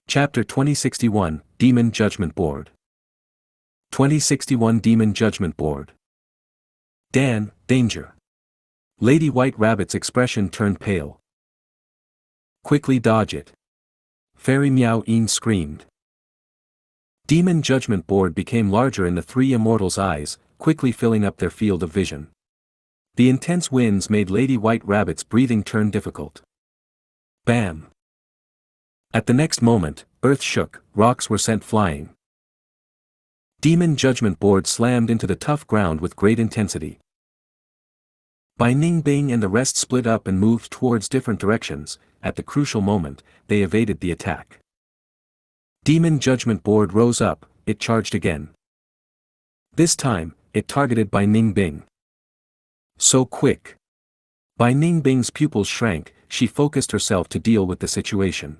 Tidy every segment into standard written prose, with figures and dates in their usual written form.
Chapter 2061, Demon Judgment Board. 2061 Demon Judgment Board. Dan, danger. Lady White Rabbit's expression turned pale. Quickly dodge it. Fairy Meow-een screamed. Demon Judgment Board became larger in the three immortals' eyes, quickly filling up their field of vision. The intense winds made Lady White Rabbit's breathing turn difficult. Bam! At the next moment, earth shook, rocks were sent flying. Demon Judgment Board slammed into the tough ground with great intensity. Bai Ningbing and the rest split up and moved towards different directions. At the crucial moment, they evaded the attack. Demon Judgment Board rose up, it charged again. This time, it targeted Bai Ningbing. So quick. Bai Ningbing's pupils shrank, she focused herself to deal with the situation.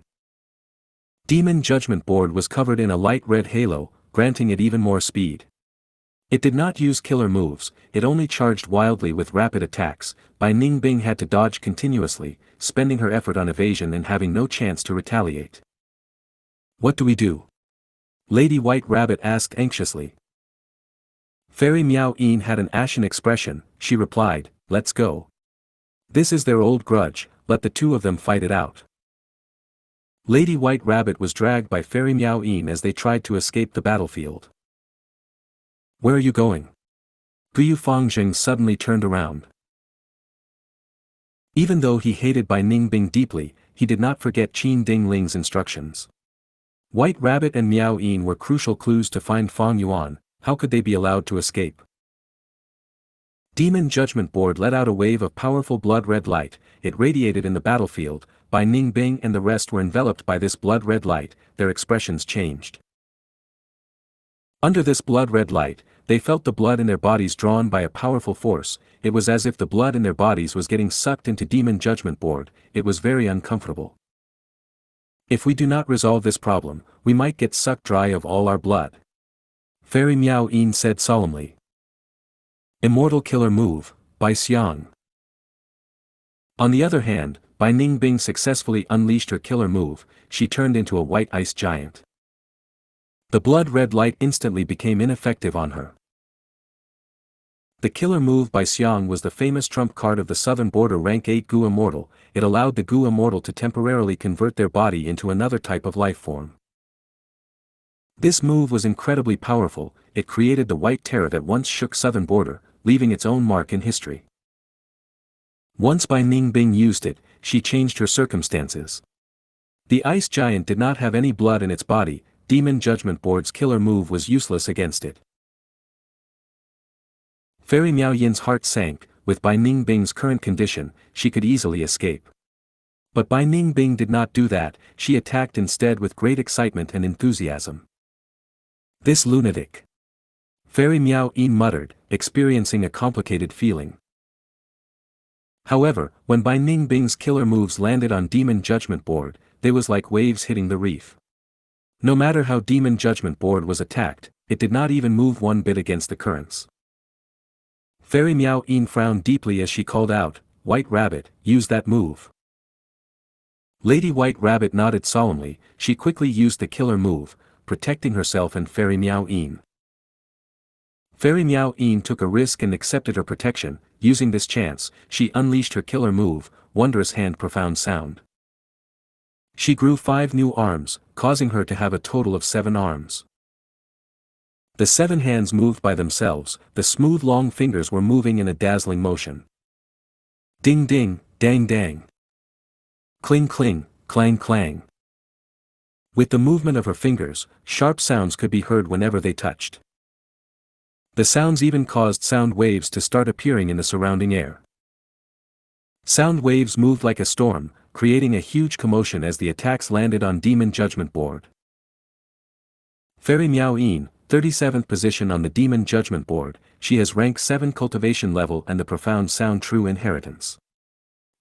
Demon Judgment Board was covered in a light red halo, granting it even more speed. It did not use killer moves, it only charged wildly with rapid attacks. Bai Ningbing had to dodge continuously, spending her effort on evasion and having no chance to retaliate. What do we do? Lady White Rabbit asked anxiously. Fairy Meow-een had an ashen expression, she replied, let's go. This is their old grudge, let the two of them fight it out. Lady White Rabbit was dragged by Fairy Meow-een as they tried to escape the battlefield. Where are you going? Gu Fangjing suddenly turned around. Even though he hated Bai Ningbing deeply, he did not forget Qin Ding Ling's instructions. White Rabbit and Meow-een were crucial clues to find Fang Yuan, how could they be allowed to escape? Demon Judgment Board let out a wave of powerful blood-red light, it radiated in the battlefield. Bai Ningbing and the rest were enveloped by this blood-red light, their expressions changed. Under this blood-red light, they felt the blood in their bodies drawn by a powerful force, it was as if the blood in their bodies was getting sucked into Demon Judgment Board, it was very uncomfortable. If we do not resolve this problem, we might get sucked dry of all our blood. Fairy Meow-een said solemnly. Immortal Killer Move, by Xiang. On the other hand, Bai Ningbing successfully unleashed her killer move, she turned into a white ice giant. The blood-red light instantly became ineffective on her. The killer move by Xiang was the famous trump card of the Southern Border Rank 8 Gu Immortal, it allowed the Gu Immortal to temporarily convert their body into another type of life form. This move was incredibly powerful, it created the white terror that once shook Southern Border, leaving its own mark in history. Once Bai Ningbing used it, she changed her circumstances. The ice giant did not have any blood in its body, Demon Judgment Board's killer move was useless against it. Fairy Meow-een's heart sank, with Bai Ningbing's current condition, she could easily escape. But Bai Ningbing did not do that, she attacked instead with great excitement and enthusiasm. This lunatic! Fairy Meow-een muttered, experiencing a complicated feeling. However, when Bai Ningbing's killer moves landed on Demon Judgment Board, they was like waves hitting the reef. No matter how Demon Judgment Board was attacked, it did not even move one bit against the currents. Fairy Meow-een frowned deeply as she called out, White Rabbit, use that move. Lady White Rabbit nodded solemnly, she quickly used the killer move, protecting herself and Fairy Meow-een. Fairy Meow-een took a risk and accepted her protection, using this chance, she unleashed her killer move, Wondrous Hand Profound Sound. She grew 5 new arms, causing her to have a total of 7 arms. The 7 hands moved by themselves, the smooth long fingers were moving in a dazzling motion. Ding ding, dang dang. Cling cling, clang clang. With the movement of her fingers, sharp sounds could be heard whenever they touched. The sounds even caused sound waves to start appearing in the surrounding air. Sound waves moved like a storm, creating a huge commotion as the attacks landed on Demon Judgment Board. Fairy Meow-een, 37th position on the Demon Judgment Board, she has rank 7 cultivation level and the Profound Sound True Inheritance.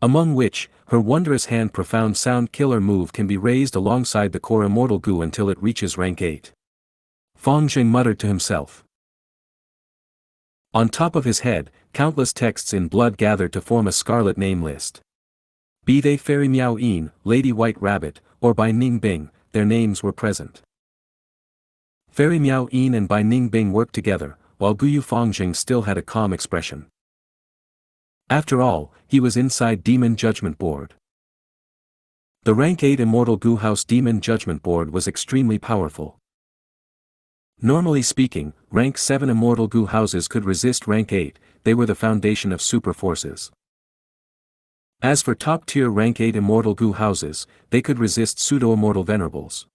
Among which, her Wondrous Hand Profound Sound Killer move can be raised alongside the core Immortal Gu until it reaches rank 8. Fangjing muttered to himself. On top of his head, countless texts in blood gathered to form a scarlet name list. Be they Fairy Meow-een, Lady White Rabbit, or Bai Ningbing, their names were present. Fairy Miao Yin and Bai Ningbing worked together, while Guyu Fangxing still had a calm expression. After all, he was inside Demon Judgment Board. The Rank 8 Immortal Gu House Demon Judgment Board was extremely powerful. Normally speaking, Rank 7 Immortal Gu houses could resist Rank 8, they were the foundation of super forces. As for top-tier Rank 8 Immortal Gu houses, they could resist pseudo-immortal venerables.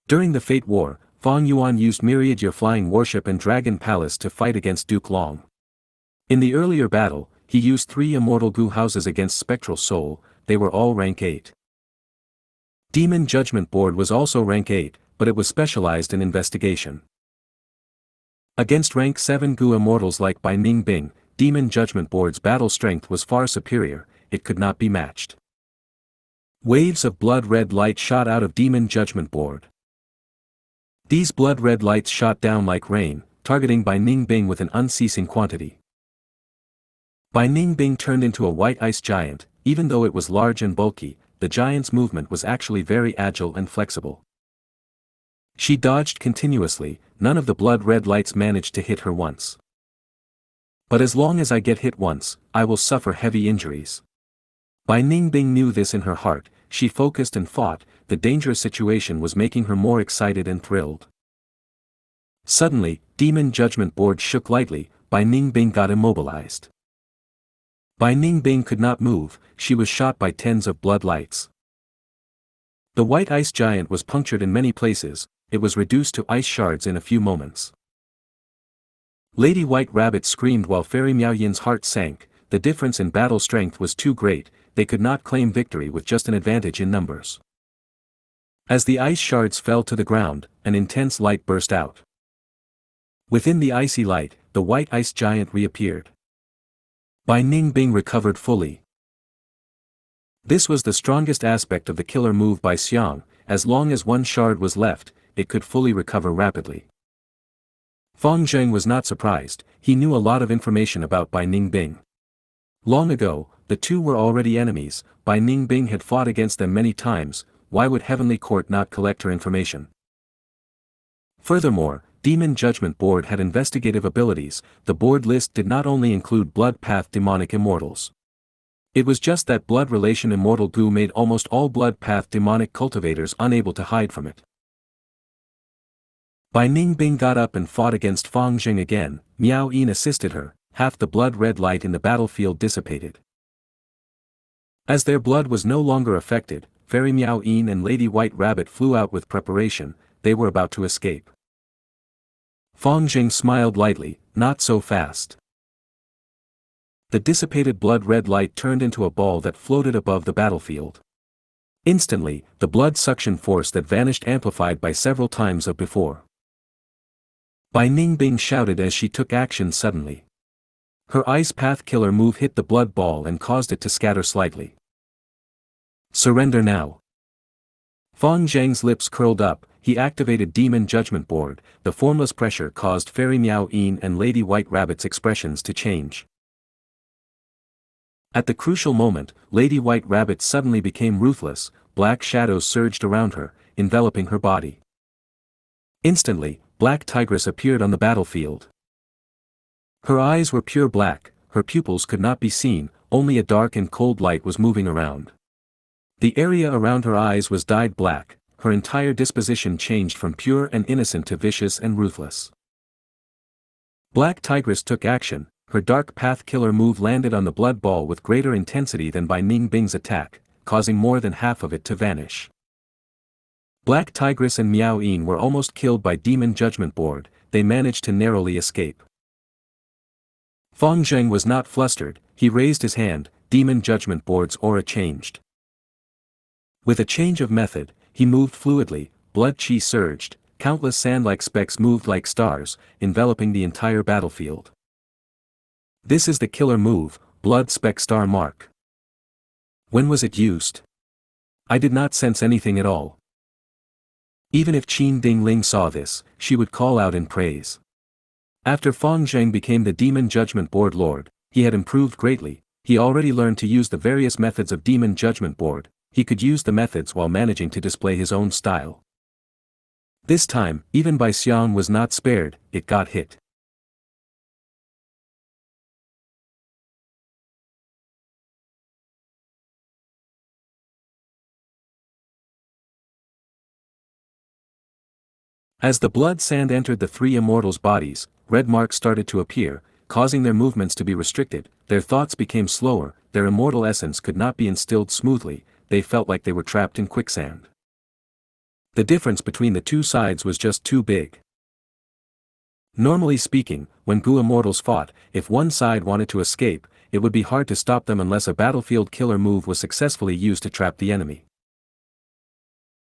During the Fate War, Fang Yuan used Myriad Year Flying Warship and Dragon Palace to fight against Duke Long. In the earlier battle, he used 3 Immortal Gu houses against Spectral Soul, they were all Rank 8. Demon Judgment Board was also Rank 8, but it was specialized in investigation. Against Rank 7 Gu immortals like Bai Ningbing, Demon Judgment Board's battle strength was far superior, it could not be matched. Waves of blood-red light shot out of Demon Judgment Board. These blood-red lights shot down like rain, targeting Bai Ningbing with an unceasing quantity. Bai Ningbing turned into a white ice giant. Even though it was large and bulky, the giant's movement was actually very agile and flexible. She dodged continuously, none of the blood-red lights managed to hit her once. But as long as I get hit once, I will suffer heavy injuries. Bai Ningbing knew this in her heart, she focused and fought, the dangerous situation was making her more excited and thrilled. Suddenly, Demon Judgment Board shook lightly, Bai Ningbing got immobilized. Bai Ningbing could not move, she was shot by tens of blood lights. The white ice giant was punctured in many places, it was reduced to ice shards in a few moments. Lady White Rabbit screamed while Fairy Miao Yin's heart sank, the difference in battle strength was too great, they could not claim victory with just an advantage in numbers. As the ice shards fell to the ground, an intense light burst out. Within the icy light, the white ice giant reappeared. Bai Ningbing recovered fully. This was the strongest aspect of the killer move by Xiang, as long as one shard was left, it could fully recover rapidly. Fang Zheng was not surprised, he knew a lot of information about Bai Ningbing. Long ago, the two were already enemies, Bai Ningbing had fought against them many times, why would Heavenly Court not collect her information? Furthermore, Demon Judgment Board had investigative abilities, the board list did not only include blood path demonic immortals. It was just that blood relation immortal Gu made almost all blood path demonic cultivators unable to hide from it. Bai Ningbing got up and fought against Fang Zheng again, Miao Yin assisted her, half the blood-red light in the battlefield dissipated. As their blood was no longer affected, Fairy Miao Yin and Lady White Rabbit flew out with preparation, they were about to escape. Fang Zheng smiled lightly, not so fast. The dissipated blood-red light turned into a ball that floated above the battlefield. Instantly, the blood suction force that vanished amplified by several times of before. Bai Ningbing shouted as she took action suddenly. Her ice path killer move hit the blood ball and caused it to scatter slightly. Surrender now. Fang Zheng's lips curled up, he activated Demon Judgment Board, the formless pressure caused Fairy Miao Yin and Lady White Rabbit's expressions to change. At the crucial moment, Lady White Rabbit suddenly became ruthless, black shadows surged around her, enveloping her body. Instantly, Black Tigress appeared on the battlefield. Her eyes were pure black, her pupils could not be seen, only a dark and cold light was moving around. The area around her eyes was dyed black, her entire disposition changed from pure and innocent to vicious and ruthless. Black Tigress took action, her dark path killer move landed on the blood ball with greater intensity than Bai Ningbing's attack, causing more than half of it to vanish. Black Tigress and Miao Yin were almost killed by Demon Judgment Board, they managed to narrowly escape. Fang Zheng was not flustered, he raised his hand, Demon Judgment Board's aura changed. With a change of method, he moved fluidly, blood chi surged, countless sand-like specks moved like stars, enveloping the entire battlefield. This is the killer move, Blood Spec Star Mark. When was it used? I did not sense anything at all. Even if Qin Ding Ling saw this, she would call out in praise. After Fang Zheng became the Demon Judgment Board Lord, he had improved greatly, he already learned to use the various methods of Demon Judgment Board, he could use the methods while managing to display his own style. This time, even Bai Xiang was not spared, it got hit. As the blood sand entered the three immortals' bodies, red marks started to appear, causing their movements to be restricted, their thoughts became slower, their immortal essence could not be instilled smoothly, they felt like they were trapped in quicksand. The difference between the two sides was just too big. Normally speaking, when Gu immortals fought, if one side wanted to escape, it would be hard to stop them unless a battlefield killer move was successfully used to trap the enemy.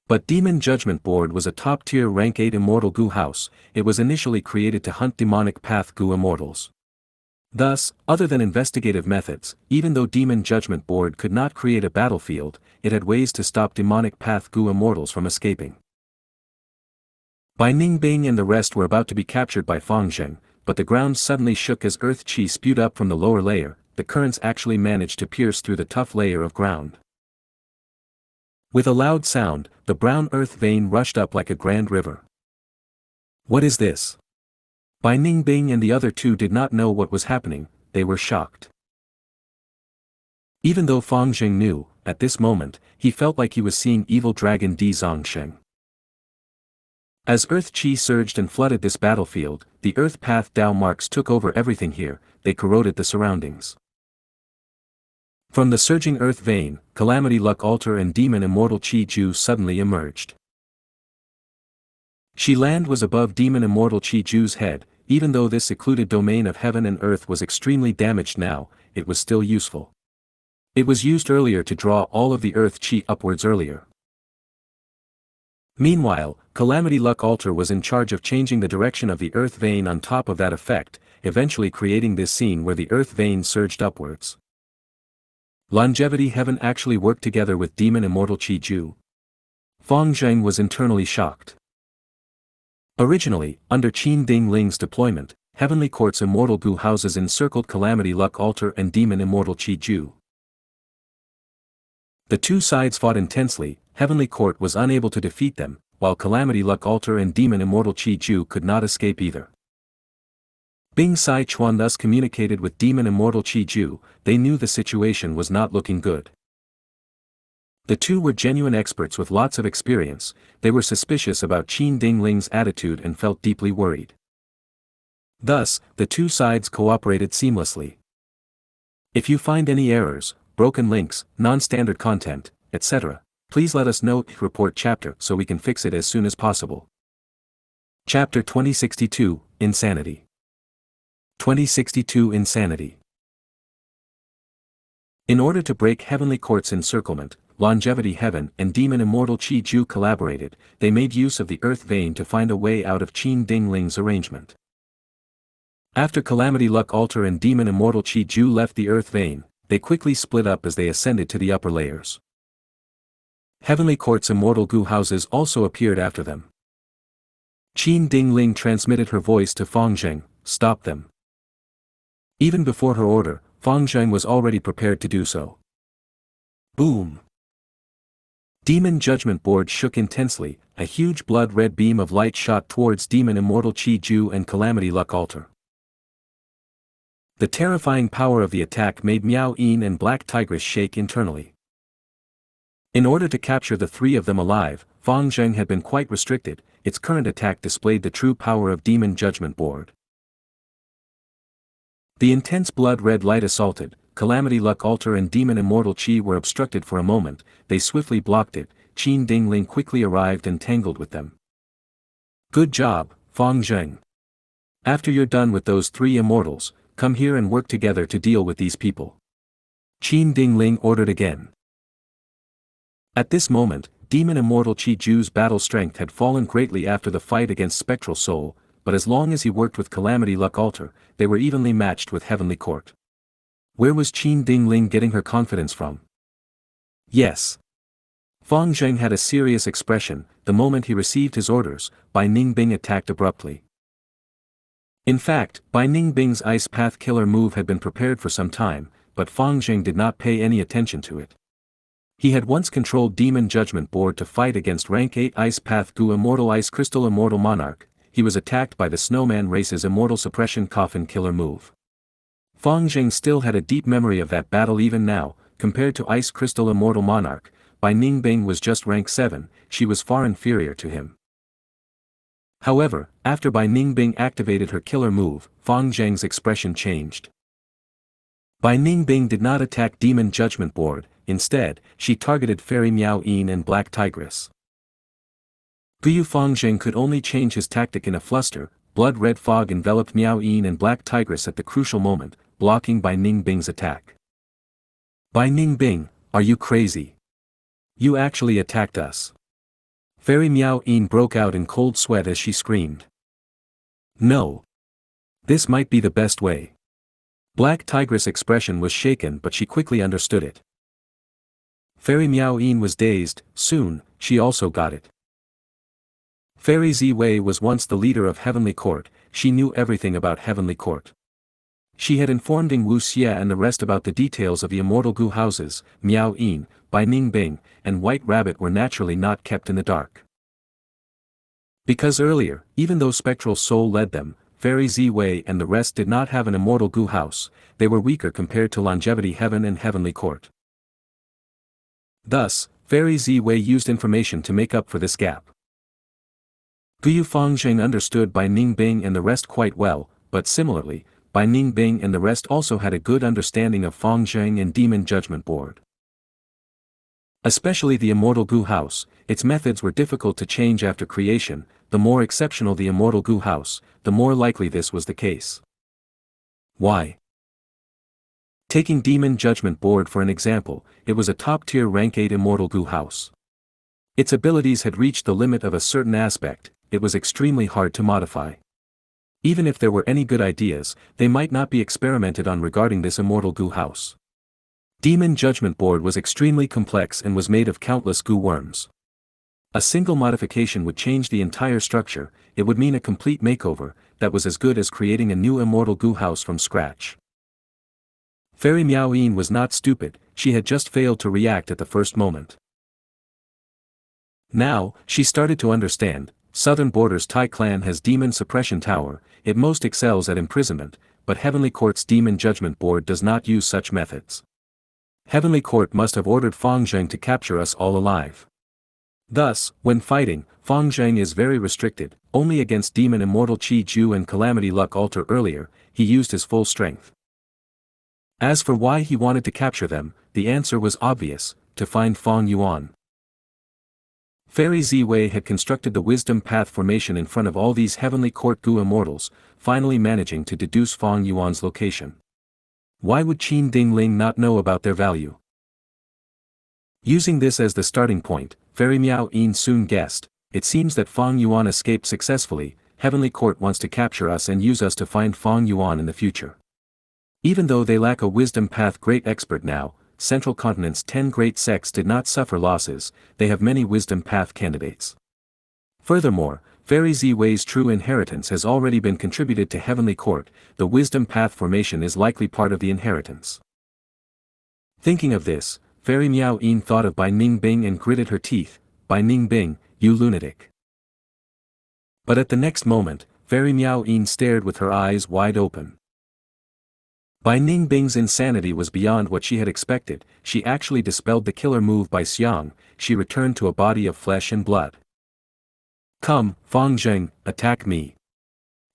But Demon Judgment Board was a top-tier rank 8 immortal Gu house, it was initially created to hunt demonic path Gu immortals. Thus, other than investigative methods, even though Demon Judgment Board could not create a battlefield, it had ways to stop demonic path Gu immortals from escaping. Bai Ningbing and the rest were about to be captured by Fang Zheng, but the ground suddenly shook as earth chi spewed up from the lower layer, the currents actually managed to pierce through the tough layer of ground. With a loud sound, the brown earth vein rushed up like a grand river. What is this? Bai Ningbing and the other two did not know what was happening, they were shocked. Even though Fang Zheng knew, at this moment, he felt like he was seeing evil dragon Di Zongsheng. As earth chi surged and flooded this battlefield, the earth path Dao marks took over everything here, they corroded the surroundings. From the surging earth vein, Calamity Luck Altar and Demon Immortal Chi Ju suddenly emerged. Shi Land was above Demon Immortal Chi Ju's head, even though this secluded domain of heaven and earth was extremely damaged now, it was still useful. It was used earlier to draw all of the earth chi upwards earlier. Meanwhile, Calamity Luck Altar was in charge of changing the direction of the earth vein on top of that effect, eventually creating this scene where the earth vein surged upwards. Longevity Heaven actually worked together with Demon Immortal Chi Ju. Fang Zheng was internally shocked. Originally, under Qin Ding Ling's deployment, Heavenly Court's immortal Gu houses encircled Calamity Luck Altar and Demon Immortal Chi Ju. The two sides fought intensely, Heavenly Court was unable to defeat them, while Calamity Luck Altar and Demon Immortal Chi Ju could not escape either. Bing Sai Chuan thus communicated with Demon Immortal Chi Ju, they knew the situation was not looking good. The two were genuine experts with lots of experience, they were suspicious about Qin Ding Ling's attitude and felt deeply worried. Thus, the two sides cooperated seamlessly. If you find any errors, broken links, non-standard content, etc., please let us know, report chapter so we can fix it as soon as possible. Chapter 2062, Insanity. 2062 Insanity. In order to break Heavenly Court's encirclement, Longevity Heaven and Demon Immortal Chi Ju collaborated, they made use of the earth vein to find a way out of Qin Ding Ling's arrangement. After Calamity Luck Altar and Demon Immortal Chi Ju left the earth vein, they quickly split up as they ascended to the upper layers. Heavenly Court's immortal Gu houses also appeared after them. Qin Ding Ling transmitted her voice to Fang Zheng, stop them. Even before her order, Fang Zheng was already prepared to do so. Boom! Demon Judgment Board shook intensely, a huge blood-red beam of light shot towards Demon Immortal Chi Ju and Calamity Luck Altar. The terrifying power of the attack made Miao Yin and Black Tigress shake internally. In order to capture the three of them alive, Fang Zheng had been quite restricted, its current attack displayed the true power of Demon Judgment Board. The intense blood-red light assaulted, Calamity Luck Altar and Demon Immortal Chi were obstructed for a moment, they swiftly blocked it, Qin Ding Ling quickly arrived and tangled with them. Good job, Fang Zheng. After you're done with those three immortals, come here and work together to deal with these people. Qin Ding Ling ordered again. At this moment, Demon Immortal Chi Ju's battle strength had fallen greatly after the fight against Spectral Soul, but as long as he worked with Calamity Luck Altar, they were evenly matched with Heavenly Court. Where was Qin Ding Ling getting her confidence from? Yes. Fang Zheng had a serious expression, the moment he received his orders, Bai Ningbing attacked abruptly. In fact, Bai Ningbing's Ice Path Killer move had been prepared for some time, but Fang Zheng did not pay any attention to it. He had once controlled Demon Judgment Board to fight against Rank 8 Ice Path Gu Immortal Ice Crystal Immortal Monarch. He was attacked by the Snowman race's Immortal Suppression Coffin Killer move. Fang Zheng still had a deep memory of that battle even now. Compared to Ice Crystal Immortal Monarch, Bai Ningbing was just rank 7, she was far inferior to him. However, after Bai Ningbing activated her killer move, Fang Zheng's expression changed. Bai Ningbing did not attack Demon Judgment Board, instead, she targeted Fairy Miao Yin and Black Tigress. Guyu Fang Zheng could only change his tactic in a fluster. Blood red fog enveloped Miao Yin and Black Tigress at the crucial moment, blocking Bai Ningbing's attack. Bai Ningbing, are you crazy? You actually attacked us. Fairy Miao Yin broke out in cold sweat as she screamed. No. This might be the best way. Black Tigress' expression was shaken, but she quickly understood it. Fairy Miao Yin was dazed. Soon, she also got it. Fairy Zi Wei was once the leader of Heavenly Court. She knew everything about Heavenly Court. She had informed Ying Wu Xie and the rest about the details of the Immortal Gu houses. Miao Yin, Bai Ningbing, and White Rabbit were naturally not kept in the dark. Because earlier, even though Spectral Soul led them, Fairy Zi Wei and the rest did not have an Immortal Gu house, they were weaker compared to Longevity Heaven and Heavenly Court. Thus, Fairy Zi Wei used information to make up for this gap. Guyu Fangzheng understood Bai Ningbing and the rest quite well, but similarly, Bai Ningbing and the rest also had a good understanding of Fangzheng and Demon Judgment Board. Especially the Immortal Gu house, its methods were difficult to change after creation. The more exceptional the Immortal Gu house, the more likely this was the case. Why? Taking Demon Judgment Board for an example, it was a top-tier rank 8 Immortal Gu house. Its abilities had reached the limit of a certain aspect. It was extremely hard to modify. Even if there were any good ideas, they might not be experimented on regarding this Immortal Gu house. Demon Judgment Board was extremely complex and was made of countless Gu worms. A single modification would change the entire structure. It would mean a complete makeover that was as good as creating a new Immortal Gu house from scratch. Fairy Miao Yin was not stupid, she had just failed to react at the first moment. Now, she started to understand. Southern Border's Tai clan has Demon Suppression Tower, it most excels at imprisonment, but Heavenly Court's Demon Judgment Board does not use such methods. Heavenly Court must have ordered Fangzheng to capture us all alive. Thus, when fighting, Fangzheng is very restricted, only against Demon Immortal Qi Ju and Calamity Luck Altar earlier, he used his full strength. As for why he wanted to capture them, the answer was obvious, to find Fang Yuan. Fairy Zi Wei had constructed the Wisdom Path formation in front of all these Heavenly Court Gu immortals, finally managing to deduce Fang Yuan's location. Why would Qin Dingling not know about their value? Using this as the starting point, Fairy Miao Yin soon guessed, it seems that Fang Yuan escaped successfully. Heavenly Court wants to capture us and use us to find Fang Yuan in the future. Even though they lack a Wisdom Path great expert now, Central Continent's 10 great sects did not suffer losses, they have many Wisdom Path candidates. Furthermore, Fairy Zi Wei's true inheritance has already been contributed to Heavenly Court, the Wisdom Path formation is likely part of the inheritance. Thinking of this, Fairy Miao Yin thought of Bai Ningbing and gritted her teeth. Bai Ningbing, you lunatic. But at the next moment, Fairy Miao Yin stared with her eyes wide open. Bai Ningbing's insanity was beyond what she had expected. She actually dispelled the killer move by Xiang, she returned to a body of flesh and blood. Come, Fangzheng, attack me.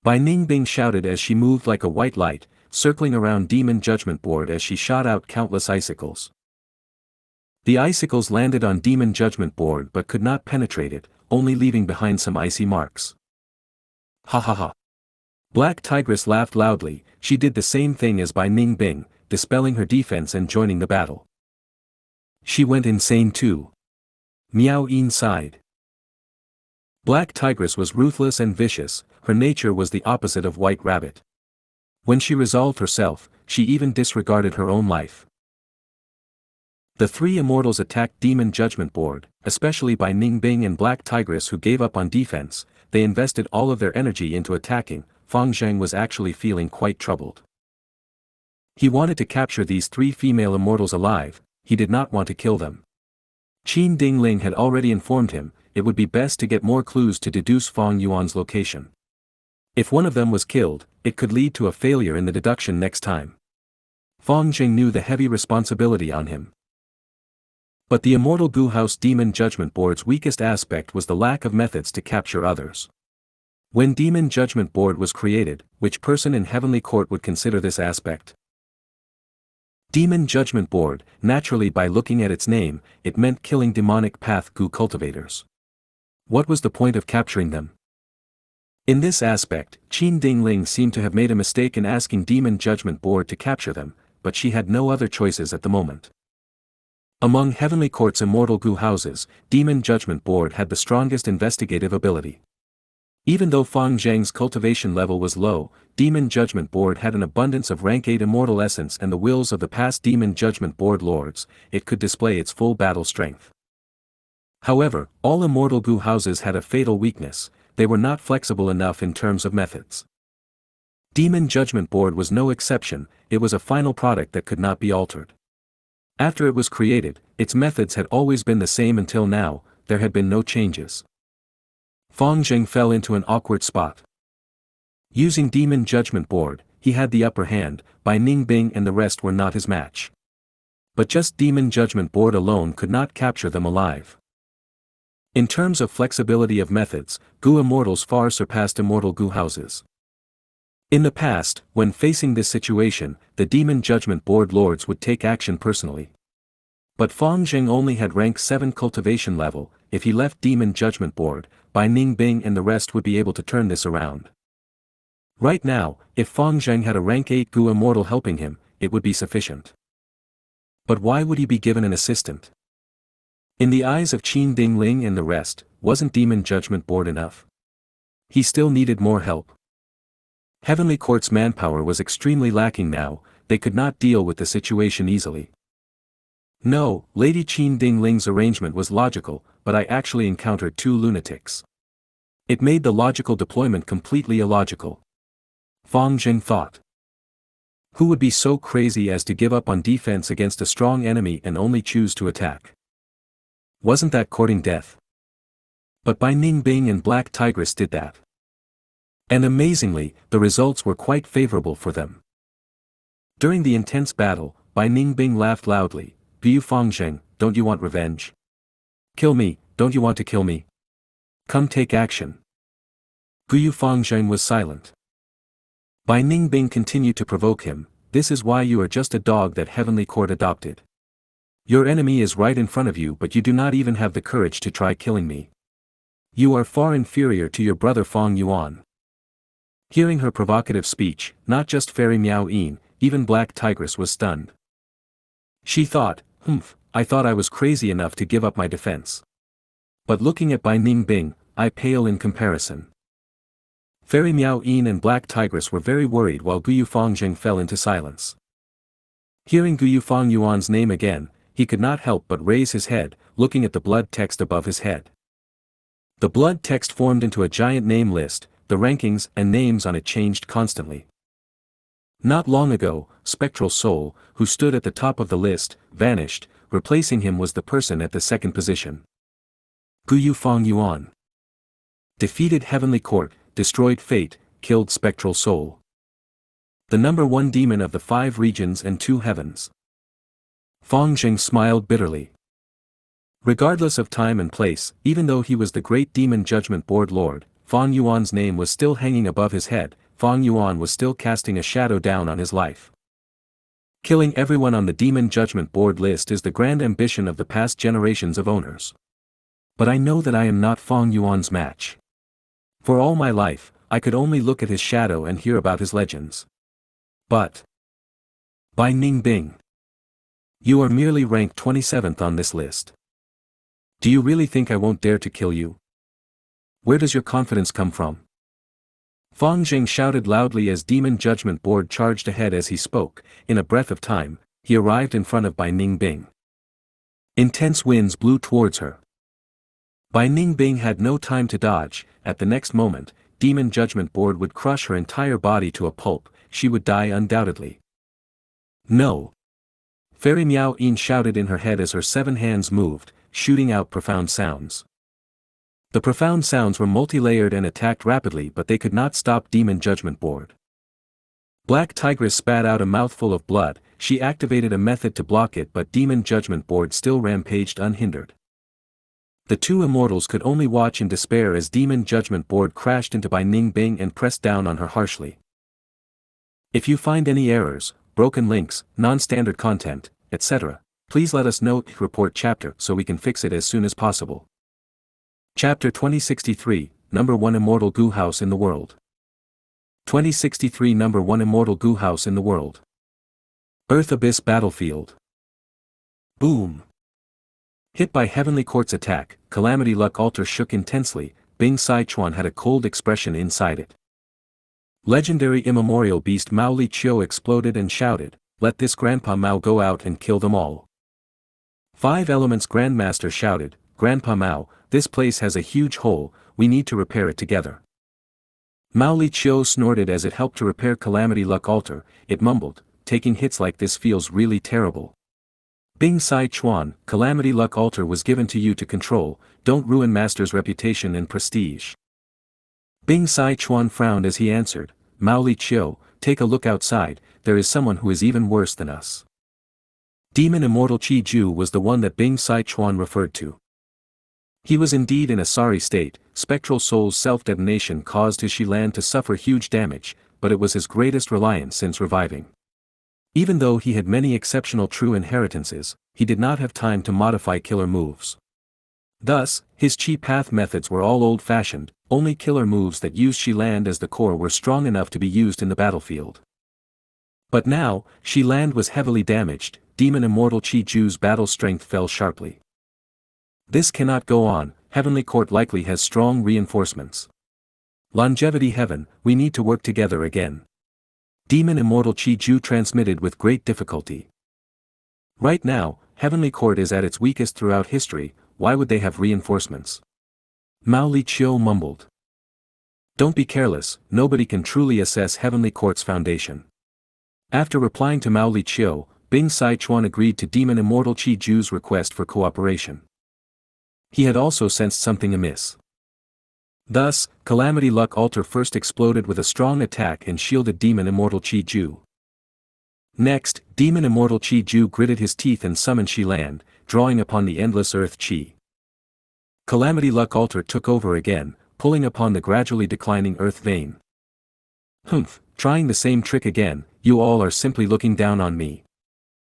Bai Ningbing shouted as she moved like a white light, circling around Demon Judgment Board as she shot out countless icicles. The icicles landed on Demon Judgment Board but could not penetrate it, only leaving behind some icy marks. Ha ha ha. Black Tigress laughed loudly, she did the same thing as Bai Ningbing, dispelling her defense and joining the battle. She went insane too. Miao Yin sighed. Black Tigress was ruthless and vicious, her nature was the opposite of White Rabbit. When she resolved herself, she even disregarded her own life. The three immortals attacked Demon Judgment Board, especially Bai Ningbing and Black Tigress who gave up on defense. They invested all of their energy into attacking. Fangzheng was actually feeling quite troubled. He wanted to capture these three female immortals alive, he did not want to kill them. Qin Dingling had already informed him, it would be best to get more clues to deduce Fang Yuan's location. If one of them was killed, it could lead to a failure in the deduction next time. Fang Jing knew the heavy responsibility on him. But the Immortal Gu House Demon Judgment Board's weakest aspect was the lack of methods to capture others. When Demon Judgment Board was created, which person in Heavenly Court would consider this aspect? Demon Judgment Board, naturally by looking at its name, it meant killing demonic path Gu cultivators. What was the point of capturing them? In this aspect, Qin Dingling seemed to have made a mistake in asking Demon Judgment Board to capture them, but she had no other choices at the moment. Among Heavenly Court's Immortal Gu houses, Demon Judgment Board had the strongest investigative ability. Even though Fang Zheng's cultivation level was low, Demon Judgment Board had an abundance of rank 8 immortal essence and the wills of the past Demon Judgment Board lords, it could display its full battle strength. However, all Immortal Gu houses had a fatal weakness, they were not flexible enough in terms of methods. Demon Judgment Board was no exception, it was a final product that could not be altered. After it was created, its methods had always been the same until now, there had been no changes. Fang Zheng fell into an awkward spot. Using Demon Judgment Board, he had the upper hand, Bai Ningbing and the rest were not his match. But just Demon Judgment Board alone could not capture them alive. In terms of flexibility of methods, Gu Immortals far surpassed Immortal Gu houses. In the past, when facing this situation, the Demon Judgment Board lords would take action personally. But Fang Zheng only had rank 7 cultivation level, if he left Demon Judgment Board, Bai Ningbing and the rest would be able to turn this around. Right now, if Fang Zheng had a rank 8 Gu Immortal helping him, it would be sufficient. But why would he be given an assistant? In the eyes of Qin Dingling and the rest, wasn't Demon Judgment Board enough? He still needed more help. Heavenly Court's manpower was extremely lacking now, they could not deal with the situation easily. No, Lady Qin Dingling's arrangement was logical, but I actually encountered 2 lunatics. It made the logical deployment completely illogical. Fang Zheng thought. Who would be so crazy as to give up on defense against a strong enemy and only choose to attack? Wasn't that courting death? But Bai Ningbing and Black Tigress did that. And amazingly, the results were quite favorable for them. During the intense battle, Bai Ningbing laughed loudly, "Bu Fang Zheng, don't you want revenge? Kill me, don't you want to kill me? Come take action." Bu Fang Zheng was silent. Bai Ningbing continued to provoke him, "This is why you are just a dog that Heavenly Court adopted. Your enemy is right in front of you but you do not even have the courage to try killing me. You are far inferior to your brother Fang Yuan." Hearing her provocative speech, not just Fairy Miao Yin, even Black Tigress was stunned. She thought, I thought I was crazy enough to give up my defense. But looking at Bai Ningbing, I pale in comparison. Fairy Miao Yin and Black Tigress were very worried while Gu Fangjing fell into silence. Hearing Gu Fang Yuan's name again, he could not help but raise his head, looking at the blood text above his head. The blood text formed into a giant name list, the rankings and names on it changed constantly. Not long ago, Spectral Soul, who stood at the top of the list, vanished, replacing him was the person at the second position. Gu Fang Yuan. Defeated Heavenly Court, destroyed Fate, killed Spectral Soul. The number 1 demon of the 5 regions and 2 heavens. Fang Jing smiled bitterly. Regardless of time and place, even though he was the great Demon Judgment Board Lord, Fang Yuan's name was still hanging above his head, Fang Yuan was still casting a shadow down on his life. Killing everyone on the Demon Judgment Board list is the grand ambition of the past generations of owners. But I know that I am not Fang Yuan's match. For all my life, I could only look at his shadow and hear about his legends. But Bai Ningbing, you are merely ranked 27th on this list. Do you really think I won't dare to kill you? Where does your confidence come from? Fang Jing shouted loudly as Demon Judgment Board charged ahead as he spoke. In a breath of time, he arrived in front of Bai Ningbing. Intense winds blew towards her. Bai Ningbing had no time to dodge. At the next moment, Demon Judgment Board would crush her entire body to a pulp, she would die undoubtedly. No! Fairy Miao Yin shouted in her head as her 7 hands moved, shooting out profound sounds. The profound sounds were multi-layered and attacked rapidly, but they could not stop Demon Judgment Board. Black Tigress spat out a mouthful of blood. She activated a method to block it, but Demon Judgment Board still rampaged unhindered. The two immortals could only watch in despair as Demon Judgment Board crashed into Bai Ningbing and pressed down on her harshly. If you find any errors, broken links, non-standard content, etc., please let us know. Report chapter so we can fix it as soon as possible. Chapter 2063, Number 1 Immortal Gu House in the World. 2063 Number 1 Immortal Gu House in the World. Earth Abyss Battlefield. Boom. Hit by Heavenly Court's attack, Calamity Luck Altar shook intensely. Bing Sichuan had a cold expression inside it. Legendary immemorial beast Mao Li Chiu exploded and shouted, "Let this Grandpa Mao go out and kill them all." Five Elements Grandmaster shouted, "Grandpa Mao, this place has a huge hole, we need to repair it together." Mao Li Chiu snorted as it helped to repair Calamity Luck Altar. It mumbled, "Taking hits like this feels really terrible." Bing Sichuan, Calamity Luck Altar was given to you to control, don't ruin Master's reputation and prestige. Bing Sichuan frowned as he answered, "Mao Li Chiu, take a look outside, there is someone who is even worse than us." Demon Immortal Qi Ju was the one that Bing Sichuan referred to. He was indeed in a sorry state. Spectral Soul's self-detonation caused his Xilan to suffer huge damage, but it was his greatest reliance since reviving. Even though he had many exceptional true inheritances, he did not have time to modify killer moves. Thus, his Qi Path methods were all old-fashioned, only killer moves that used Xilan as the core were strong enough to be used in the battlefield. But now, Xilan was heavily damaged. Demon Immortal Qi Ju's battle strength fell sharply. This cannot go on, Heavenly Court likely has strong reinforcements. Longevity Heaven, we need to work together again. Demon Immortal Qi Ju transmitted with great difficulty. Right now, Heavenly Court is at its weakest throughout history, why would they have reinforcements? Mao Li Chiu mumbled. Don't be careless, nobody can truly assess Heavenly Court's foundation. After replying to Mao Li Chiu, Bing Sichuan agreed to Demon Immortal Qi Ju's request for cooperation. He had also sensed something amiss. Thus, Calamity Luck Altar first exploded with a strong attack and shielded Demon Immortal Qi Ju. Next, Demon Immortal Qi Ju gritted his teeth and summoned Xilan, drawing upon the endless earth Qi. Calamity Luck Altar took over again, pulling upon the gradually declining earth vein. Humph, trying the same trick again, you all are simply looking down on me.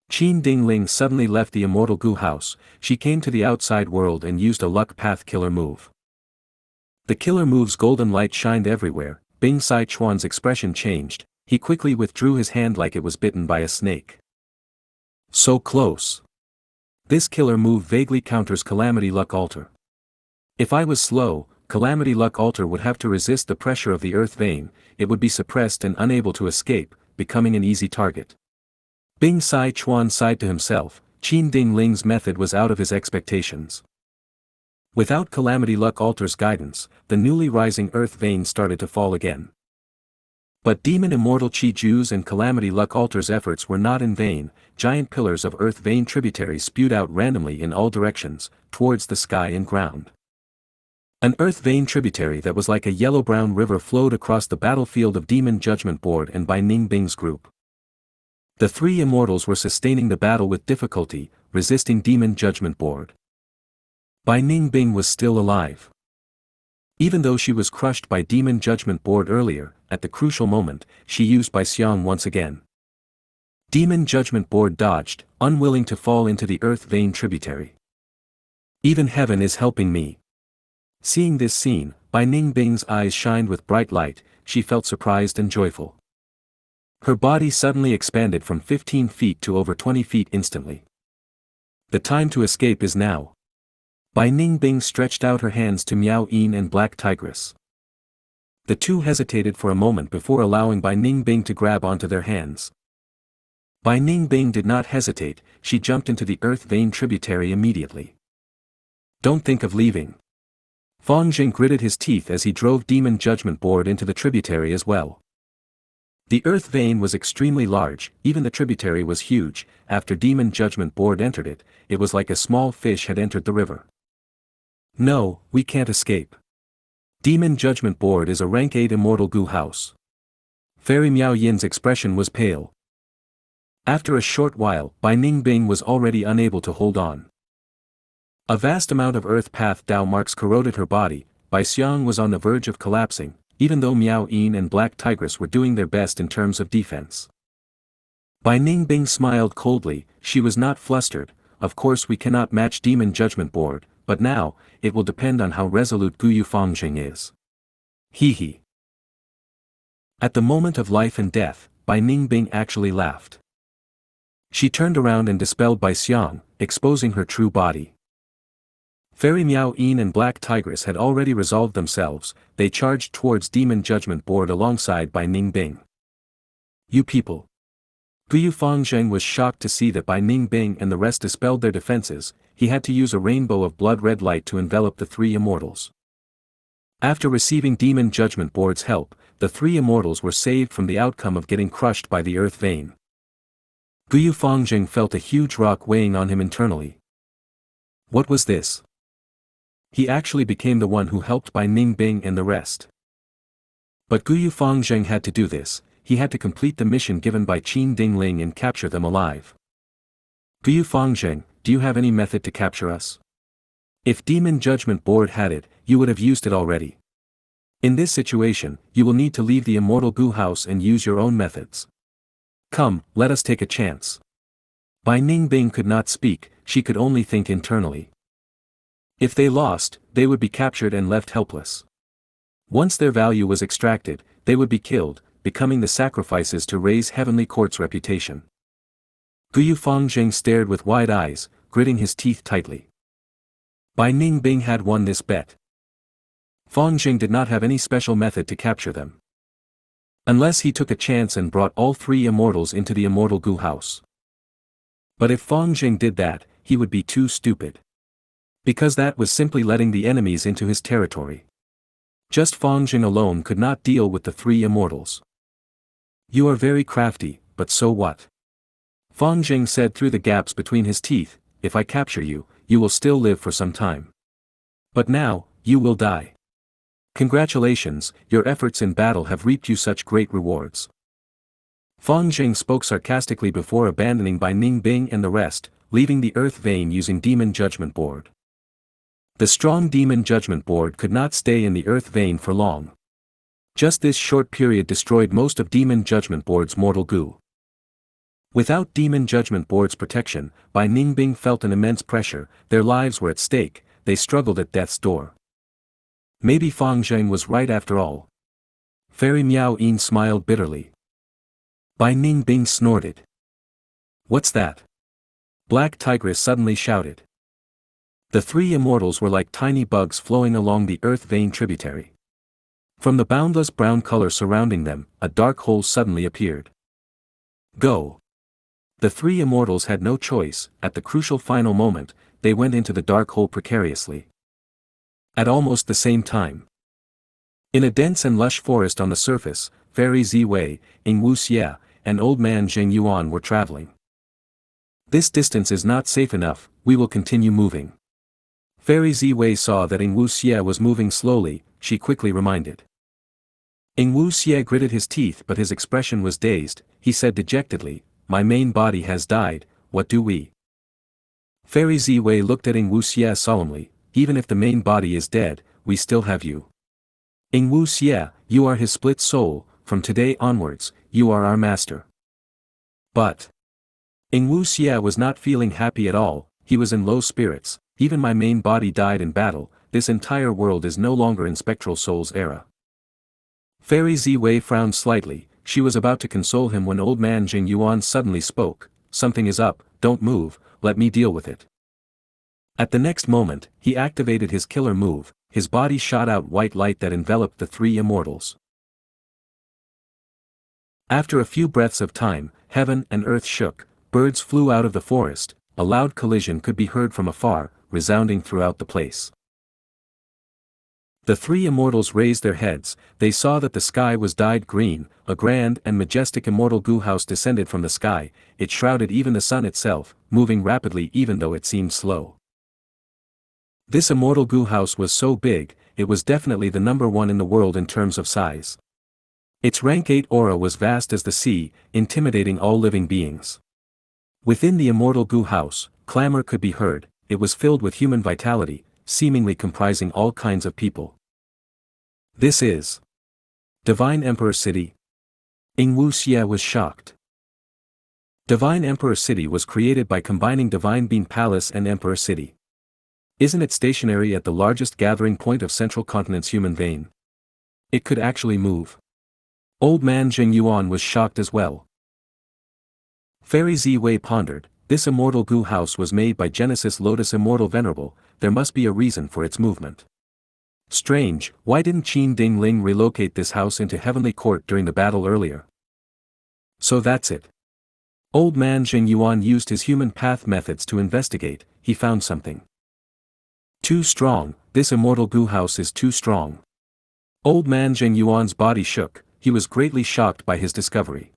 Qin Dingling suddenly left the Immortal Gu house. She came to the outside world and used a Luck Path killer move. The killer move's golden light shined everywhere. Bing Sichuan's expression changed. He quickly withdrew his hand like it was bitten by a snake. So close. This killer move vaguely counters Calamity Luck Altar. If I was slow, Calamity Luck Altar would have to resist the pressure of the earth vein, it would be suppressed and unable to escape, becoming an easy target. Bing Sichuan sighed to himself. Qin Dingling's method was out of his expectations. Without Calamity Luck Altar's guidance, the newly rising earth vein started to fall again. But Demon Immortal Qi Ju's and Calamity Luck Altar's efforts were not in vain. Giant pillars of earth vein tributaries spewed out randomly in all directions, towards the sky and ground. An earth vein tributary that was like a yellow-brown river flowed across the battlefield of Demon Judgment Board and Bai Ningbing's group. The three immortals were sustaining the battle with difficulty, resisting Demon Judgment Board. Bai Ningbing was still alive. Even though she was crushed by Demon Judgment Board earlier, at the crucial moment, she used Bai Xiang once again. Demon Judgment Board dodged, unwilling to fall into the earth vein tributary. Even heaven is helping me. Seeing this scene, Bai Ningbing's eyes shined with bright light. She felt surprised and joyful. Her body suddenly expanded from 15 feet to over 20 feet instantly. The time to escape is now. Bai Ningbing stretched out her hands to Miao Yin and Black Tigress. The two hesitated for a moment before allowing Bai Ningbing to grab onto their hands. Bai Ningbing did not hesitate, she jumped into the earth vein tributary immediately. Don't think of leaving. Fang Jing gritted his teeth as he drove Demon Judgment Board into the tributary as well. The earth vein was extremely large, even the tributary was huge. After Demon Judgment Board entered it, it was like a small fish had entered the river. No, we can't escape. Demon Judgment Board is a rank 8 immortal Gu house. Fairy Miao Yin's expression was pale. After a short while, Bai Ningbing was already unable to hold on. A vast amount of earth path Dao marks corroded her body. Bai Xiang was on the verge of collapsing, even though Miao Yin and Black Tigress were doing their best in terms of defense. Bai Ningbing smiled coldly. She was not flustered. Of course we cannot match Demon Judgment Board, but now, it will depend on how resolute Gu Yufangjing is. He. At the moment of life and death, Bai Ningbing actually laughed. She turned around and dispelled Bai Xiang, exposing her true body. Fairy Miao Yin and Black Tigress had already resolved themselves. They charged towards Demon Judgment Board alongside Bai Ningbing. You people. Gu Yufangzheng was shocked to see that Bai Ningbing and the rest dispelled their defenses. He had to use a rainbow of blood-red light to envelop the three immortals. After receiving Demon Judgment Board's help, the three immortals were saved from the outcome of getting crushed by the earth vein. Gu Yufangzheng felt a huge rock weighing on him internally. What was this? He actually became the one who helped Bai Ningbing and the rest. But Gu Yufangzheng had to do this. He had to complete the mission given by Qin Dingling and capture them alive. Gu Yufangzheng, do you have any method to capture us? If Demon Judgment Board had it, you would have used it already. In this situation, you will need to leave the immortal Gu house and use your own methods. Come, let us take a chance. Bai Ningbing could not speak, she could only think internally. If they lost, they would be captured and left helpless. Once their value was extracted, they would be killed, becoming the sacrifices to raise Heavenly Court's reputation. Gu Yufangzheng stared with wide eyes, gritting his teeth tightly. Bai Ningbing had won this bet. Fangjing did not have any special method to capture them. Unless he took a chance and brought all three immortals into the immortal Gu house. But if Fangjing did that, he would be too stupid. Because that was simply letting the enemies into his territory. Just Fangjing alone could not deal with the three immortals. You are very crafty, but so what? Fangjing said through the gaps between his teeth, if I capture you, you will still live for some time. But now, you will die. Congratulations, your efforts in battle have reaped you such great rewards. Fangjing spoke sarcastically before abandoning Bai Ningbing and the rest, leaving the earth vein using Demon Judgment Board. The strong Demon Judgment Board could not stay in the earth vein for long. Just this short period destroyed most of Demon Judgment Board's mortal Gu. Without Demon Judgment Board's protection, Bai Ningbing felt an immense pressure. Their lives were at stake. They struggled at death's door. Maybe Fangjing was right after all. Fairy Miao Yin smiled bitterly. Bai Ningbing snorted. What's that? Black Tigress suddenly shouted. The three immortals were like tiny bugs flowing along the earth vein tributary. From the boundless brown color surrounding them, a dark hole suddenly appeared. Go! The three immortals had no choice. At the crucial final moment, they went into the dark hole precariously. At almost the same time. In a dense and lush forest on the surface, Fairy Ziwei, Yingwu Xie, and Old Man Zheng Yuan were traveling. This distance is not safe enough, we will continue moving. Fairy Ziwei saw that Yingwu Xie was moving slowly, she quickly reminded. Yingwu Xie gritted his teeth but his expression was dazed. He said dejectedly, my main body has died, what do we? Fairy Ziwei looked at Yingwu Xie solemnly, even if the main body is dead, we still have you. Yingwu Xie, you are his split soul, from today onwards, you are our master. But Yingwu Xie was not feeling happy at all, he was in low spirits. Even my main body died in battle, this entire world is no longer in Spectral Soul's era. Fairy Ziwei frowned slightly, she was about to console him when Old Man Zheng Yuan suddenly spoke, something is up, don't move, let me deal with it. At the next moment, he activated his killer move, his body shot out white light that enveloped the three immortals. After a few breaths of time, heaven and earth shook, birds flew out of the forest, a loud collision could be heard from afar, resounding throughout the place. The three immortals raised their heads. They saw that the sky was dyed green, a grand and majestic immortal Gu house descended from the sky. It shrouded even the sun itself, moving rapidly even though it seemed slow. This immortal Gu house was so big, it was definitely the number one in the world in terms of size. Its rank 8 aura was vast as the sea, intimidating all living beings. Within the immortal Gu house, clamor could be heard. It was filled with human vitality, seemingly comprising all kinds of people. This is Divine Emperor City. Xianxia was shocked. Divine Emperor City was created by combining Divine Bean Palace and Emperor City. Isn't it stationary at the largest gathering point of Central Continent's human vein? It could actually move. Old man Zheng Yuan was shocked as well. Fairy Ziwei pondered, this immortal Gu house was made by Genesis Lotus Immortal Venerable, there must be a reason for its movement. Strange, why didn't Qin Ding Ling relocate this house into Heavenly Court during the battle earlier? So that's it. Old man Zheng Yuan used his human path methods to investigate. He found something. Too strong, this immortal Gu house is too strong. Old man Zheng Yuan's body shook, he was greatly shocked by his discovery.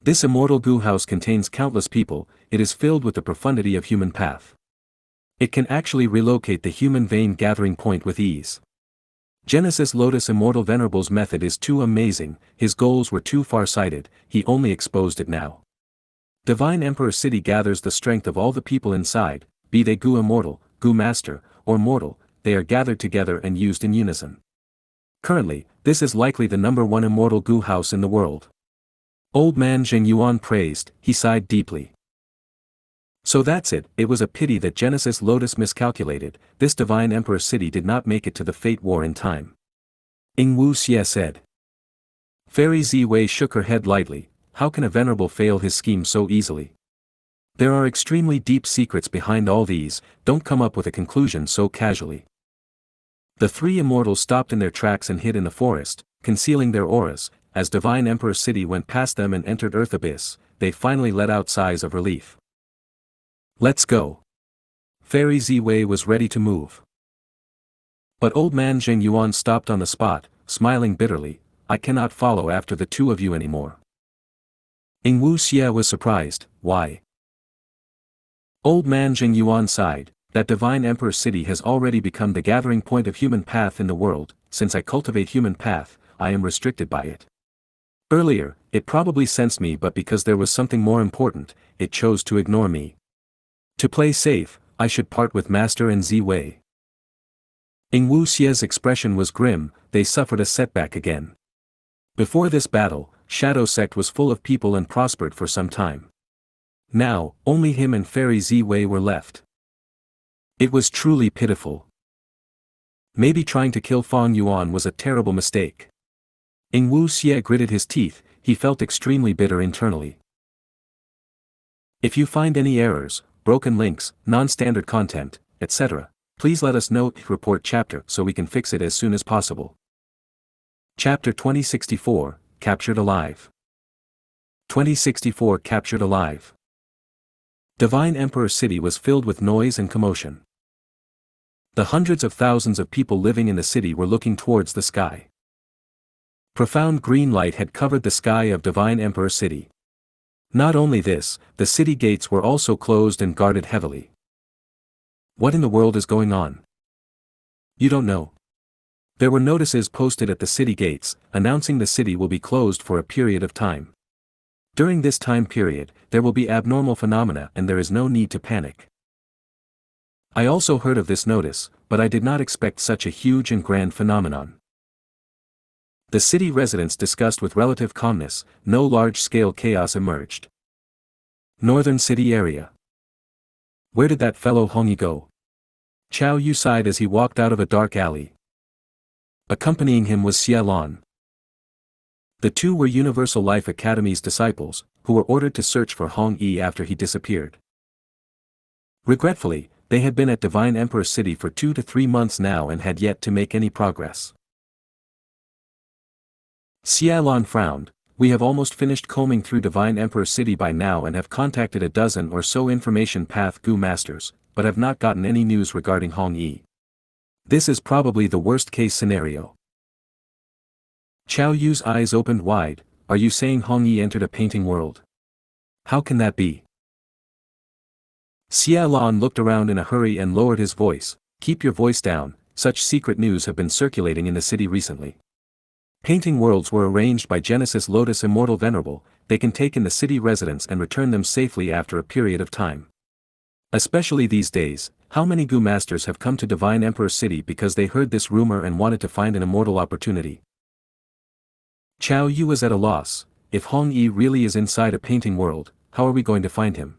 This immortal Gu house contains countless people, it is filled with the profundity of human path. It can actually relocate the human vein gathering point with ease. Genesis Lotus Immortal Venerable's method is too amazing, his goals were too far-sighted, he only exposed it now. Divine Emperor City gathers the strength of all the people inside, be they Gu Immortal, Gu Master, or Mortal, they are gathered together and used in unison. Currently, this is likely the number one immortal Gu house in the world. Old man Zheng Yuan praised, he sighed deeply. So that's it, it was a pity that Genesis Lotus miscalculated, this Divine Emperor City did not make it to the Fate War in time. Xianxia said. Fairy Ziwei shook her head lightly, how can a venerable fail his scheme so easily? There are extremely deep secrets behind all these, don't come up with a conclusion so casually. The three immortals stopped in their tracks and hid in the forest, concealing their auras. As Divine Emperor City went past them and entered Earth Abyss, they finally let out sighs of relief. Let's go. Fairy Ziwei was ready to move. But old man Zheng Yuan stopped on the spot, smiling bitterly, I cannot follow after the two of you anymore. Xianxia was surprised, why? Old man Zheng Yuan sighed, that Divine Emperor City has already become the gathering point of human path in the world, since I cultivate human path, I am restricted by it. Earlier, it probably sensed me but because there was something more important, it chose to ignore me. To play safe, I should part with Master and Ziwei. Xianxia's expression was grim, they suffered a setback again. Before this battle, Shadow Sect was full of people and prospered for some time. Now, only him and Fairy Ziwei were left. It was truly pitiful. Maybe trying to kill Fang Yuan was a terrible mistake. Xianxia gritted his teeth, he felt extremely bitter internally. If you find any errors, broken links, non-standard content, etc., please let us know, report chapter so we can fix it as soon as possible. Chapter 2064, Captured Alive. 2064 Captured Alive. Divine Emperor City was filled with noise and commotion. The hundreds of thousands of people living in the city were looking towards the sky. Profound green light had covered the sky of Divine Emperor City. Not only this, the city gates were also closed and guarded heavily. What in the world is going on? You don't know. There were notices posted at the city gates, announcing the city will be closed for a period of time. During this time period, there will be abnormal phenomena and there is no need to panic. I also heard of this notice, but I did not expect such a huge and grand phenomenon. The city residents discussed with relative calmness, no large-scale chaos emerged. Northern City Area. Where did that fellow Hongyi go? Chao Yu sighed as he walked out of a dark alley. Accompanying him was Xie Lan. The two were Universal Life Academy's disciples, who were ordered to search for Hong Yi after he disappeared. Regretfully, they had been at Divine Emperor City for 2 to 3 months now and had yet to make any progress. Xie Lan frowned, we have almost finished combing through Divine Emperor City by now and have contacted a dozen or so information path Gu masters, but have not gotten any news regarding Hong Yi. This is probably the worst-case scenario. Qiao Yu's eyes opened wide. Are you saying Hong Yi entered a painting world? How can that be? Xia Lan looked around in a hurry and lowered his voice. Keep your voice down, such secret news have been circulating in the city recently. Painting worlds were arranged by Genesis Lotus Immortal Venerable. They can take in the city residents and return them safely after a period of time. Especially these days, how many Gu masters have come to Divine Emperor City because they heard this rumor and wanted to find an immortal opportunity? Qiao Yu was at a loss. If Hong Yi really is inside a painting world, how are we going to find him?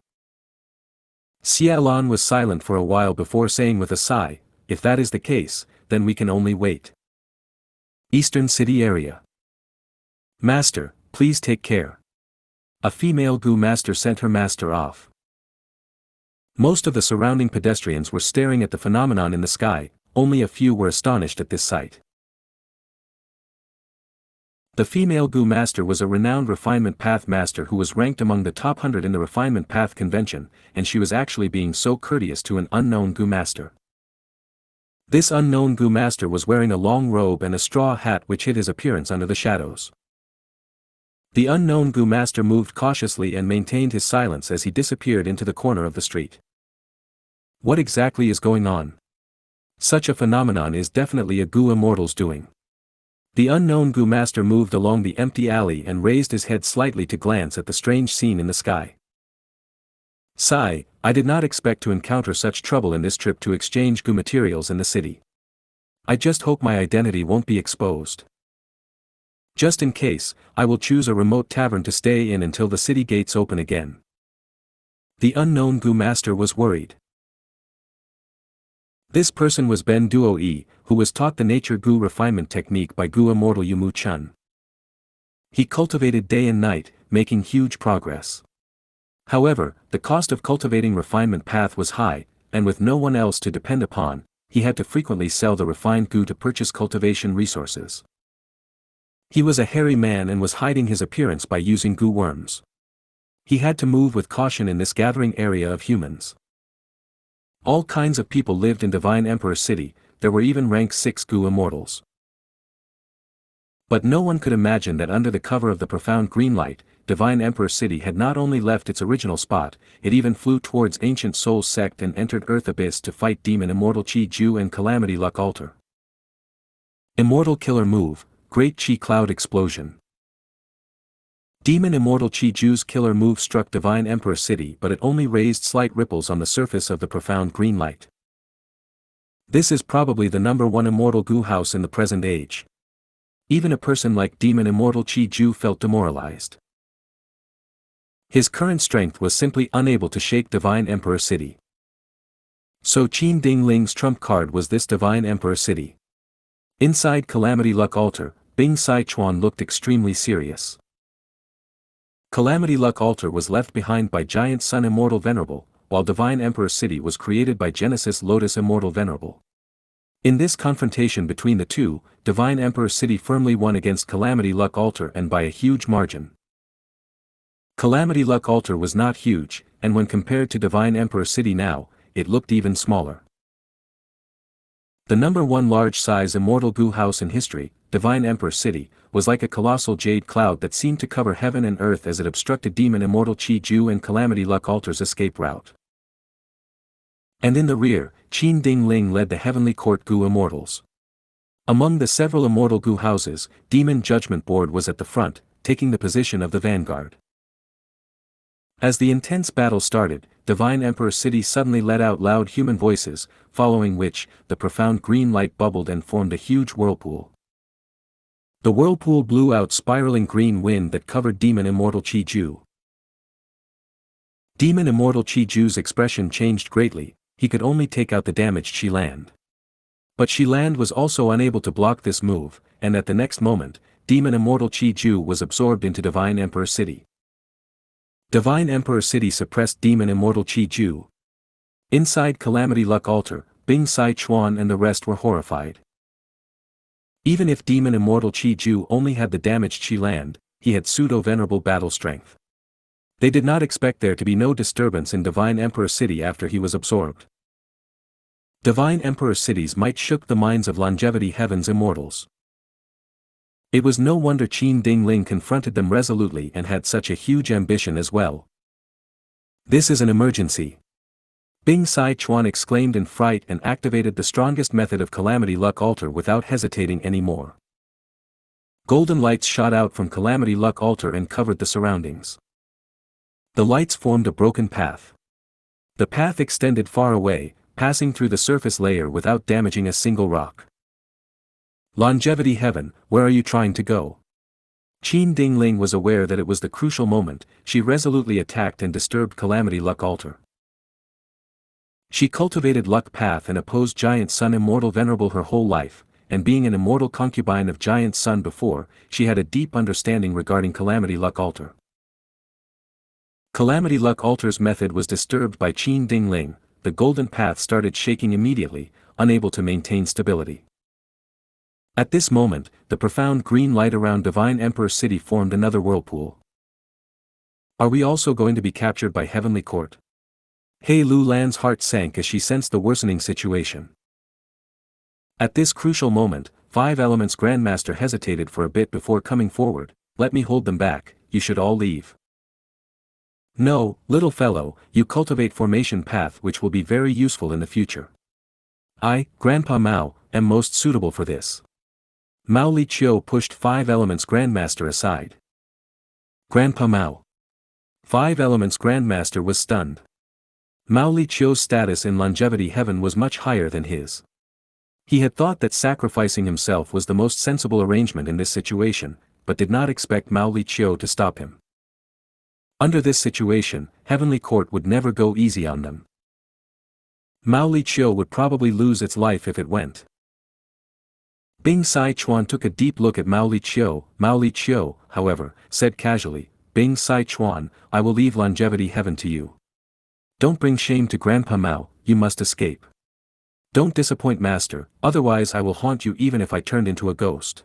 Xia Lan was silent for a while before saying with a sigh, if that is the case, then we can only wait. Eastern City Area. Master, please take care. A female Gu master sent her master off. Most of the surrounding pedestrians were staring at the phenomenon in the sky, only a few were astonished at this sight. The female Gu master was a renowned refinement path master who was ranked among the top 100 in the refinement path convention, and she was actually being so courteous to an unknown Gu master. This unknown Gu master was wearing a long robe and a straw hat which hid his appearance under the shadows. The unknown Gu master moved cautiously and maintained his silence as he disappeared into the corner of the street. What exactly is going on? Such a phenomenon is definitely a Gu immortal's doing. The unknown Gu master moved along the empty alley and raised his head slightly to glance at the strange scene in the sky. Sigh, I did not expect to encounter such trouble in this trip to exchange Gu materials in the city. I just hope my identity won't be exposed. Just in case, I will choose a remote tavern to stay in until the city gates open again. The unknown Gu master was worried. This person was Ben Duo Yi, who was taught the nature Gu refinement technique by Gu immortal Yumu Chun. He cultivated day and night, making huge progress. However, the cost of cultivating refinement path was high, and with no one else to depend upon, he had to frequently sell the refined Gu to purchase cultivation resources. He was a hairy man and was hiding his appearance by using Gu worms. He had to move with caution in this gathering area of humans. All kinds of people lived in Divine Emperor City, there were even rank 6 Gu immortals. But no one could imagine that under the cover of the profound green light, Divine Emperor City had not only left its original spot, it even flew towards Ancient Soul Sect and entered Earth Abyss to fight Demon Immortal Chi Ju and Calamity Luck Altar. Immortal Killer Move, Great Chi Cloud Explosion. Demon Immortal Chi Ju's killer move struck Divine Emperor City, but it only raised slight ripples on the surface of the profound green light. This is probably the #1 immortal Gu house in the present age. Even a person like Demon Immortal Chi Ju felt demoralized. His current strength was simply unable to shake Divine Emperor City. So Qin Ding Ling's trump card was this Divine Emperor City. Inside Calamity Luck Altar, Bing Sai Chuan looked extremely serious. Calamity Luck Altar was left behind by Giant Sun Immortal Venerable, while Divine Emperor City was created by Genesis Lotus Immortal Venerable. In this confrontation between the two, Divine Emperor City firmly won against Calamity Luck Altar and by a huge margin. Calamity Luck Altar was not huge, and when compared to Divine Emperor City now, it looked even smaller. The #1 large-size immortal Gu house in history, Divine Emperor City, was like a colossal jade cloud that seemed to cover heaven and earth as it obstructed Demon Immortal Chi Ju and Calamity Luck Altar's escape route. And in the rear, Qin Ding Ling led the Heavenly Court Gu Immortals. Among the several immortal Gu houses, Demon Judgment Board was at the front, taking the position of the vanguard. As the intense battle started, Divine Emperor City suddenly let out loud human voices, following which, the profound green light bubbled and formed a huge whirlpool. The whirlpool blew out spiraling green wind that covered Demon Immortal Chi Ju. Demon Immortal Chi Ju's expression changed greatly, he could only take out the damaged Xiland. But Xiland was also unable to block this move, and at the next moment, Demon Immortal Chi Ju was absorbed into Divine Emperor City. Divine Emperor City suppressed Demon Immortal Chi Ju. Inside Calamity Luck Altar, Bing Sai Chuan and the rest were horrified. Even if Demon Immortal Chi Ju only had the damaged Xiland, he had pseudo-venerable battle strength. They did not expect there to be no disturbance in Divine Emperor City after he was absorbed. Divine Emperor cities might shook the minds of Longevity Heaven's immortals. It was no wonder Qin Dingling confronted them resolutely and had such a huge ambition as well. This is an emergency. Bing Sai Chuan exclaimed in fright and activated the strongest method of Calamity Luck Altar without hesitating anymore. Golden lights shot out from Calamity Luck Altar and covered the surroundings. The lights formed a broken path. The path extended far away, passing through the surface layer without damaging a single rock. Longevity Heaven, where are you trying to go? Qin Dingling was aware that it was the crucial moment. She resolutely attacked and disturbed Calamity Luck Altar. She cultivated Luck Path and opposed Giant Sun Immortal Venerable her whole life, and being an immortal concubine of Giant Sun before, she had a deep understanding regarding Calamity Luck Altar. Calamity Luck Altar's method was disturbed by Qin Dingling. The golden path started shaking immediately, unable to maintain stability. At this moment, the profound green light around Divine Emperor City formed another whirlpool. Are we also going to be captured by Heavenly Court? He Lu Lan's heart sank as she sensed the worsening situation. At this crucial moment, Five Elements Grandmaster hesitated for a bit before coming forward. Let me hold them back, you should all leave. No, little fellow, you cultivate formation path which will be very useful in the future. I, Grandpa Mao, am most suitable for this. Mao Li Chiu pushed Five Elements Grandmaster aside. Grandpa Mao. Five Elements Grandmaster was stunned. Mao Li Chiu's status in Longevity Heaven was much higher than his. He had thought that sacrificing himself was the most sensible arrangement in this situation, but did not expect Mao Li Chiu to stop him. Under this situation, Heavenly Court would never go easy on them. Mao Li Chiu would probably lose its life if it went. Bing Sai Chuan took a deep look at Mao Li Chiu. Mao Li Chiu, however, said casually, Bing Sai Chuan, I will leave Longevity Heaven to you. Don't bring shame to Grandpa Mao, you must escape. Don't disappoint Master, otherwise I will haunt you even if I turned into a ghost.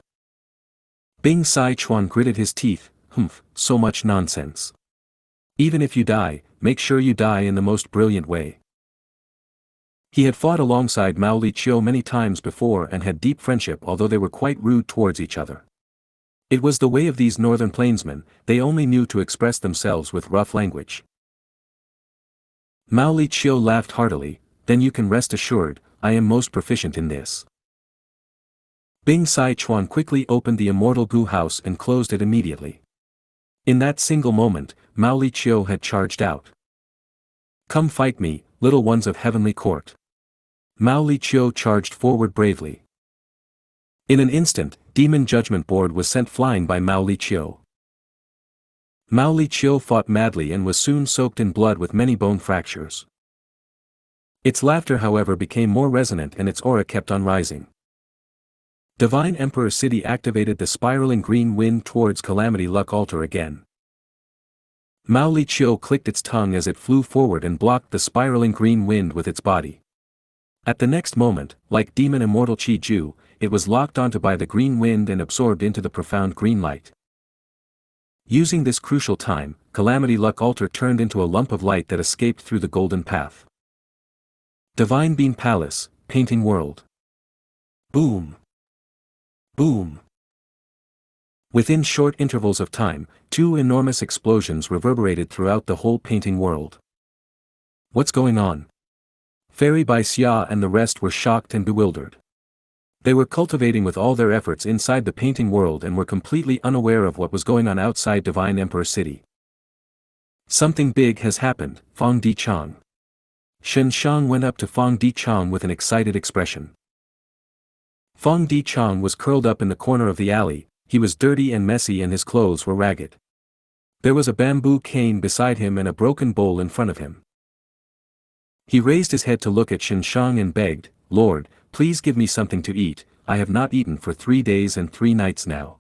Bing Sai Chuan gritted his teeth, humph, so much nonsense. Even if you die, make sure you die in the most brilliant way. He had fought alongside Mao Li Chiu many times before and had deep friendship although they were quite rude towards each other. It was the way of these northern plainsmen, they only knew to express themselves with rough language. Mao Li Chiu laughed heartily, then you can rest assured, I am most proficient in this. Bing Sai Chuan quickly opened the Immortal Gu house and closed it immediately. In that single moment, Mao Li Chiu had charged out. Come fight me, little ones of Heavenly Court. Mao Li Chiu charged forward bravely. In an instant, Demon Judgment Board was sent flying by Mao Li Chiu. Mao Li Chiu fought madly and was soon soaked in blood with many bone fractures. Its laughter however became more resonant and its aura kept on rising. Divine Emperor City activated the spiraling green wind towards Calamity Luck Altar again. Mao Li Chiu clicked its tongue as it flew forward and blocked the spiraling green wind with its body. At the next moment, like Demon Immortal Qi Ju, it was locked onto by the green wind and absorbed into the profound green light. Using this crucial time, Calamity Luck Altar turned into a lump of light that escaped through the golden path. Divine Beam Palace, Painting World. Boom. Boom. Within short intervals of time, two enormous explosions reverberated throughout the whole painting world. What's going on? Fairy Bai Xia and the rest were shocked and bewildered. They were cultivating with all their efforts inside the painting world and were completely unaware of what was going on outside Divine Emperor City. Something big has happened, Fang Di Chang. Xianxia went up to Fang Di Chang with an excited expression. Fang Di Chang was curled up in the corner of the alley, he was dirty and messy and his clothes were ragged. There was a bamboo cane beside him and a broken bowl in front of him. He raised his head to look at Xianxia and begged, Lord, please give me something to eat, I have not eaten for 3 days and 3 nights now.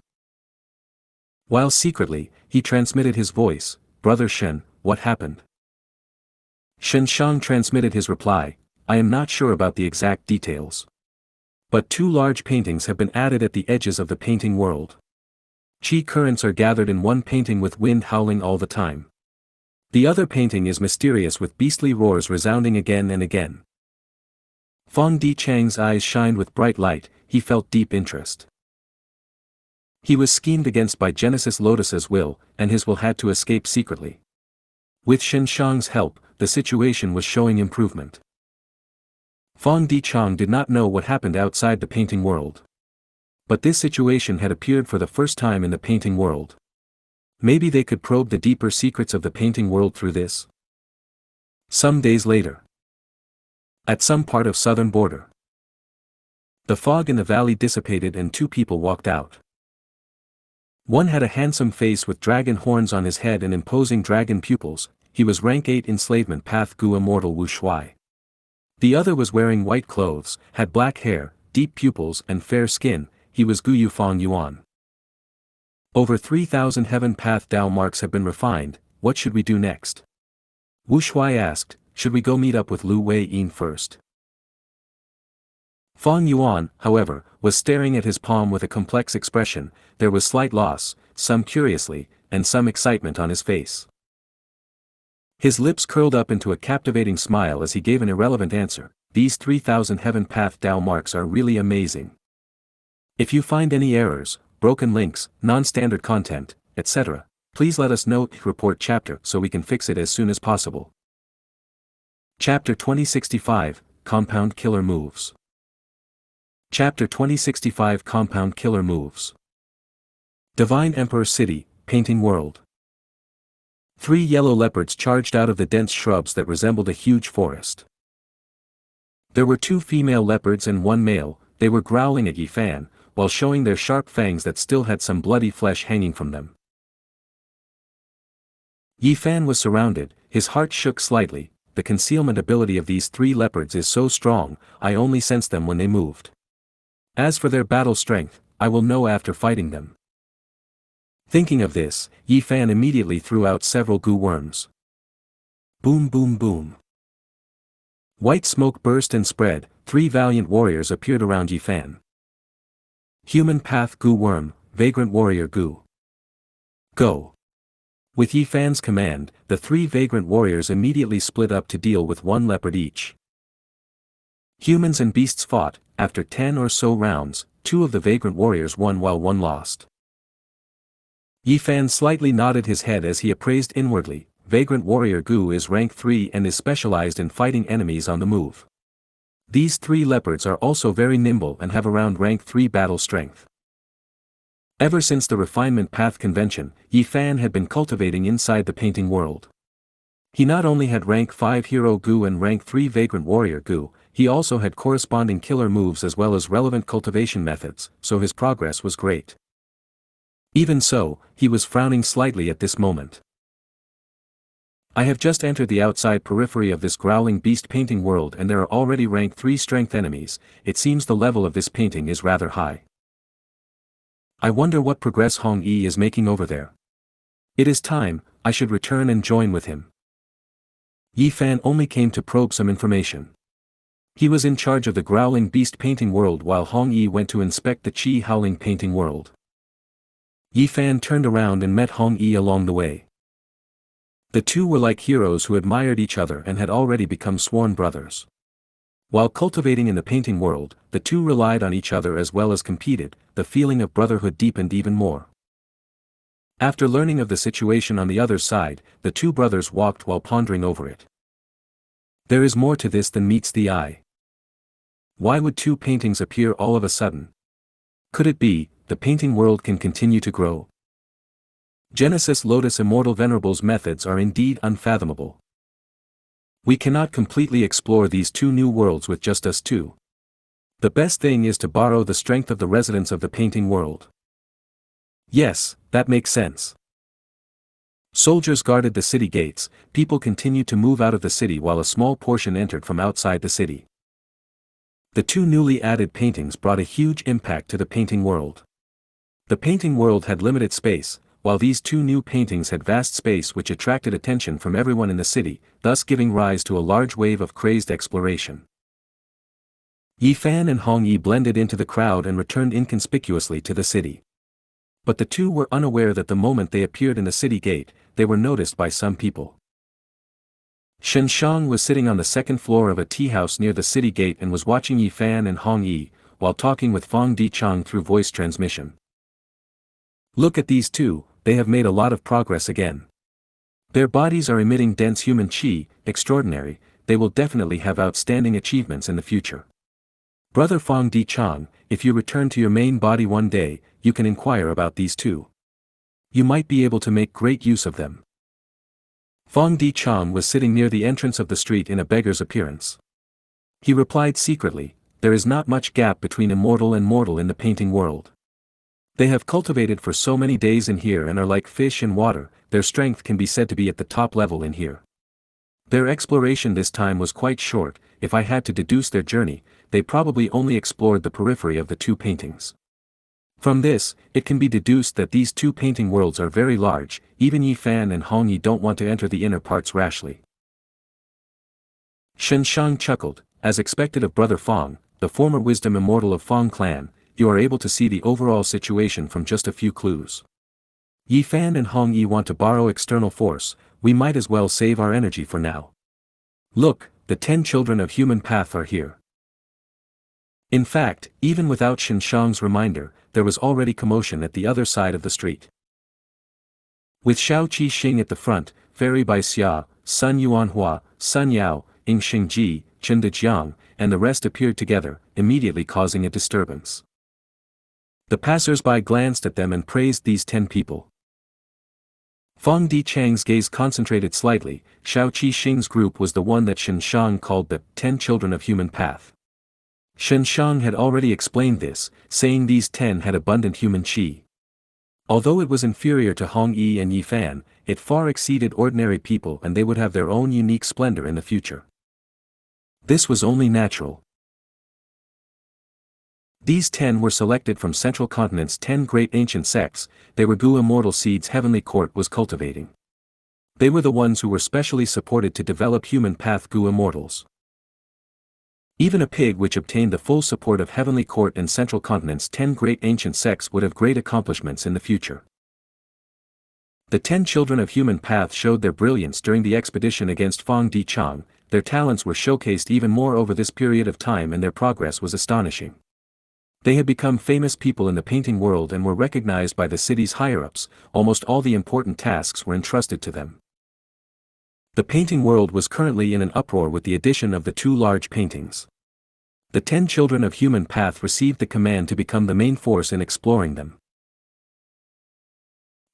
While secretly, he transmitted his voice, Brother Shen, what happened? Xianxia transmitted his reply, I am not sure about the exact details. But 2 large paintings have been added at the edges of the painting world. Qi currents are gathered in one painting with wind howling all the time. The other painting is mysterious with beastly roars resounding again and again. Fong Dichang's eyes shined with bright light, he felt deep interest. He was schemed against by Genesis Lotus's will, and his will had to escape secretly. With Xianxia's help, the situation was showing improvement. Fong Dichang did not know what happened outside the painting world. But this situation had appeared for the first time in the painting world. Maybe they could probe the deeper secrets of the painting world through this. Some days later. At some part of southern border. The fog in the valley dissipated and two people walked out. One had a handsome face with dragon horns on his head and imposing dragon pupils. He was rank 8 enslavement path Gu immortal Wu Shuai. The other was wearing white clothes, had black hair, deep pupils and fair skin. He was Gu Yufang Yuan. Over 3,000 heaven path Dao marks have been refined. What should we do next? Wu Shuai asked. Should we go meet up with Lu Wei Yin first? Fang Yuan, however, was staring at his palm with a complex expression. There was slight loss, some curiously, and some excitement on his face. His lips curled up into a captivating smile as he gave an irrelevant answer. These 3,000 heaven path Dao marks are really amazing. If you find any errors, broken links, non-standard content, etc., please let us know. Report chapter so we can fix it as soon as possible. Chapter 2065, Compound Killer Moves. Chapter 2065 Compound Killer Moves. Divine Emperor City, Painting World. 3 yellow leopards charged out of the dense shrubs that resembled a huge forest. There were 2 female leopards and 1 male. They were growling at Yi Fan, while showing their sharp fangs that still had some bloody flesh hanging from them. Yi Fan was surrounded, his heart shook slightly. The concealment ability of these 3 leopards is so strong, I only sensed them when they moved. As for their battle strength, I will know after fighting them. Thinking of this, Yi Fan immediately threw out several goo worms. Boom boom boom. White smoke burst and spread. 3 valiant warriors appeared around Yi Fan. Human Path Gu Worm, Vagrant Warrior Gu. Go. With Yi Fan's command, the 3 vagrant warriors immediately split up to deal with 1 leopard each. Humans and beasts fought. After 10 or so rounds, 2 of the vagrant warriors won while 1 lost. Yi Fan slightly nodded his head as he appraised inwardly. Vagrant Warrior Gu is rank 3 and is specialized in fighting enemies on the move. These 3 leopards are also very nimble and have around rank 3 battle strength. Ever since the Refinement Path Convention, Yi Fan had been cultivating inside the painting world. He not only had rank 5 Hero Gu and rank 3 Vagrant Warrior Gu, he also had corresponding killer moves as well as relevant cultivation methods, so his progress was great. Even so, he was frowning slightly at this moment. I have just entered the outside periphery of this growling beast painting world and there are already rank 3 strength enemies. It seems the level of this painting is rather high. I wonder what progress Hong Yi is making over there. It is time, I should return and join with him. Yi Fan only came to probe some information. He was in charge of the growling beast painting world while Hong Yi went to inspect the Qi howling painting world. Yi Fan turned around and met Hong Yi along the way. The 2 were like heroes who admired each other and had already become sworn brothers. While cultivating in the painting world, the 2 relied on each other as well as competed. The feeling of brotherhood deepened even more. After learning of the situation on the other side, the 2 brothers walked while pondering over it. There is more to this than meets the eye. Why would 2 paintings appear all of a sudden? Could it be, the painting world can continue to grow? Genesis Lotus Immortal Venerable's methods are indeed unfathomable. We cannot completely explore these 2 new worlds with just us 2. The best thing is to borrow the strength of the residents of the painting world. Yes, that makes sense. Soldiers guarded the city gates. People continued to move out of the city while a small portion entered from outside the city. The 2 newly added paintings brought a huge impact to the painting world. The painting world had limited space, while these 2 new paintings had vast space which attracted attention from everyone in the city, thus giving rise to a large wave of crazed exploration. Yi Fan and Hong Yi blended into the crowd and returned inconspicuously to the city. But the 2 were unaware that the moment they appeared in the city gate, they were noticed by some people. Xianxia was sitting on the second floor of a tea house near the city gate and was watching Yi Fan and Hong Yi, while talking with Fang Dichang through voice transmission. Look at these two, they have made a lot of progress again. Their bodies are emitting dense human qi, extraordinary, they will definitely have outstanding achievements in the future. Brother Fang Dichang, if you return to your main body one day, you can inquire about these two. You might be able to make great use of them. Fang Dichang was sitting near the entrance of the street in a beggar's appearance. He replied secretly, there is not much gap between immortal and mortal in the painting world. They have cultivated for so many days in here and are like fish in water, their strength can be said to be at the top level in here. Their exploration this time was quite short, if I had to deduce their journey, they probably only explored the periphery of the two paintings. From this, it can be deduced that these two painting worlds are very large, even Yi Fan and Hong Yi don't want to enter the inner parts rashly. Xianxia chuckled, as expected of Brother Fang, the former wisdom immortal of Fang clan, you are able to see the overall situation from just a few clues. Yi Fan and Hong Yi want to borrow external force, we might as well save our energy for now. Look, the 10 children of human path are here. In fact, even without Xianxia's reminder, there was already commotion at the other side of the street. With Xiao Qi Xing at the front, Fairy Bai Xia, Sun Yuanhua, Sun Yao, Ying Xingji, Chen Dejiang, and the rest appeared together, immediately causing a disturbance. The passers-by glanced at them and praised these 10 people. Fang Dichang's gaze concentrated slightly, Xiao Qi Xing's group was the one that Xianxia called the 10 children of human path. Xianxia had already explained this, saying these 10 had abundant human qi. Although it was inferior to Hong Yi and Yi Fan, it far exceeded ordinary people and they would have their own unique splendor in the future. This was only natural. These 10 were selected from Central Continent's 10 great ancient sects, they were Gu immortal seeds Heavenly Court was cultivating. They were the ones who were specially supported to develop human path Gu immortals. Even a pig which obtained the full support of Heavenly Court and Central Continent's 10 great ancient sects would have great accomplishments in the future. The 10 children of human path showed their brilliance during the expedition against Fang Dichang, their talents were showcased even more over this period of time and their progress was astonishing. They had become famous people in the painting world and were recognized by the city's higher-ups, almost all the important tasks were entrusted to them. The painting world was currently in an uproar with the addition of the 2 large paintings. The 10 children of human path received the command to become the main force in exploring them.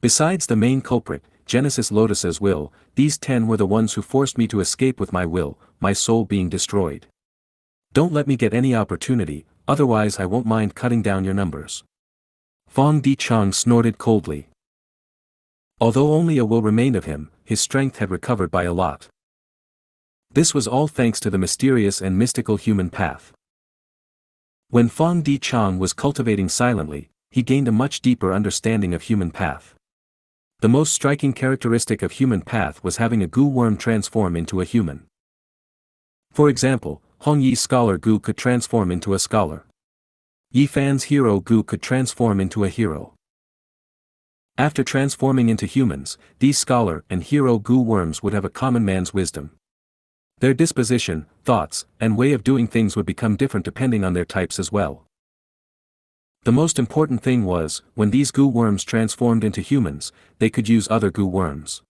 Besides the main culprit, Genesis Lotus's will, these 10 were the ones who forced me to escape with my will, my soul being destroyed. Don't let me get any opportunity, otherwise I won't mind cutting down your numbers. Fang Dichang snorted coldly. Although only a will remained of him, his strength had recovered by a lot. This was all thanks to the mysterious and mystical human path. When Fang Dichang was cultivating silently, he gained a much deeper understanding of human path. The most striking characteristic of human path was having a Gu worm transform into a human. For example, Hong Yi's scholar Gu could transform into a scholar. Yi Fan's hero Gu could transform into a hero. After transforming into humans, these scholar and hero Gu worms would have a common man's wisdom. Their disposition, thoughts, and way of doing things would become different depending on their types as well. The most important thing was, when these Gu worms transformed into humans, they could use other Gu worms.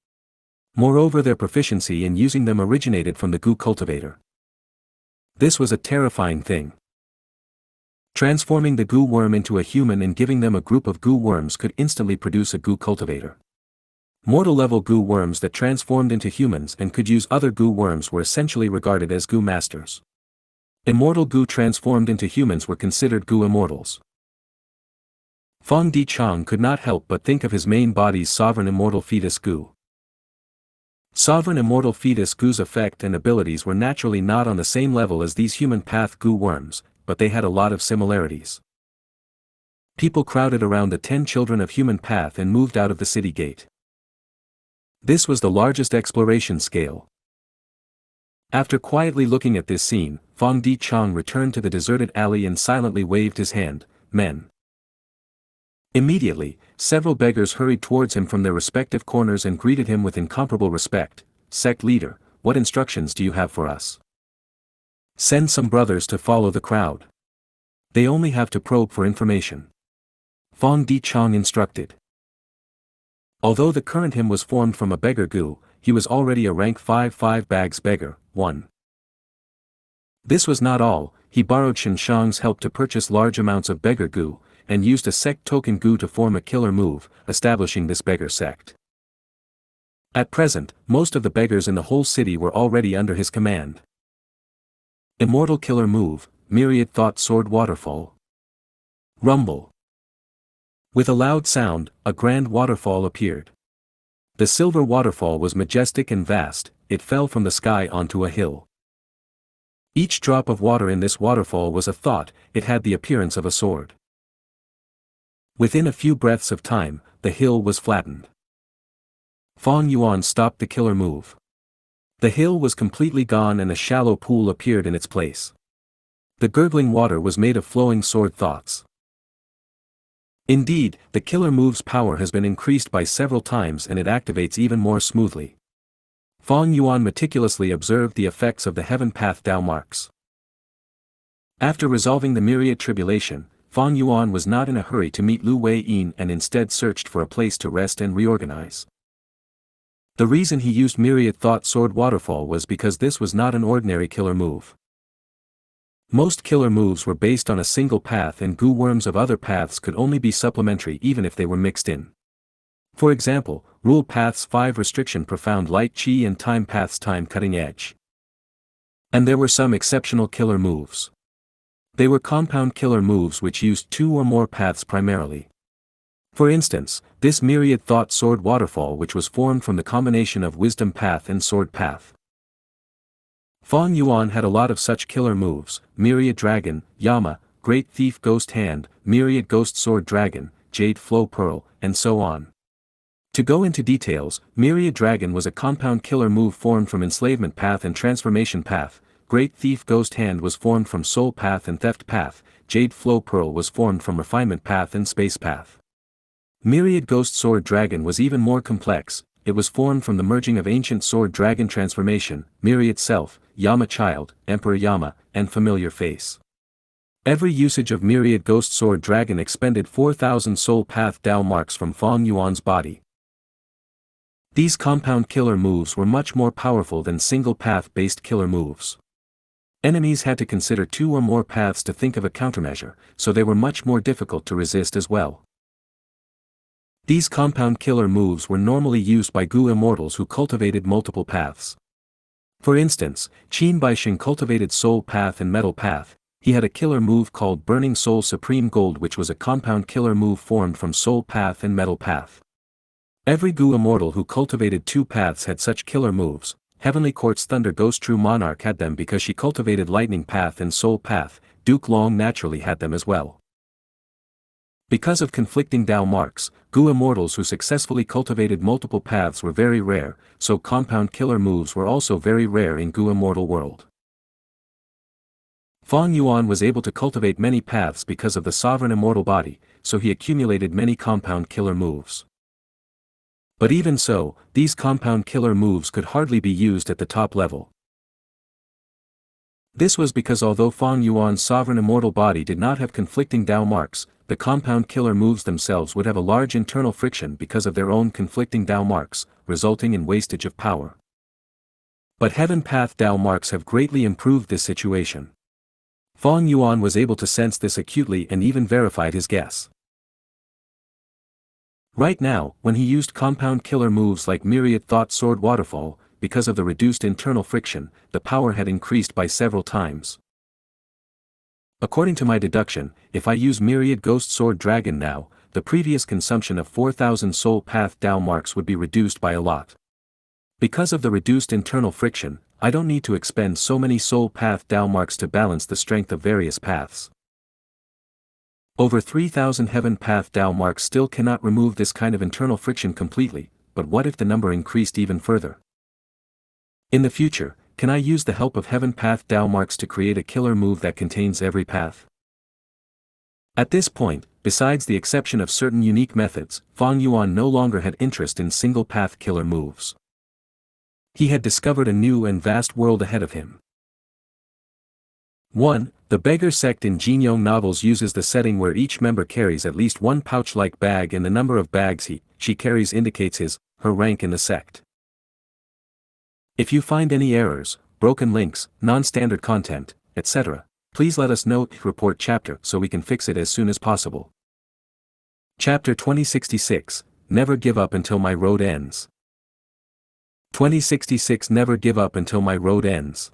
Moreover, their proficiency in using them originated from the Gu cultivator. This was a terrifying thing. Transforming the Gu worm into a human and giving them a group of Gu worms could instantly produce a Gu cultivator. Mortal-level Gu worms that transformed into humans and could use other Gu worms were essentially regarded as Gu masters. Immortal Gu transformed into humans were considered Gu immortals. Fang Dichang could not help but think of his main body's sovereign immortal fetus Gu. Sovereign immortal fetus Gu's effect and abilities were naturally not on the same level as these human path Gu worms, but they had a lot of similarities. People crowded around the 10 children of human path and moved out of the city gate. This was the largest exploration scale. After quietly looking at this scene, Fang Dichang returned to the deserted alley and silently waved his hand, "Men." Immediately, several beggars hurried towards him from their respective corners and greeted him with incomparable respect. "Sect leader, what instructions do you have for us? Send some brothers to follow the crowd. They only have to probe for information. Fong Di Chong instructed. Although the current him was formed from a beggar Gu, he was already a rank 5 bags beggar, 1. This was not all, he borrowed Xianxia's help to purchase large amounts of beggar Gu, and used a sect token Gu to form a killer move, establishing this beggar sect. At present, most of the beggars in the whole city were already under his command. Immortal killer move, myriad thought sword waterfall. Rumble. With a loud sound, a grand waterfall appeared. The silver waterfall was majestic and vast, it fell from the sky onto a hill. Each drop of water in this waterfall was a thought, it had the appearance of a sword. Within a few breaths of time, the hill was flattened. Fong Yuan stopped the killer move. The hill was completely gone and a shallow pool appeared in its place. The gurgling water was made of flowing sword thoughts. Indeed, the killer move's power has been increased by several times and it activates even more smoothly. Fong Yuan meticulously observed the effects of the Heaven Path Dao marks. After resolving the myriad tribulation, Fong Yuan was not in a hurry to meet Lu Wei Yin and instead searched for a place to rest and reorganize. The reason he used Myriad Thought Sword Waterfall was because this was not an ordinary killer move. Most killer moves were based on a single path and Gu worms of other paths could only be supplementary even if they were mixed in. For example, Rule Paths 5 Restriction Profound Light Chi and Time Paths Time Cutting Edge. And there were some exceptional killer moves. They were compound killer moves which used 2 or more paths primarily. For instance, this Myriad Thought Sword Waterfall which was formed from the combination of Wisdom Path and Sword Path. Fong Yuan had a lot of such killer moves, Myriad Dragon, Yama, Great Thief Ghost Hand, Myriad Ghost Sword Dragon, Jade Flow Pearl, and so on. To go into details, Myriad Dragon was a compound killer move formed from Enslavement Path and Transformation Path, Great Thief Ghost Hand was formed from Soul Path and Theft Path, Jade Flow Pearl was formed from Refinement Path and Space Path. Myriad Ghost Sword Dragon was even more complex, it was formed from the merging of Ancient Sword Dragon Transformation, Myriad Self, Yama Child, Emperor Yama, and Familiar Face. Every usage of Myriad Ghost Sword Dragon expended 4,000 Soul Path Dao marks from Fong Yuan's body. These compound killer moves were much more powerful than single path-based killer moves. Enemies had to consider 2 or more paths to think of a countermeasure, so they were much more difficult to resist as well. These compound killer moves were normally used by Gu immortals who cultivated multiple paths. For instance, Qin Baixing cultivated Soul Path and Metal Path, he had a killer move called Burning Soul Supreme Gold which was a compound killer move formed from Soul Path and Metal Path. Every Gu immortal who cultivated 2 paths had such killer moves. Heavenly Court's Thunder Ghost True Monarch had them because she cultivated Lightning Path and Soul Path, Duke Long naturally had them as well. Because of conflicting Dao marks, Gu immortals who successfully cultivated multiple paths were very rare, so compound killer moves were also very rare in Gu immortal world. Fong Yuan was able to cultivate many paths because of the sovereign immortal body, so he accumulated many compound killer moves. But even so, these compound killer moves could hardly be used at the top level. This was because although Fong Yuan's sovereign immortal body did not have conflicting Dao marks, the compound killer moves themselves would have a large internal friction because of their own conflicting Dao marks, resulting in wastage of power. But Heaven Path Dao marks have greatly improved this situation. Fong Yuan was able to sense this acutely and even verified his guess. Right now, when he used compound killer moves like Myriad Thought Sword Waterfall, because of the reduced internal friction, the power had increased by several times. According to my deduction, if I use Myriad Ghost Sword Dragon now, the previous consumption of 4,000 Soul Path Dao marks would be reduced by a lot. Because of the reduced internal friction, I don't need to expend so many Soul Path Dao marks to balance the strength of various paths. Over 3,000 Heaven Path Dao marks still cannot remove this kind of internal friction completely, but what if the number increased even further? In the future, can I use the help of Heaven Path Dao marks to create a killer move that contains every path? At this point, besides the exception of certain unique methods, Fong Yuan no longer had interest in single path killer moves. He had discovered a new and vast world ahead of him. 1. The beggar sect in Jin novels uses the setting where each member carries at least one pouch-like bag, and the number of bags she carries indicates her rank in the sect. If you find any errors, broken links, non-standard content, etc., please let us know. Report chapter so we can fix it as soon as possible. Chapter 2066, Never Give Up Until My Road Ends. 2066 Never Give Up Until My Road Ends.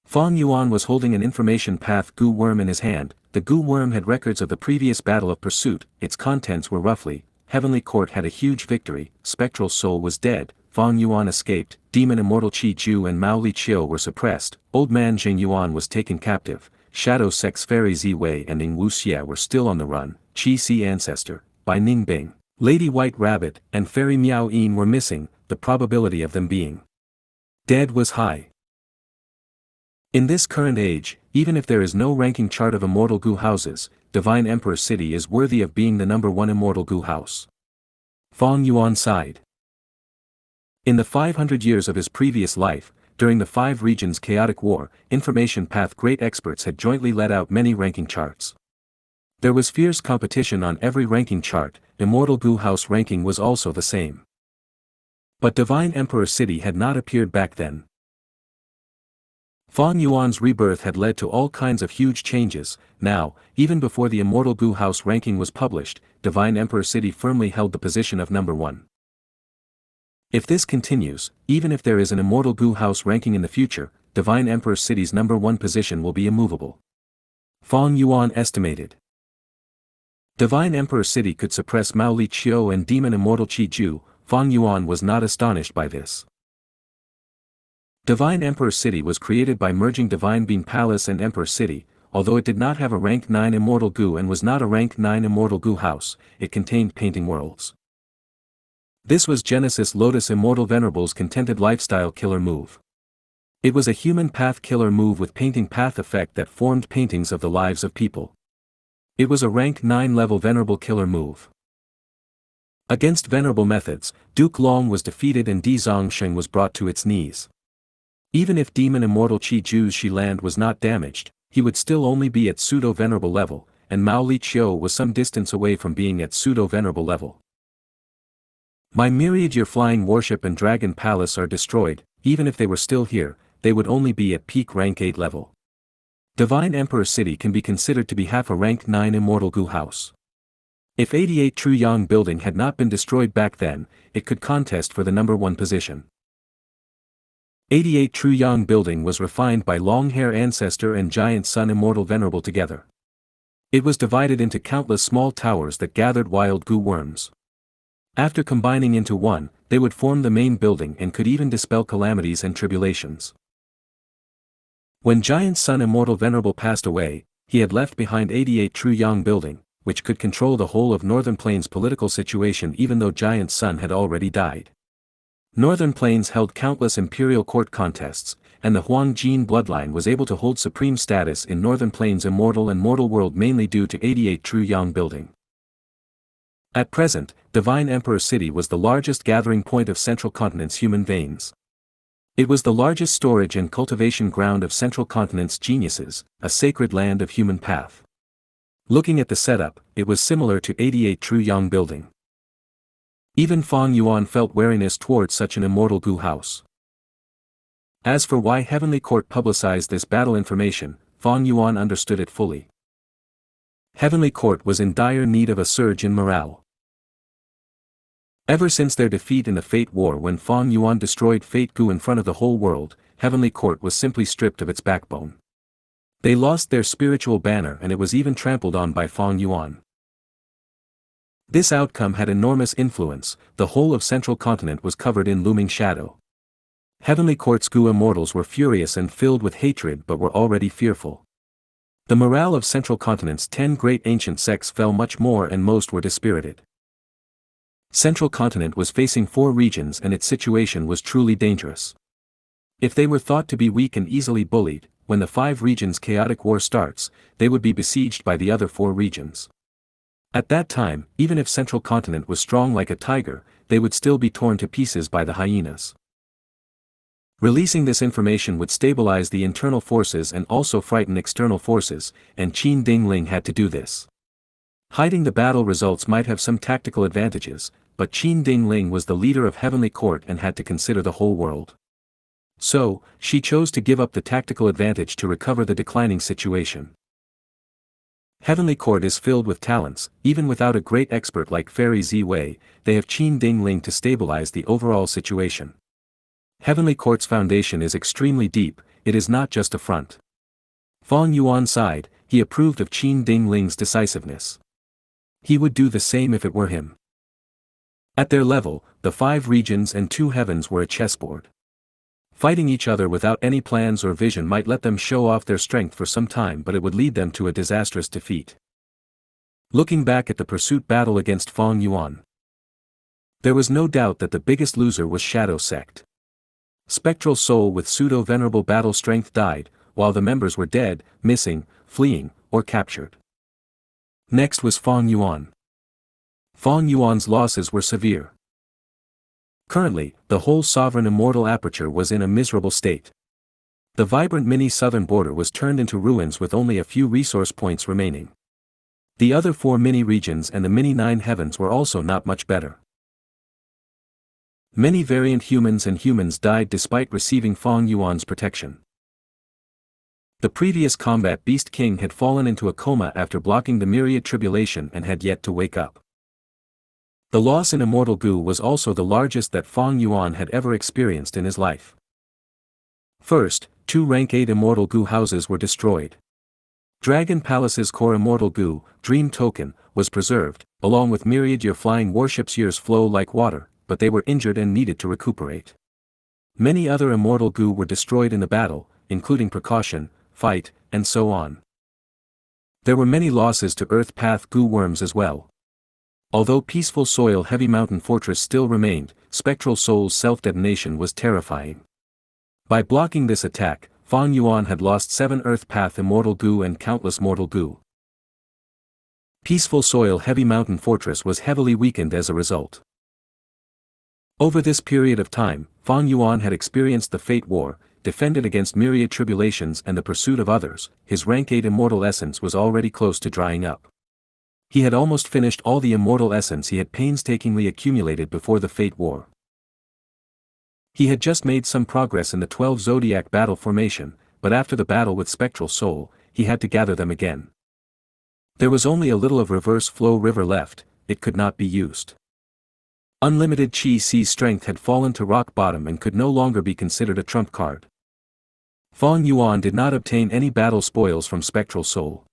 Fang Yuan was holding an information path Gu worm in his hand. The Gu worm had records of the previous battle of pursuit. Its contents were roughly: Heavenly Court had a huge victory, Spectral Soul was dead, Fang Yuan escaped, Demon Immortal Qi Ju and Mao Li Qiu were suppressed, Old Man Jing Yuan was taken captive, Shadow Sex Fairy Ziwei and Ning Wuxie were still on the run, Qi Si Ancestor, Bai Ningbing, Lady White Rabbit, and Fairy Miao Yin were missing. The probability of them being dead was high. In this current age, even if there is no ranking chart of immortal Gu houses, Divine Emperor City is worthy of being the number 1 immortal Gu house. Fang Yuan sighed. In the 500 years of his previous life, during the 5 regions chaotic war, information path great experts had jointly let out many ranking charts. There was fierce competition on every ranking chart. Immortal Gu house ranking was also the same. But Divine Emperor City had not appeared back then. Fang Yuan's rebirth had led to all kinds of huge changes. Now, even before the Immortal Gu House ranking was published, Divine Emperor City firmly held the position of number 1. If this continues, even if there is an Immortal Gu House ranking in the future, Divine Emperor City's number 1 position will be immovable. Fang Yuan estimated. Divine Emperor City could suppress Mao Li Qiu and Demon Immortal Qi Ju. Fang Yuan was not astonished by this. Divine Emperor City was created by merging Divine Bean Palace and Emperor City. Although it did not have a rank 9 Immortal Gu and was not a rank 9 Immortal Gu house, it contained painting worlds. This was Genesis Lotus Immortal Venerable's contented lifestyle killer move. It was a human path killer move with painting path effect that formed paintings of the lives of people. It was a rank 9 level Venerable killer move. Against Venerable methods, Duke Long was defeated and Di Zongsheng was brought to its knees. Even if Demon Immortal Qi Ju's Shi Land was not damaged, he would still only be at pseudo-venerable level, and Mao Li Qiu was some distance away from being at pseudo-venerable level. My myriad your flying warship and dragon palace are destroyed. Even if they were still here, they would only be at peak rank 8 level. Divine Emperor City can be considered to be half a rank 9 Immortal Gu house. If 88 True Yang building had not been destroyed back then, it could contest for the number 1 position. 88 True Yang building was refined by Long Hair Ancestor and Giant Sun Immortal Venerable together. It was divided into countless small towers that gathered wild Gu worms. After combining into one, they would form the main building and could even dispel calamities and tribulations. When Giant Sun Immortal Venerable passed away, he had left behind 88 True Yang building, which could control the whole of Northern Plains' political situation even though Giant Sun had already died. Northern Plains held countless imperial court contests, and the Huang Jin bloodline was able to hold supreme status in Northern Plains' immortal and mortal world mainly due to 88 True Yang building. At present, Divine Emperor City was the largest gathering point of Central Continent's human veins. It was the largest storage and cultivation ground of Central Continent's geniuses, a sacred land of human path. Looking at the setup, it was similar to 88 True Yang building. Even Fang Yuan felt wariness towards such an immortal Gu house. As for why Heavenly Court publicized this battle information, Fang Yuan understood it fully. Heavenly Court was in dire need of a surge in morale. Ever since their defeat in the Fate War when Fang Yuan destroyed Fate Gu in front of the whole world, Heavenly Court was simply stripped of its backbone. They lost their spiritual banner and it was even trampled on by Fang Yuan. This outcome had enormous influence. The whole of Central Continent was covered in looming shadow. Heavenly Court's Gu immortals were furious and filled with hatred but were already fearful. The morale of Central Continent's 10 great ancient sects fell much more and most were dispirited. Central Continent was facing 4 regions and its situation was truly dangerous. If they were thought to be weak and easily bullied, when the 5 regions chaotic war starts, they would be besieged by the other 4 regions. At that time, even if Central Continent was strong like a tiger, they would still be torn to pieces by the hyenas. Releasing this information would stabilize the internal forces and also frighten external forces, and Qin Dingling had to do this. Hiding the battle results might have some tactical advantages, but Qin Dingling was the leader of Heavenly Court and had to consider the whole world. So, she chose to give up the tactical advantage to recover the declining situation. Heavenly Court is filled with talents. Even without a great expert like Fairy Ziwei, they have Qin Dingling to stabilize the overall situation. Heavenly Court's foundation is extremely deep, it is not just a front. Fang Yuan sighed, he approved of Qin Dingling's decisiveness. He would do the same if it were him. At their level, the 5 regions and 2 heavens were a chessboard. Fighting each other without any plans or vision might let them show off their strength for some time, but it would lead them to a disastrous defeat. Looking back at the pursuit battle against Fang Yuan, there was no doubt that the biggest loser was Shadow Sect. Spectral Soul with pseudo-venerable battle strength died, while the members were dead, missing, fleeing, or captured. Next was Fang Yuan. Fang Yuan's losses were severe. Currently, the whole sovereign immortal aperture was in a miserable state. The vibrant mini-southern border was turned into ruins with only a few resource points remaining. The other 4 mini-regions and the mini-9 heavens were also not much better. Many variant humans and humans died despite receiving Fang Yuan's protection. The previous combat Beast King had fallen into a coma after blocking the myriad tribulation and had yet to wake up. The loss in Immortal Gu was also the largest that Fang Yuan had ever experienced in his life. First, 2 rank 8 Immortal Gu houses were destroyed. Dragon Palace's core Immortal Gu, Dream Token, was preserved, along with myriad year flying warships. Years flow like water, but they were injured and needed to recuperate. Many other Immortal Gu were destroyed in the battle, including Precaution, Fight, and so on. There were many losses to Earth Path Gu worms as well. Although Peaceful Soil Heavy Mountain Fortress still remained, Spectral Soul's self-detonation was terrifying. By blocking this attack, Fang Yuan had lost 7 Earth Path Immortal Gu and countless Mortal Gu. Peaceful Soil Heavy Mountain Fortress was heavily weakened as a result. Over this period of time, Fang Yuan had experienced the Fate War, defended against myriad tribulations and the pursuit of others. His rank 8 immortal essence was already close to drying up. He had almost finished all the immortal essence he had painstakingly accumulated before the Fate War. He had just made some progress in the 12 Zodiac battle formation, but after the battle with Spectral Soul, he had to gather them again. There was only a little of Reverse Flow River left, it could not be used. Unlimited Qi Si strength had fallen to rock bottom and could no longer be considered a trump card. Fang Yuan did not obtain any battle spoils from Spectral Soul.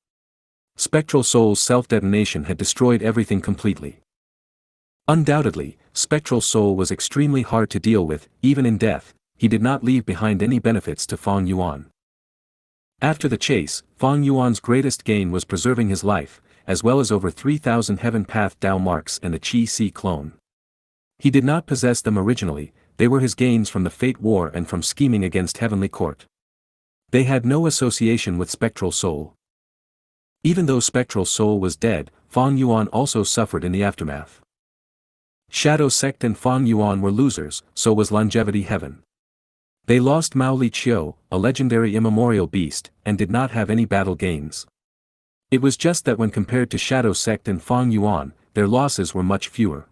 Spectral Soul's self-detonation had destroyed everything completely. Undoubtedly, Spectral Soul was extremely hard to deal with. Even in death, he did not leave behind any benefits to Fang Yuan. After the chase, Fang Yuan's greatest gain was preserving his life, as well as over 3,000 Heaven Path Dao marks and the Qi Si clone. He did not possess them originally, they were his gains from the Fate War and from scheming against Heavenly Court. They had no association with Spectral Soul. Even though Spectral Soul was dead, Fang Yuan also suffered in the aftermath. Shadow Sect and Fang Yuan were losers, so was Longevity Heaven. They lost Mao Li Qiu, a legendary immemorial beast, and did not have any battle gains. It was just that when compared to Shadow Sect and Fang Yuan, their losses were much fewer.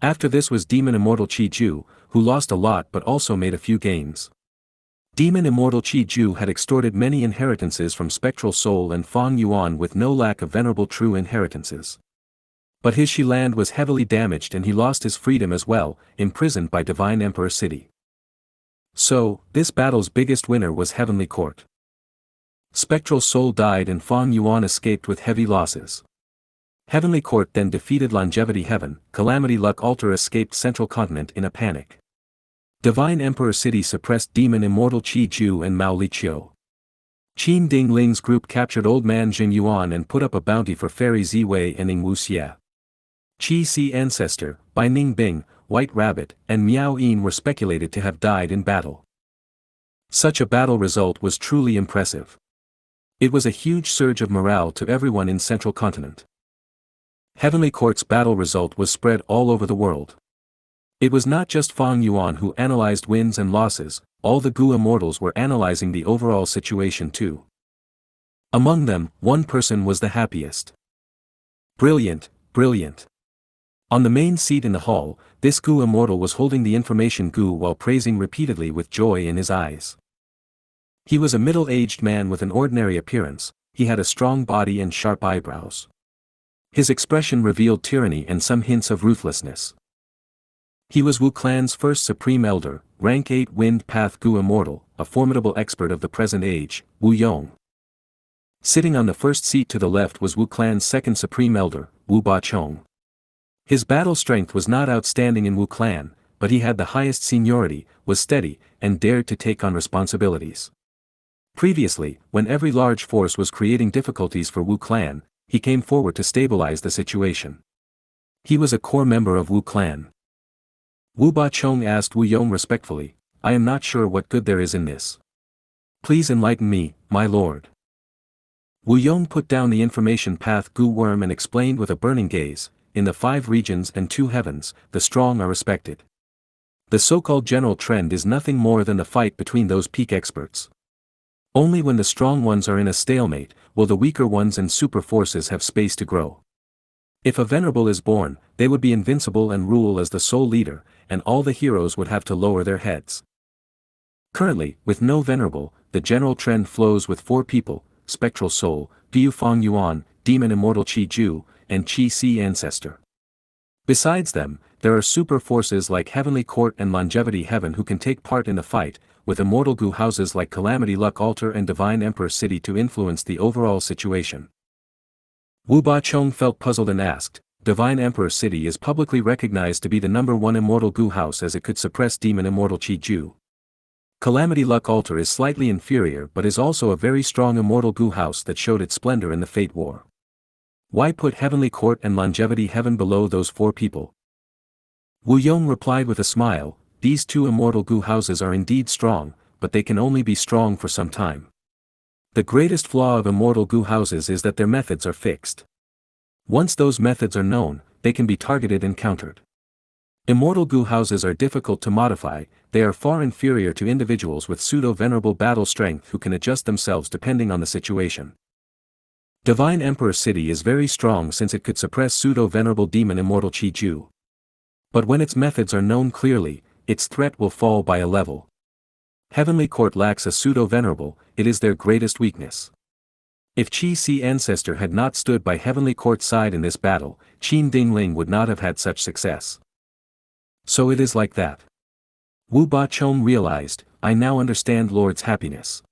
After this was Demon Immortal Qi Ju, who lost a lot but also made a few gains. Demon Immortal Qi Ju had extorted many inheritances from Spectral Soul and Fang Yuan with no lack of venerable true inheritances. But his Shi land was heavily damaged and he lost his freedom as well, imprisoned by Divine Emperor City. So, this battle's biggest winner was Heavenly Court. Spectral Soul died and Fang Yuan escaped with heavy losses. Heavenly Court then defeated Longevity Heaven. Calamity Luck Altar escaped Central Continent in a panic. Divine Emperor City suppressed Demon Immortal Qi Ju and Mao Li Qiu. Qin Dingling's group captured Old Man Jin Yuan and put up a bounty for Fairy Ziwei and Ning Wuxia. Qi Si Ancestor, Bai Ning Bing, White Rabbit, and Miao Yin were speculated to have died in battle. Such a battle result was truly impressive. It was a huge surge of morale to everyone in Central Continent. Heavenly Court's battle result was spread all over the world. It was not just Fang Yuan who analyzed wins and losses, all the Gu immortals were analyzing the overall situation too. Among them, one person was the happiest. Brilliant, brilliant. On the main seat in the hall, this Gu immortal was holding the information Gu while praising repeatedly with joy in his eyes. He was a middle-aged man with an ordinary appearance, he had a strong body and sharp eyebrows. His expression revealed tyranny and some hints of ruthlessness. He was Wu clan's first supreme elder, rank 8 Wind Path Gu immortal, a formidable expert of the present age, Wu Yong. Sitting on the first seat to the left was Wu clan's second supreme elder, Wu Bachong. His battle strength was not outstanding in Wu clan, but he had the highest seniority, was steady, and dared to take on responsibilities. Previously, when every large force was creating difficulties for Wu clan, he came forward to stabilize the situation. He was a core member of Wu clan. Wu Bachong asked Wu Yong respectfully, "I am not sure what good there is in this. Please enlighten me, my lord." Wu Yong put down the information path Gu worm and explained with a burning gaze, "In the 5 regions and 2 heavens, the strong are respected. The so-called general trend is nothing more than the fight between those peak experts. Only when the strong ones are in a stalemate, will the weaker ones and super forces have space to grow. If a venerable is born, they would be invincible and rule as the sole leader, and all the heroes would have to lower their heads. Currently, with no venerable, the general trend flows with 4 people, Spectral Soul, Piu Fang Yuan, Demon Immortal Qi Ju, and Qi Si Ancestor. Besides them, there are super forces like Heavenly Court and Longevity Heaven who can take part in the fight, with immortal Gu houses like Calamity Luck Altar and Divine Emperor City to influence the overall situation." Wu Bachong felt puzzled and asked, "Divine Emperor City is publicly recognized to be the #1 immortal Gu house as it could suppress Demon Immortal Qi Ju. Calamity Luck Altar is slightly inferior but is also a very strong immortal Gu house that showed its splendor in the Fate War. Why put Heavenly Court and Longevity Heaven below those 4 people?" Wu Yong replied with a smile, "These 2 immortal Gu houses are indeed strong, but they can only be strong for some time. The greatest flaw of immortal Gu houses is that their methods are fixed. Once those methods are known, they can be targeted and countered. Immortal Gu houses are difficult to modify, they are far inferior to individuals with pseudo-venerable battle strength who can adjust themselves depending on the situation. Divine Emperor City is very strong since it could suppress pseudo-venerable Demon Immortal Qi Ju. But when its methods are known clearly, its threat will fall by a level. Heavenly Court lacks a pseudo-venerable, it is their greatest weakness. If Qi Si Ancestor had not stood by Heavenly Court's side in this battle, Qin Dingling would not have had such success. So it is like that." Wu Bachong realized, "I now understand Lord's happiness.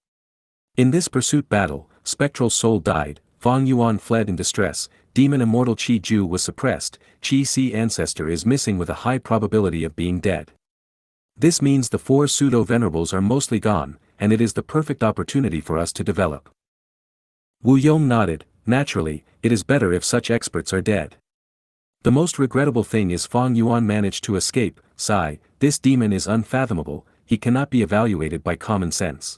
In this pursuit battle, Spectral Soul died, Fang Yuan fled in distress, Demon Immortal Qi Ju was suppressed, Qi Si Ancestor is missing with a high probability of being dead. This means the 4 pseudo-venerables are mostly gone, and it is the perfect opportunity for us to develop." Wu Yong nodded, "Naturally, it is better if such experts are dead. The most regrettable thing is Fang Yuan managed to escape, sigh, this demon is unfathomable, he cannot be evaluated by common sense.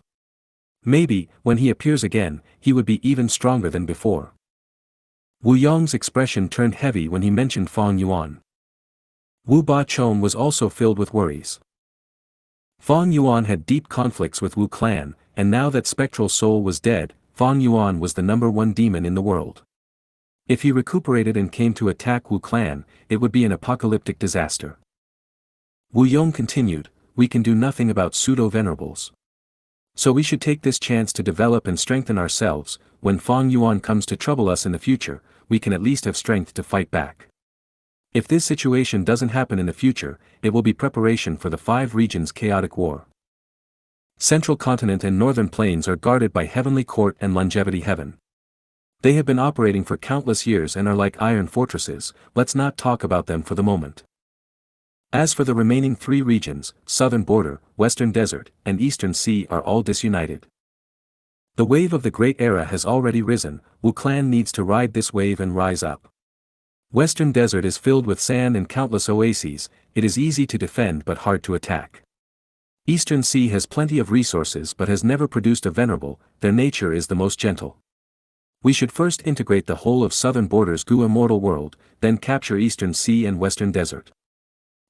Maybe, when he appears again, he would be even stronger than before." Wu Yong's expression turned heavy when he mentioned Fang Yuan. Wu Bachong was also filled with worries. Fang Yuan had deep conflicts with Wu clan, and now that Spectral Soul was dead, Fang Yuan was the #1 demon in the world. If he recuperated and came to attack Wu clan, it would be an apocalyptic disaster. Wu Yong continued, "We can do nothing about pseudo-venerables. So we should take this chance to develop and strengthen ourselves, when Fang Yuan comes to trouble us in the future, we can at least have strength to fight back. If this situation doesn't happen in the future, it will be preparation for the 5 regions chaotic war. Central Continent and Northern Plains are guarded by Heavenly Court and Longevity Heaven. They have been operating for countless years and are like iron fortresses, let's not talk about them for the moment. As for the remaining 3 regions, Southern Border, Western Desert, and Eastern Sea are all disunited. The wave of the Great Era has already risen, Wu clan needs to ride this wave and rise up. Western Desert is filled with sand and countless oases, it is easy to defend but hard to attack. Eastern Sea has plenty of resources but has never produced a venerable, their nature is the most gentle. We should first integrate the whole of Southern Border's Gu immortal world, then capture Eastern Sea and Western Desert.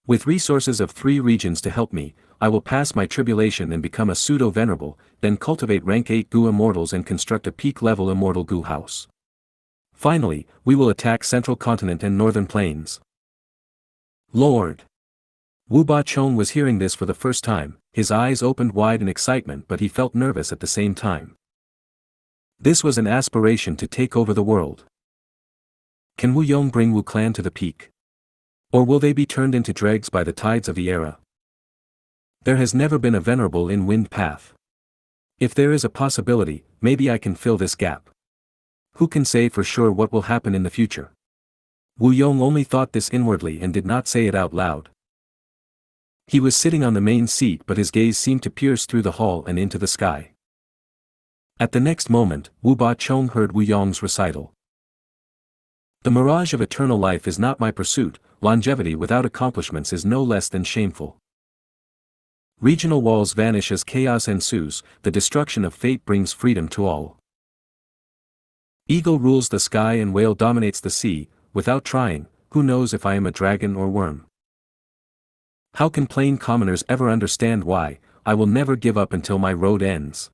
With resources of 3 regions to help me, I will pass my tribulation and become a pseudo-venerable, then cultivate rank 8 Gu immortals and construct a peak-level immortal Gu house. Finally, we will attack Central Continent and Northern Plains. Lord! Wu Ba-chong was hearing this for the first time, his eyes opened wide in excitement but he felt nervous at the same time. This was an aspiration to take over the world. Can Wu Yong bring Wu clan to the peak? Or will they be turned into dregs by the tides of the era? There has never been a venerable in Wind Path. If there is a possibility, maybe I can fill this gap. Who can say for sure what will happen in the future? Wu Yong only thought this inwardly and did not say it out loud. He was sitting on the main seat but his gaze seemed to pierce through the hall and into the sky. At the next moment, Wu Ba-chong heard Wu Yong's recital. The mirage of eternal life is not my pursuit, longevity without accomplishments is no less than shameful. Regional walls vanish as chaos ensues, the destruction of fate brings freedom to all. Eagle rules the sky and whale dominates the sea, without trying, who knows if I am a dragon or worm? How can plain commoners ever understand why, I will never give up until my road ends?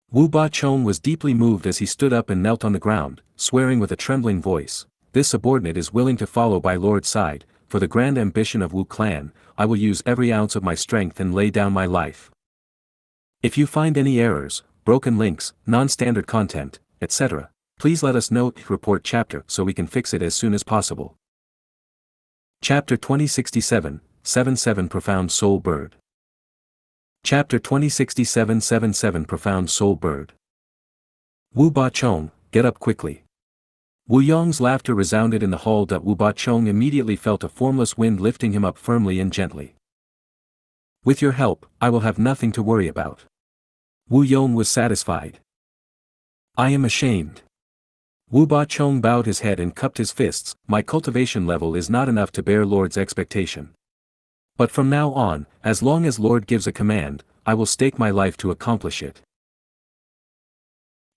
Wu Ba-chong was deeply moved as he stood up and knelt on the ground, swearing with a trembling voice, this subordinate is willing to follow by Lord's side, for the grand ambition of Wu clan, I will use every ounce of my strength and lay down my life. If you find any errors, broken links, non-standard content, etc., please let us know, report chapter so we can fix it as soon as possible. Chapter 2067, 77 Profound Soul Bird. Chapter 2067-77 Profound Soul Bird. Wu Ba-chong, get up quickly. Wu Yong's laughter resounded in the hall. Wu Ba-chong immediately felt a formless wind lifting him up firmly and gently. With your help, I will have nothing to worry about. Wu Yong was satisfied. I am ashamed. Wu Ba-chong bowed his head and cupped his fists, my cultivation level is not enough to bear Lord's expectation. But from now on, as long as Lord gives a command, I will stake my life to accomplish it.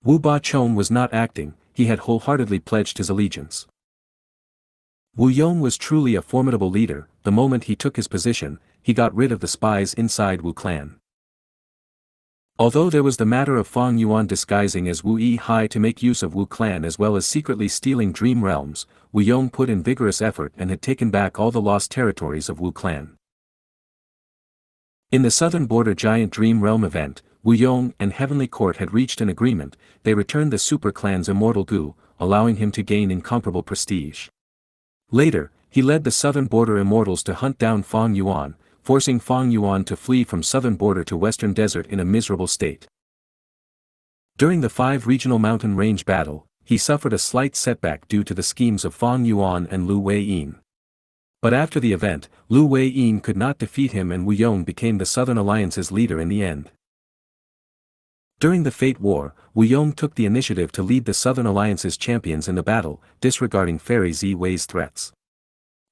Wu Ba-chong was not acting, he had wholeheartedly pledged his allegiance. Wu Yong was truly a formidable leader, the moment he took his position, he got rid of the spies inside Wu clan. Although there was the matter of Fang Yuan disguising as Wu Yi-hai to make use of Wu clan as well as secretly stealing dream realms, Wu Yong put in vigorous effort and had taken back all the lost territories of Wu clan. In the Southern Border Giant Dream Realm event, Wu Yong and Heavenly Court had reached an agreement, they returned the Super Clan's immortal Gu, allowing him to gain incomparable prestige. Later, he led the Southern Border Immortals to hunt down Fang Yuan, forcing Fang Yuan to flee from Southern Border to Western Desert in a miserable state. During the 5 regional mountain range battle, he suffered a slight setback due to the schemes of Fang Yuan and Lu Wei-yin. But after the event, Lu Wei-yin could not defeat him and Wu Yong became the Southern Alliance's leader in the end. During the Fate War, Wu Yong took the initiative to lead the Southern Alliance's champions in the battle, disregarding Fairy Zi-Wei's threats.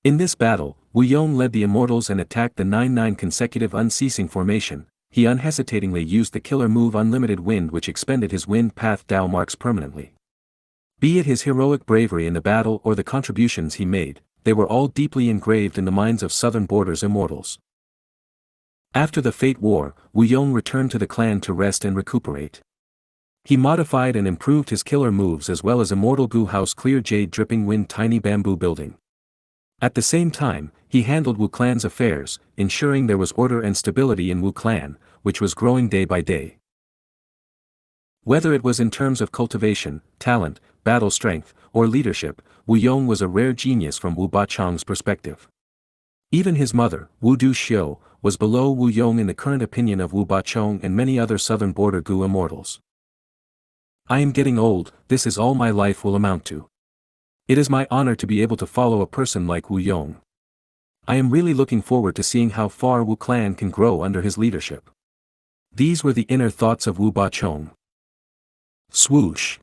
In this battle, Wu Yong led the Immortals and attacked the 9-9 consecutive unceasing formation, he unhesitatingly used the killer move Unlimited Wind which expended his Wind Path Dao marks permanently. Be it his heroic bravery in the battle or the contributions he made, they were all deeply engraved in the minds of Southern Border's Immortals. After the Fate War, Wu Yong returned to the clan to rest and recuperate. He modified and improved his killer moves as well as Immortal Gu House Clear Jade Dripping Wind Tiny Bamboo Building. At the same time, he handled Wu clan's affairs, ensuring there was order and stability in Wu clan, which was growing day by day. Whether it was in terms of cultivation, talent, battle strength, or leadership, Wu Yong was a rare genius from Wu Ba-chong's perspective. Even his mother, Wu Du-xiu, was below Wu Yong in the current opinion of Wu Ba-chong and many other Southern Border Gu immortals. I am getting old, this is all my life will amount to. It is my honor to be able to follow a person like Wu Yong. I am really looking forward to seeing how far Wu clan can grow under his leadership. These were the inner thoughts of Wu Ba-chong. Swoosh!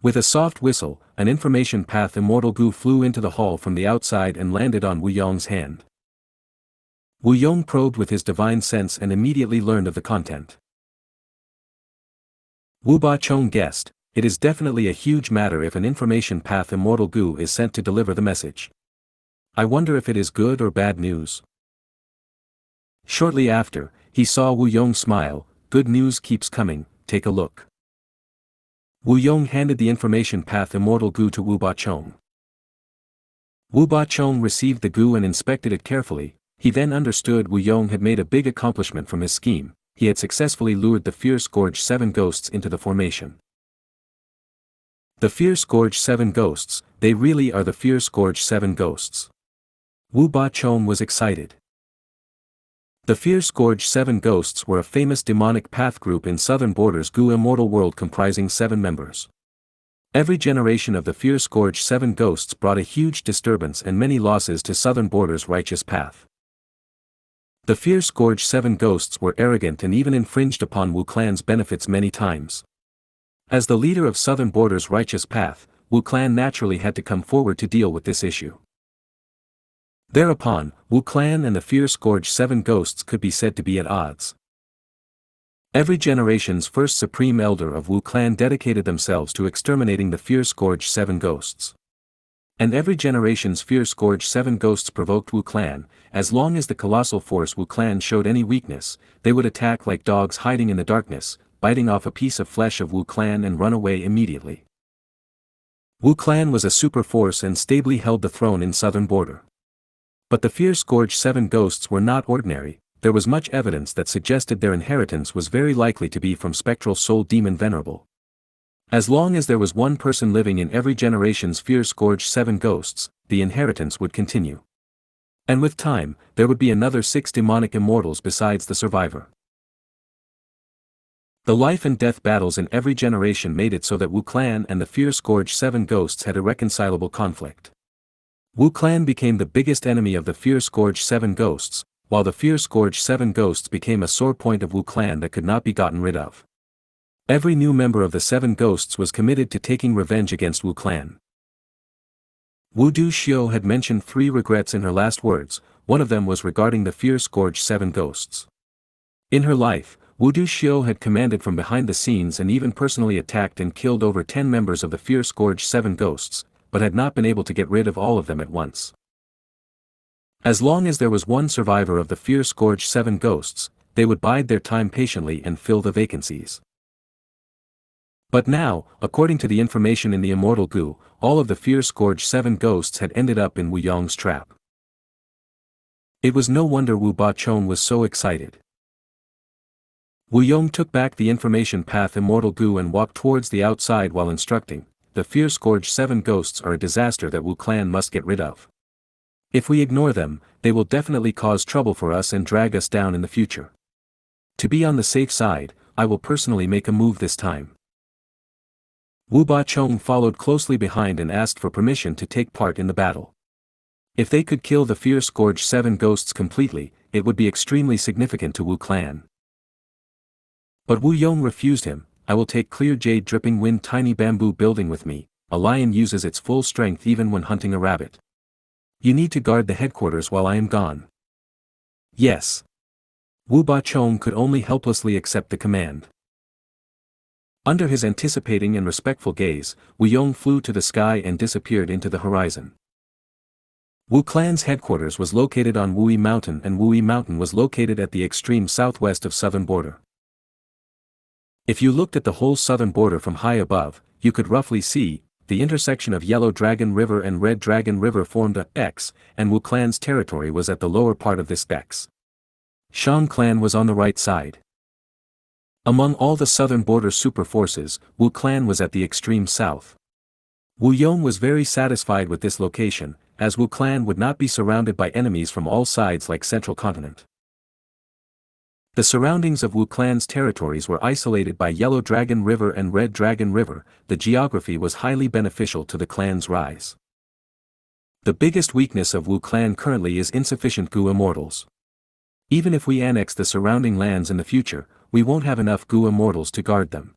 With a soft whistle, an information path Immortal Gu flew into the hall from the outside and landed on Wu Yong's hand. Wu Yong probed with his divine sense and immediately learned of the content. Wu Ba-chong guessed, it is definitely a huge matter if an information path Immortal Gu is sent to deliver the message. I wonder if it is good or bad news. Shortly after, he saw Wu Yong smile. Good news keeps coming, take a look. Wu Yong handed the information path Immortal Gu to Wu Bachong. Wu Bachong received the Gu and inspected it carefully. He then understood Wu Yong had made a big accomplishment from his scheme. He had successfully lured the Fierce Gorge 7 ghosts into the formation. The Fierce Gorge 7 ghosts, they really are the Fierce Gorge 7 ghosts. Wu Bachong was excited. The Fierce Gorge 7 ghosts were a famous demonic path group in Southern Borders Gu immortal world comprising 7 members. Every generation of the Fierce Gorge 7 ghosts brought a huge disturbance and many losses to Southern Borders' righteous path. The Fierce Gorge 7 ghosts were arrogant and even infringed upon Wu Clan's benefits many times. As the leader of Southern Borders' righteous path, Wu Clan naturally had to come forward to deal with this issue. Thereupon, Wu Clan and the Fierce Gorge 7 ghosts could be said to be at odds. Every generation's first supreme elder of Wu Clan dedicated themselves to exterminating the Fierce Gorge 7 ghosts. And every generation's Fierce Gorge 7 ghosts provoked Wu Clan. As long as the colossal force Wu Clan showed any weakness, they would attack like dogs hiding in the darkness, biting off a piece of flesh of Wu Clan and run away immediately. Wu Clan was a super force and stably held the throne in Southern Border. But the Fierce Gorge 7 ghosts were not ordinary. There was much evidence that suggested their inheritance was very likely to be from spectral soul demon Venerable. As long as there was one person living in every generation's Fierce Gorge 7 ghosts, the inheritance would continue. And with time, there would be another 6 demonic immortals besides the survivor. The life and death battles in every generation made it so that Wu Clan and the Fierce Gorge 7 ghosts had irreconcilable conflict. Wu Clan became the biggest enemy of the Fierce Gorge 7 ghosts, while the Fierce Gorge 7 ghosts became a sore point of Wu Clan that could not be gotten rid of. Every new member of the 7 ghosts was committed to taking revenge against Wu Clan. Wu Du Xiu had mentioned 3 regrets in her last words. One of them was regarding the Fierce Gorge 7 ghosts. In her life, Wu Du Xiu had commanded from behind the scenes and even personally attacked and killed over 10 members of the Fierce Gorge 7 ghosts, but had not been able to get rid of all of them at once. As long as there was one survivor of the Fierce Gorge 7 ghosts, they would bide their time patiently and fill the vacancies. But now, according to the information in the Immortal Gu, all of the Fierce Gorge 7 ghosts had ended up in Wu Yong's trap. It was no wonder Wu Bachong was so excited. Wu Yong took back the information path Immortal Gu and walked towards the outside while instructing, the Fierce Gorge 7 ghosts are a disaster that Wu Clan must get rid of. If we ignore them, they will definitely cause trouble for us and drag us down in the future. To be on the safe side, I will personally make a move this time. Wu Bachong followed closely behind and asked for permission to take part in the battle. If they could kill the Fierce Gorge 7 ghosts completely, it would be extremely significant to Wu Clan. But Wu Yong refused him. I will take clear jade dripping wind tiny bamboo building with me. A lion uses its full strength even when hunting a rabbit. You need to guard the headquarters while I am gone. Yes. Wu Bachong could only helplessly accept the command. Under his anticipating and respectful gaze, Wu Yong flew to the sky and disappeared into the horizon. Wu Clan's headquarters was located on Wuyi Mountain and Wuyi Mountain was located at the extreme southwest of Southern Border. If you looked at the whole Southern Border from high above, you could roughly see, the intersection of Yellow Dragon River and Red Dragon River formed a X, and Wu Clan's territory was at the lower part of this X. Shang Clan was on the right side. Among all the Southern Border super forces, Wu Clan was at the extreme south. Wu Yong was very satisfied with this location, as Wu Clan would not be surrounded by enemies from all sides like Central Continent. The surroundings of Wu Clan's territories were isolated by Yellow Dragon River and Red Dragon River. The geography was highly beneficial to the clan's rise. The biggest weakness of Wu Clan currently is insufficient Gu immortals. Even if we annex the surrounding lands in the future, we won't have enough Gu immortals to guard them.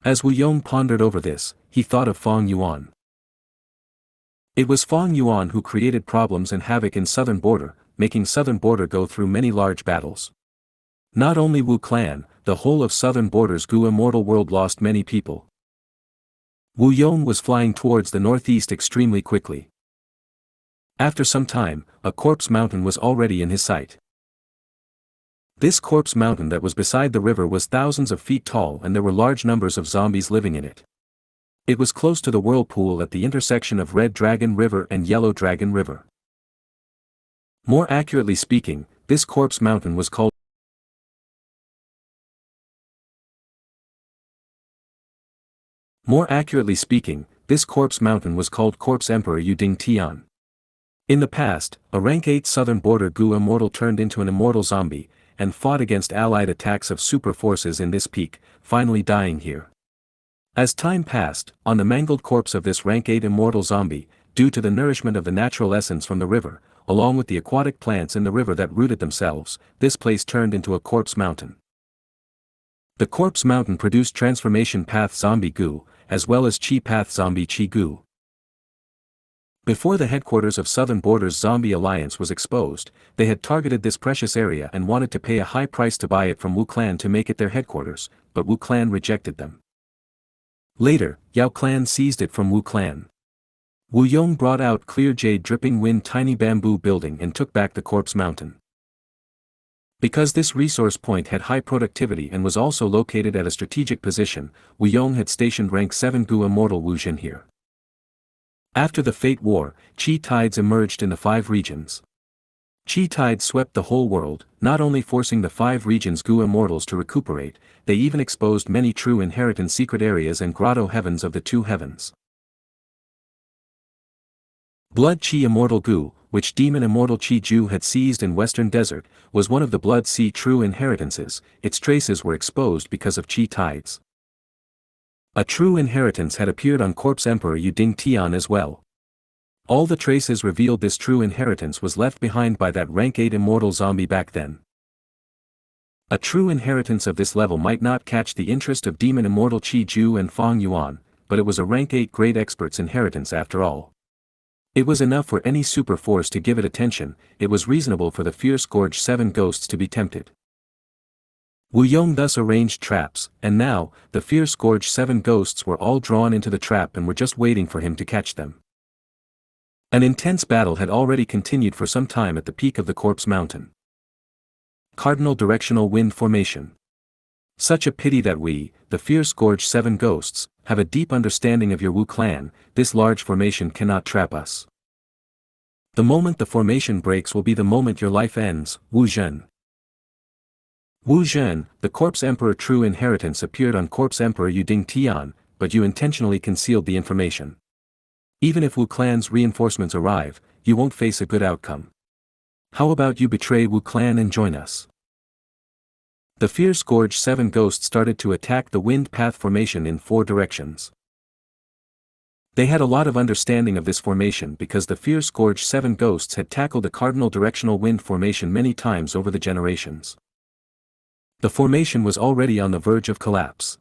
As Wu Yong pondered over this, he thought of Feng Yuan. It was Feng Yuan who created problems and havoc in Southern Border, making Southern Border go through many large battles. Not only Wu Clan, the whole of Southern Border's Gu immortal world lost many people. Wu Yong was flying towards the northeast extremely quickly. After some time, a corpse mountain was already in his sight. This corpse mountain that was beside the river was thousands of feet tall, and there were large numbers of zombies living in it. It was close to the whirlpool at the intersection of Red Dragon River and Yellow Dragon River. More accurately speaking, this corpse mountain was called Corpse Emperor Yuding Tian. In the past, a rank 8 southern border Gu immortal turned into an immortal zombie, and fought against allied attacks of super forces in this peak, finally dying here. As time passed, on the mangled corpse of this rank 8 immortal zombie, due to the nourishment of the natural essence from the river, along with the aquatic plants in the river that rooted themselves, this place turned into a corpse mountain. The corpse mountain produced transformation path zombie Gu, as well as chi path zombie Chi Gu. Before the headquarters of Southern Borders Zombie Alliance was exposed, they had targeted this precious area and wanted to pay a high price to buy it from Wu Clan to make it their headquarters, but Wu Clan rejected them. Later, Yao Clan seized it from Wu Clan. Wu Yong brought out clear jade dripping wind tiny bamboo building and took back the corpse mountain. Because this resource point had high productivity and was also located at a strategic position, Wu Yong had stationed rank 7 Gu immortal Wu Jin here. After the Fate War, Chi tides emerged in the 5 regions. Chi tides swept the whole world, not only forcing the 5 regions Gu immortals to recuperate, they even exposed many true inheritance secret areas and grotto heavens of the 2 heavens. Blood Chi immortal Gu, which demon immortal Chi Ju had seized in Western Desert, was one of the Blood Sea true inheritances. Its traces were exposed because of Chi tides. A true inheritance had appeared on Corpse Emperor Yuding Tian as well. All the traces revealed this true inheritance was left behind by that rank 8 immortal zombie back then. A true inheritance of this level might not catch the interest of demon immortal Chi Ju and Fang Yuan, but it was a rank 8 great expert's inheritance after all. It was enough for any super force to give it attention. It was reasonable for the fierce Gorge 7 ghosts to be tempted. Wu Yong thus arranged traps, and now, the fierce Gorge 7 ghosts were all drawn into the trap and were just waiting for him to catch them. An intense battle had already continued for some time at the peak of the Corpse Mountain. Cardinal Directional Wind Formation. Such a pity that we, the fierce Gorge 7 ghosts, have a deep understanding of your Wu clan. This large formation cannot trap us. The moment the formation breaks will be the moment your life ends, Wu Zhen. Wu Zhen, the Corpse Emperor true inheritance appeared on Corpse Emperor Yuding Tian, but you intentionally concealed the information. Even if Wu Clan's reinforcements arrive, you won't face a good outcome. How about you betray Wu Clan and join us? The fierce Gorge 7 ghosts started to attack the wind path formation in 4 directions. They had a lot of understanding of this formation because the fierce Gorge 7 ghosts had tackled the cardinal directional wind formation many times over the generations. The formation was already on the verge of collapse.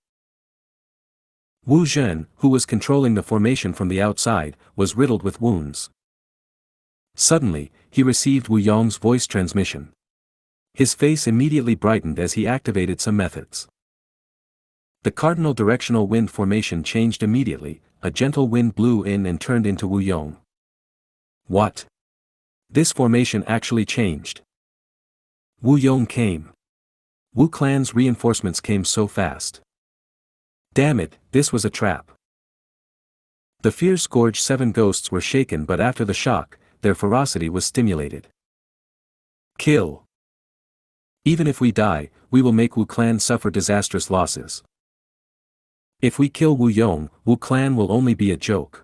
Wu Zhen, who was controlling the formation from the outside, was riddled with wounds. Suddenly, he received Wu Yong's voice transmission. His face immediately brightened as he activated some methods. The cardinal directional wind formation changed immediately. A gentle wind blew in and turned into Wu Yong. What? This formation actually changed. Wu Yong came. Wu Clan's reinforcements came so fast. Damn it, this was a trap. The fierce Gorge 7 ghosts were shaken, but after the shock, their ferocity was stimulated. Kill. Even if we die, we will make Wu Clan suffer disastrous losses. If we kill Wu Yong, Wu Clan will only be a joke.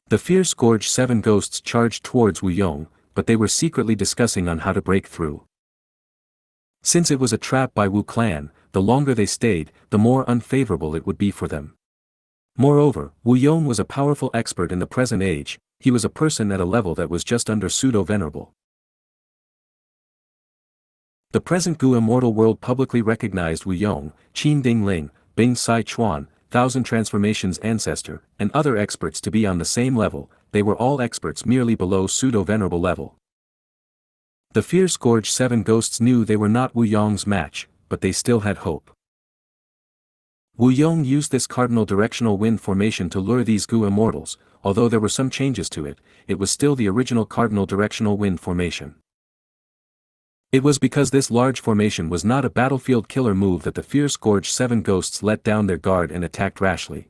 The fierce Gorge 7 ghosts charged towards Wu Yong, but they were secretly discussing on how to break through. Since it was a trap by Wu Clan, the longer they stayed, the more unfavorable it would be for them. Moreover, Wu Yong was a powerful expert in the present age. He was a person at a level that was just under pseudo-venerable. The present Gu immortal world publicly recognized Wu Yong, Qin Ding Ling, Bing Sai Chuan, Thousand Transformations Ancestor, and other experts to be on the same level. They were all experts merely below pseudo-venerable level. The fierce Gorge 7 ghosts knew they were not Wu Yong's match, but they still had hope. Wu Yong used this cardinal directional wind formation to lure these Gu immortals. Although there were some changes to it, it was still the original cardinal directional wind formation. It was because this large formation was not a battlefield killer move that the fierce Gorge 7 ghosts let down their guard and attacked rashly.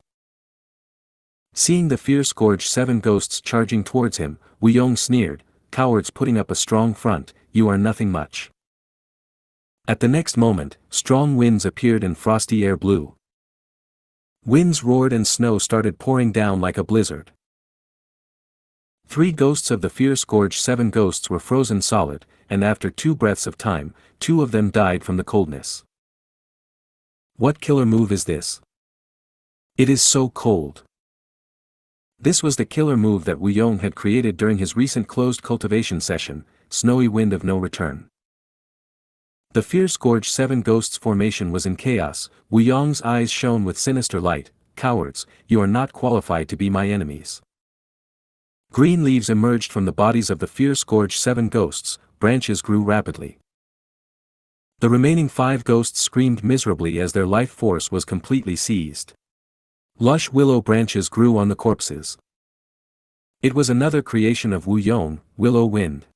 Seeing the fierce Gorge 7 ghosts charging towards him, Wu Yong sneered, "Cowards putting up a strong front, you are nothing much." At the next moment, strong winds appeared and frosty air blew. Winds roared and snow started pouring down like a blizzard. 3 ghosts of the fierce Gorge 7 ghosts were frozen solid, and after 2 breaths of time, 2 of them died from the coldness. What killer move is this? It is so cold. This was the killer move that Wu Yong had created during his recent closed cultivation session, Snowy Wind of No Return. The fierce Gorge 7 ghosts formation was in chaos. Wu Yong's eyes shone with sinister light. "Cowards, you are not qualified to be my enemies." Green leaves emerged from the bodies of the fierce Gorge 7 ghosts, branches grew rapidly. The remaining 5 ghosts screamed miserably as their life force was completely seized. Lush willow branches grew on the corpses. It was another creation of Wu Yong, Willow Wind.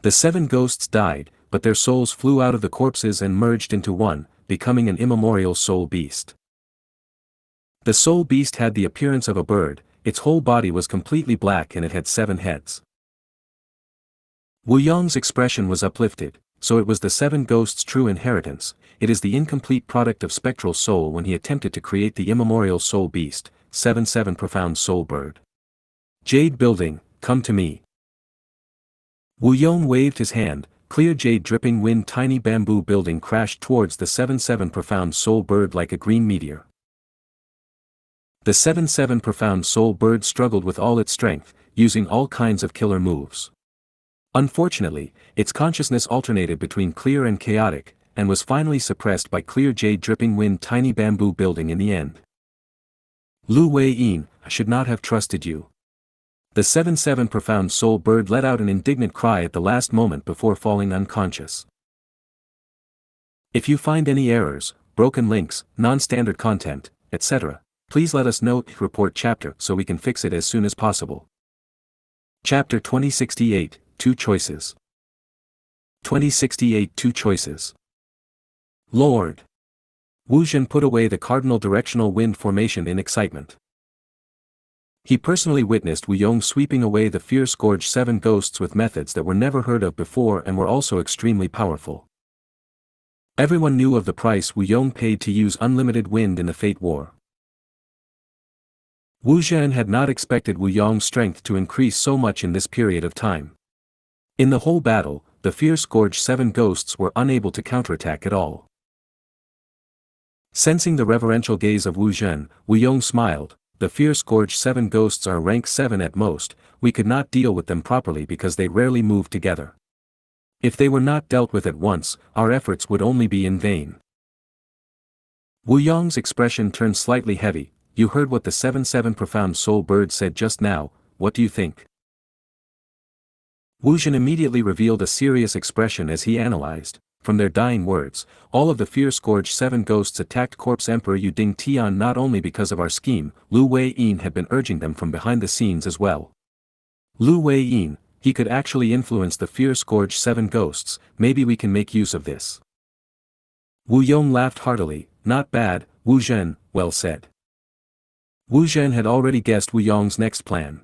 The 7 ghosts died, but their souls flew out of the corpses and merged into one, becoming an immemorial soul beast. The soul beast had the appearance of a bird, its whole body was completely black and it had 7 heads. Wu Yong's expression was uplifted. So it was the 7 ghosts' true inheritance. It is the incomplete product of spectral soul when he attempted to create the immemorial soul beast, 7-7 profound soul bird. Jade building, come to me. Wu Yong waved his hand, clear jade dripping wind tiny bamboo building crashed towards the 7-7 profound soul bird like a green meteor. The 7-7 profound soul bird struggled with all its strength, using all kinds of killer moves. Unfortunately, its consciousness alternated between clear and chaotic, and was finally suppressed by clear jade dripping wind tiny bamboo building in the end. Lu Wei-yin, I should not have trusted you. The 7-7 profound soul bird let out an indignant cry at the last moment before falling unconscious. If you find any errors, broken links, non-standard content, etc., please let us know. Report chapter so we can fix it as soon as possible. Chapter 2068. 2 choices. 2068 2 choices. Lord. Wu Zhen put away the cardinal directional wind formation in excitement. He personally witnessed Wu Yong sweeping away the fierce Gorge 7 ghosts with methods that were never heard of before and were also extremely powerful. Everyone knew of the price Wu Yong paid to use unlimited wind in the Fate War. Wu Zhen had not expected Wu Yong's strength to increase so much in this period of time. In the whole battle, the fierce Gorge 7 ghosts were unable to counterattack at all. Sensing the reverential gaze of Wu Zhen, Wu Yong smiled. The fierce Gorge 7 ghosts are rank 7 at most, we could not deal with them properly because they rarely move together. If they were not dealt with at once, our efforts would only be in vain. Wu Yong's expression turned slightly heavy. You heard what the 7-7 profound soul bird said just now, what do you think? Wu Zhen immediately revealed a serious expression as he analyzed. From their dying words, all of the fierce Gorge 7 ghosts attacked Corpse Emperor Yu Ding Tian not only because of our scheme, Lu Wei-yin had been urging them from behind the scenes as well. Lu Wei-yin, he could actually influence the fierce Gorge 7 ghosts, maybe we can make use of this. Wu Yong laughed heartily, not bad, Wu Zhen, well said. Wu Zhen had already guessed Wu Yong's next plan.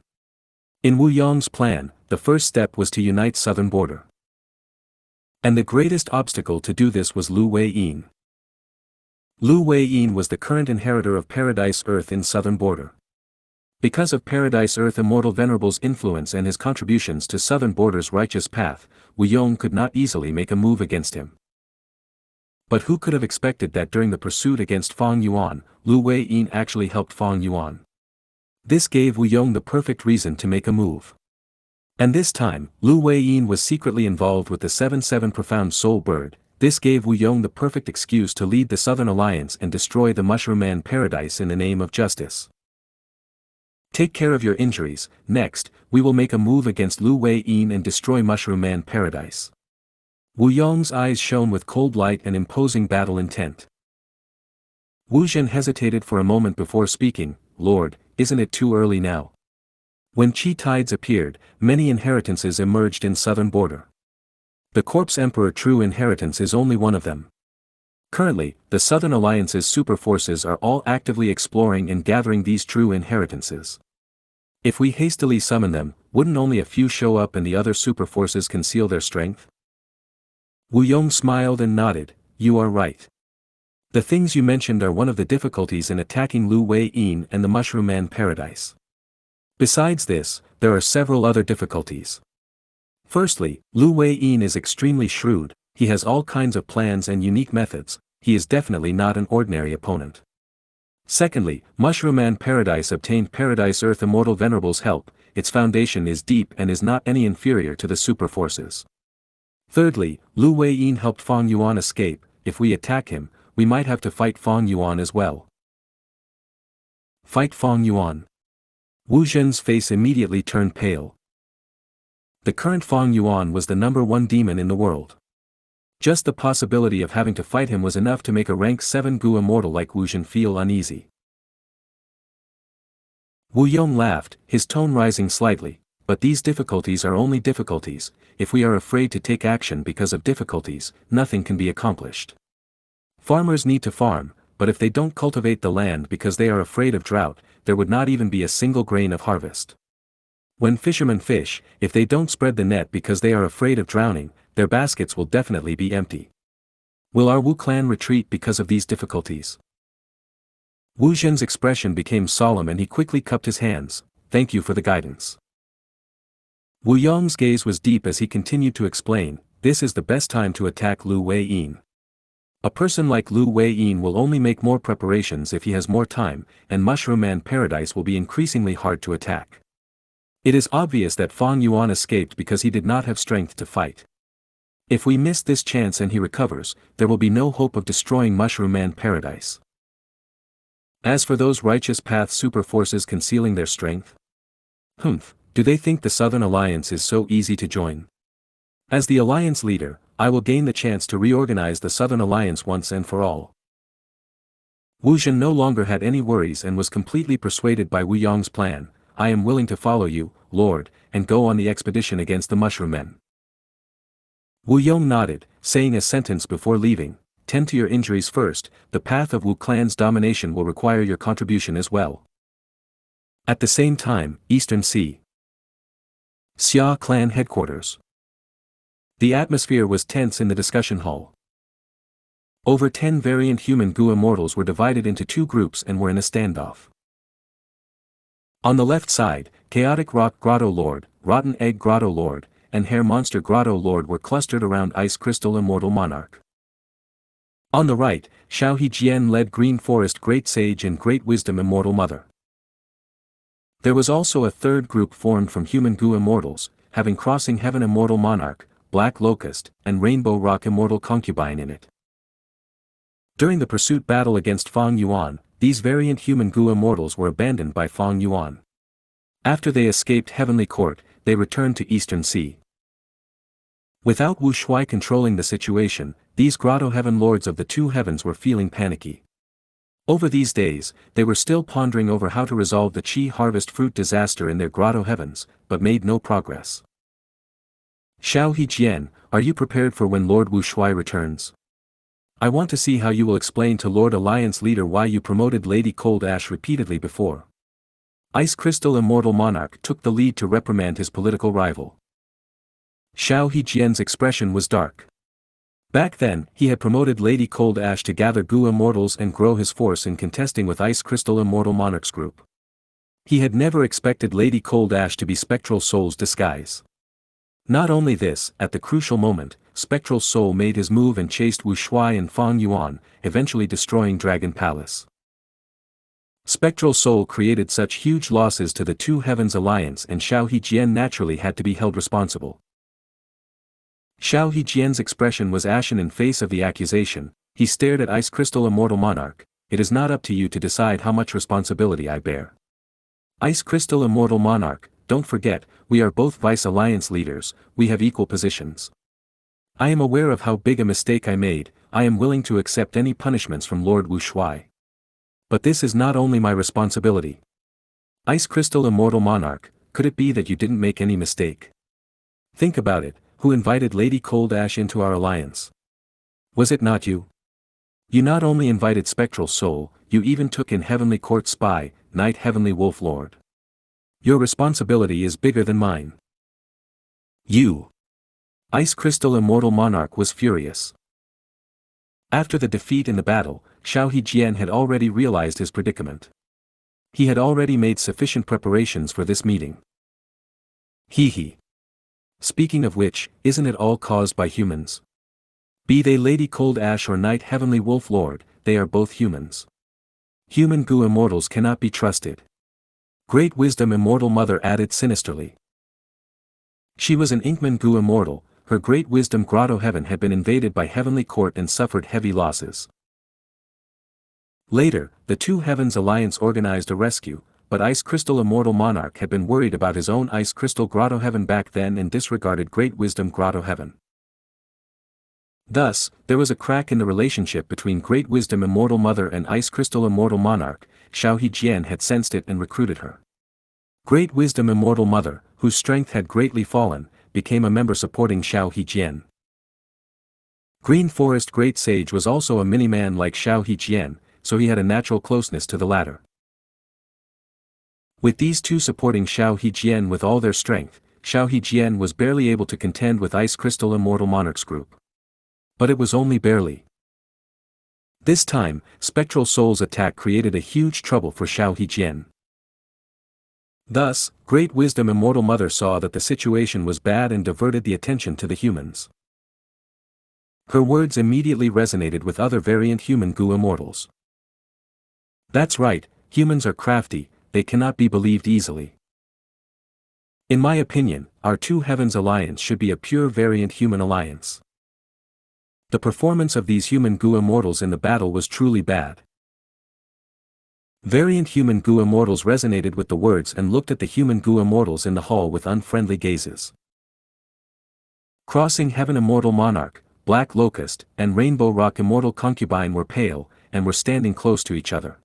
In Wu Yong's plan, the first step was to unite southern border. And the greatest obstacle to do this was Lu Wei-yin. Lu Wei-yin was the current inheritor of Paradise Earth in southern border. Because of Paradise Earth Immortal Venerable's influence and his contributions to southern border's righteous path, Wu Yong could not easily make a move against him. But who could have expected that during the pursuit against Fang Yuan, Lu Wei-yin actually helped Fang Yuan? This gave Wu Yong the perfect reason to make a move. And this time, Lu Wei-yin was secretly involved with the 7-7 profound soul bird. This gave Wu Yong the perfect excuse to lead the Southern Alliance and destroy the Mushroom Man Paradise in the name of justice. Take care of your injuries. Next, we will make a move against Lu Wei-yin and destroy Mushroom Man Paradise. Wu Yong's eyes shone with cold light and imposing battle intent. Wu Zhen hesitated for a moment before speaking. Lord, isn't it too early now? When Qi tides appeared, many inheritances emerged in southern border. The Corpse Emperor True Inheritance is only one of them. Currently, the Southern Alliance's super forces are all actively exploring and gathering these true inheritances. If we hastily summon them, wouldn't only a few show up and the other super forces conceal their strength? Wu Yong smiled and nodded. You are right. The things you mentioned are one of the difficulties in attacking Lu Wei-yin and the Mushroom Man Paradise. Besides this, there are several other difficulties. Firstly, Lu Wei-yin is extremely shrewd, he has all kinds of plans and unique methods, he is definitely not an ordinary opponent. Secondly, Mushroom Man Paradise obtained Paradise Earth Immortal Venerable's help, its foundation is deep and is not any inferior to the super forces. Thirdly, Lu Wei-yin helped Fang Yuan escape, if we attack him, we might have to fight Fang Yuan as well. Fight Fang Yuan. Wu Zhen's face immediately turned pale. The current Fang Yuan was the #1 demon in the world. Just the possibility of having to fight him was enough to make a rank 7 Gu immortal like Wu Zhen feel uneasy. Wu Yong laughed, his tone rising slightly, but these difficulties are only difficulties, if we are afraid to take action because of difficulties, nothing can be accomplished. Farmers need to farm, but if they don't cultivate the land because they are afraid of drought, there would not even be a single grain of harvest. When fishermen fish, if they don't spread the net because they are afraid of drowning, their baskets will definitely be empty. Will our Wu clan retreat because of these difficulties? Wu Zhen's expression became solemn and he quickly cupped his hands. Thank you for the guidance. Wu Yong's gaze was deep as he continued to explain, this is the best time to attack Lu Wei-yin. A person like Lu Wei-yin will only make more preparations if he has more time, and Mushroom Man Paradise will be increasingly hard to attack. It is obvious that Fang Yuan escaped because he did not have strength to fight. If we miss this chance and he recovers, there will be no hope of destroying Mushroom Man Paradise. As for those righteous path super forces concealing their strength? Do they think the Southern Alliance is so easy to join? As the Alliance leader, I will gain the chance to reorganize the Southern Alliance once and for all. Wu Zhen no longer had any worries and was completely persuaded by Wu Yong's plan. I am willing to follow you, Lord, and go on the expedition against the Mushroom Men. Wu Yong nodded, saying a sentence before leaving, tend to your injuries first, the path of Wu clan's domination will require your contribution as well. At the same time, Eastern Sea. Xia clan headquarters. The atmosphere was tense in the discussion hall. Over 10 variant human Gu immortals were divided into 2 groups and were in a standoff. On the left side, Chaotic Rock Grotto Lord, Rotten Egg Grotto Lord, and Hair Monster Grotto Lord were clustered around Ice Crystal Immortal Monarch. On the right, Xiaohe Jian led Green Forest Great Sage and Great Wisdom Immortal Mother. There was also a third group formed from human Gu immortals, having Crossing Heaven Immortal Monarch, Black Locust, and Rainbow Rock Immortal Concubine in it. During the pursuit battle against Fang Yuan, these variant human Gu immortals were abandoned by Fang Yuan. After they escaped Heavenly Court, they returned to Eastern Sea. Without Wu Shuai controlling the situation, these Grotto Heaven Lords of the 2 heavens were feeling panicky. Over these days, they were still pondering over how to resolve the Qi harvest fruit disaster in their Grotto Heavens, but made no progress. Xiaohe Jian, are you prepared for when Lord Wu Shuai returns? I want to see how you will explain to Lord Alliance leader why you promoted Lady Cold Ash repeatedly before. Ice Crystal Immortal Monarch took the lead to reprimand his political rival. Xiaohe Jian's expression was dark. Back then, he had promoted Lady Cold Ash to gather Gu immortals and grow his force in contesting with Ice Crystal Immortal Monarch's group. He had never expected Lady Cold Ash to be Spectral Soul's disguise. Not only this, at the crucial moment, Spectral Soul made his move and chased Wu Shuai and Fang Yuan, eventually destroying Dragon Palace. Spectral Soul created such huge losses to the 2 Heavens Alliance and Xiaohe Jian naturally had to be held responsible. Xiaohe Jian's expression was ashen in face of the accusation, he stared at Ice Crystal Immortal Monarch, it is not up to you to decide how much responsibility I bear. Ice Crystal Immortal Monarch, don't forget, we are both Vice Alliance leaders, we have equal positions. I am aware of how big a mistake I made, I am willing to accept any punishments from Lord Wu Shuai. But this is not only my responsibility. Ice Crystal Immortal Monarch, could it be that you didn't make any mistake? Think about it, who invited Lady Cold Ash into our alliance? Was it not you? You not only invited Spectral Soul, you even took in Heavenly Court Spy, Knight Heavenly Wolf Lord. Your responsibility is bigger than mine. You. Ice Crystal Immortal Monarch was furious. After the defeat in the battle, Xiao Jian had already realized his predicament. He had already made sufficient preparations for this meeting. Hee. Speaking of which, isn't it all caused by humans? Be they Lady Cold Ash or Knight Heavenly Wolf Lord, they are both humans. Human Gu immortals cannot be trusted. Great Wisdom Immortal Mother added sinisterly. She was an Inkman Gu immortal, her Great Wisdom Grotto Heaven had been invaded by Heavenly Court and suffered heavy losses. Later, the two Heavens Alliance organized a rescue, but Ice Crystal Immortal Monarch had been worried about his own Ice Crystal Grotto Heaven back then and disregarded Great Wisdom Grotto Heaven. Thus, there was a crack in the relationship between Great Wisdom Immortal Mother and Ice Crystal Immortal Monarch. Xiao Jian had sensed it and recruited her. Great Wisdom Immortal Mother, whose strength had greatly fallen, became a member supporting Xiao Jian. Green Forest Great Sage was also a mini-man like Xiao Jian, so he had a natural closeness to the latter. With these two supporting Xiao Jian with all their strength, Xiao Jian was barely able to contend with Ice Crystal Immortal Monarch's group. But it was only barely. This time, Spectral Soul's attack created a huge trouble for Xiao Jian. Thus, Great Wisdom Immortal Mother saw that the situation was bad and diverted the attention to the humans. Her words immediately resonated with other variant human Gu immortals. That's right, humans are crafty, they cannot be believed easily. In my opinion, our two Heavens Alliance should be a pure variant human alliance. The performance of these human Gu immortals in the battle was truly bad. Variant human Gu immortals resonated with the words and looked at the human Gu immortals in the hall with unfriendly gazes. Crossing Heaven Immortal Monarch, Black Locust, and Rainbow Rock Immortal Concubine were pale, and were standing close to each other.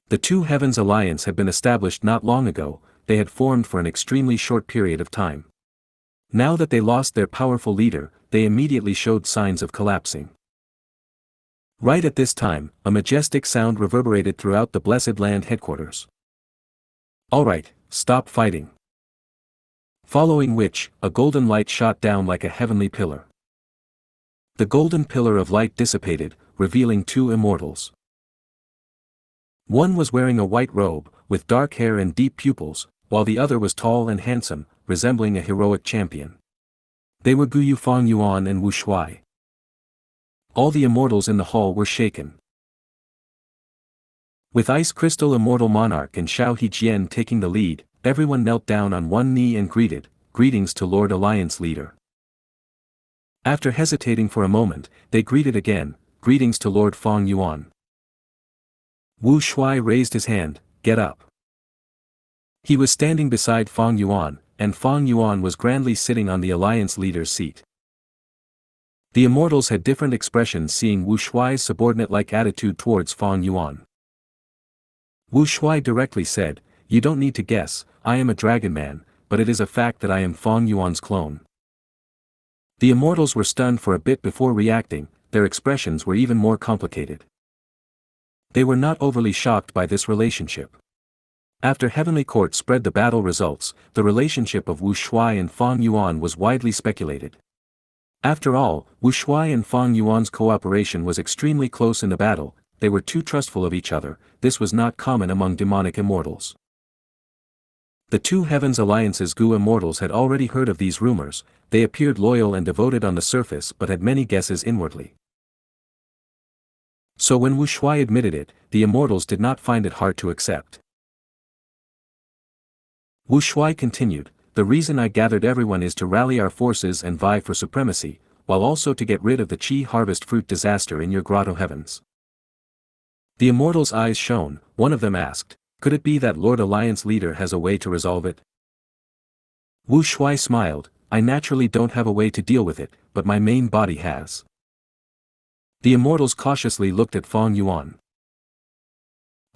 The two Heavens Alliance had been established not long ago, they had formed for an extremely short period of time. Now that they lost their powerful leader, they immediately showed signs of collapsing. Right at this time, a majestic sound reverberated throughout the Blessed Land headquarters. Alright, stop fighting. Following which, a golden light shot down like a heavenly pillar. The golden pillar of light dissipated, revealing two immortals. One was wearing a white robe, with dark hair and deep pupils, while the other was tall and handsome, resembling a heroic champion. They were Gu Yufang Yuan and Wu Shuai. All the immortals in the hall were shaken. With Ice Crystal Immortal Monarch and Xiao Jian taking the lead, everyone knelt down on one knee and greeted, "Greetings to Lord Alliance Leader." After hesitating for a moment, they greeted again, "Greetings to Lord Fang Yuan." Wu Shuai raised his hand, "Get up." He was standing beside Fang Yuan, and Fang Yuan was grandly sitting on the Alliance leader's seat. The immortals had different expressions seeing Wu Shuai's subordinate-like attitude towards Fang Yuan. Wu Shuai directly said, "You don't need to guess, I am a dragon man, but it is a fact that I am Fang Yuan's clone." The immortals were stunned for a bit before reacting, their expressions were even more complicated. They were not overly shocked by this relationship. After Heavenly Court spread the battle results, the relationship of Wu Shuai and Fang Yuan was widely speculated. After all, Wu Shuai and Fang Yuan's cooperation was extremely close in the battle, they were too trustful of each other, this was not common among demonic immortals. The two Heavens Alliance's Gu immortals had already heard of these rumors, they appeared loyal and devoted on the surface but had many guesses inwardly. So when Wu Shuai admitted it, the immortals did not find it hard to accept. Wu Shuai continued, "The reason I gathered everyone is to rally our forces and vie for supremacy, while also to get rid of the Qi harvest fruit disaster in your grotto heavens." The immortals' eyes shone, one of them asked, "Could it be that Lord Alliance Leader has a way to resolve it?" Wu Shuai smiled, "I naturally don't have a way to deal with it, but my main body has." The immortals cautiously looked at Fang Yuan.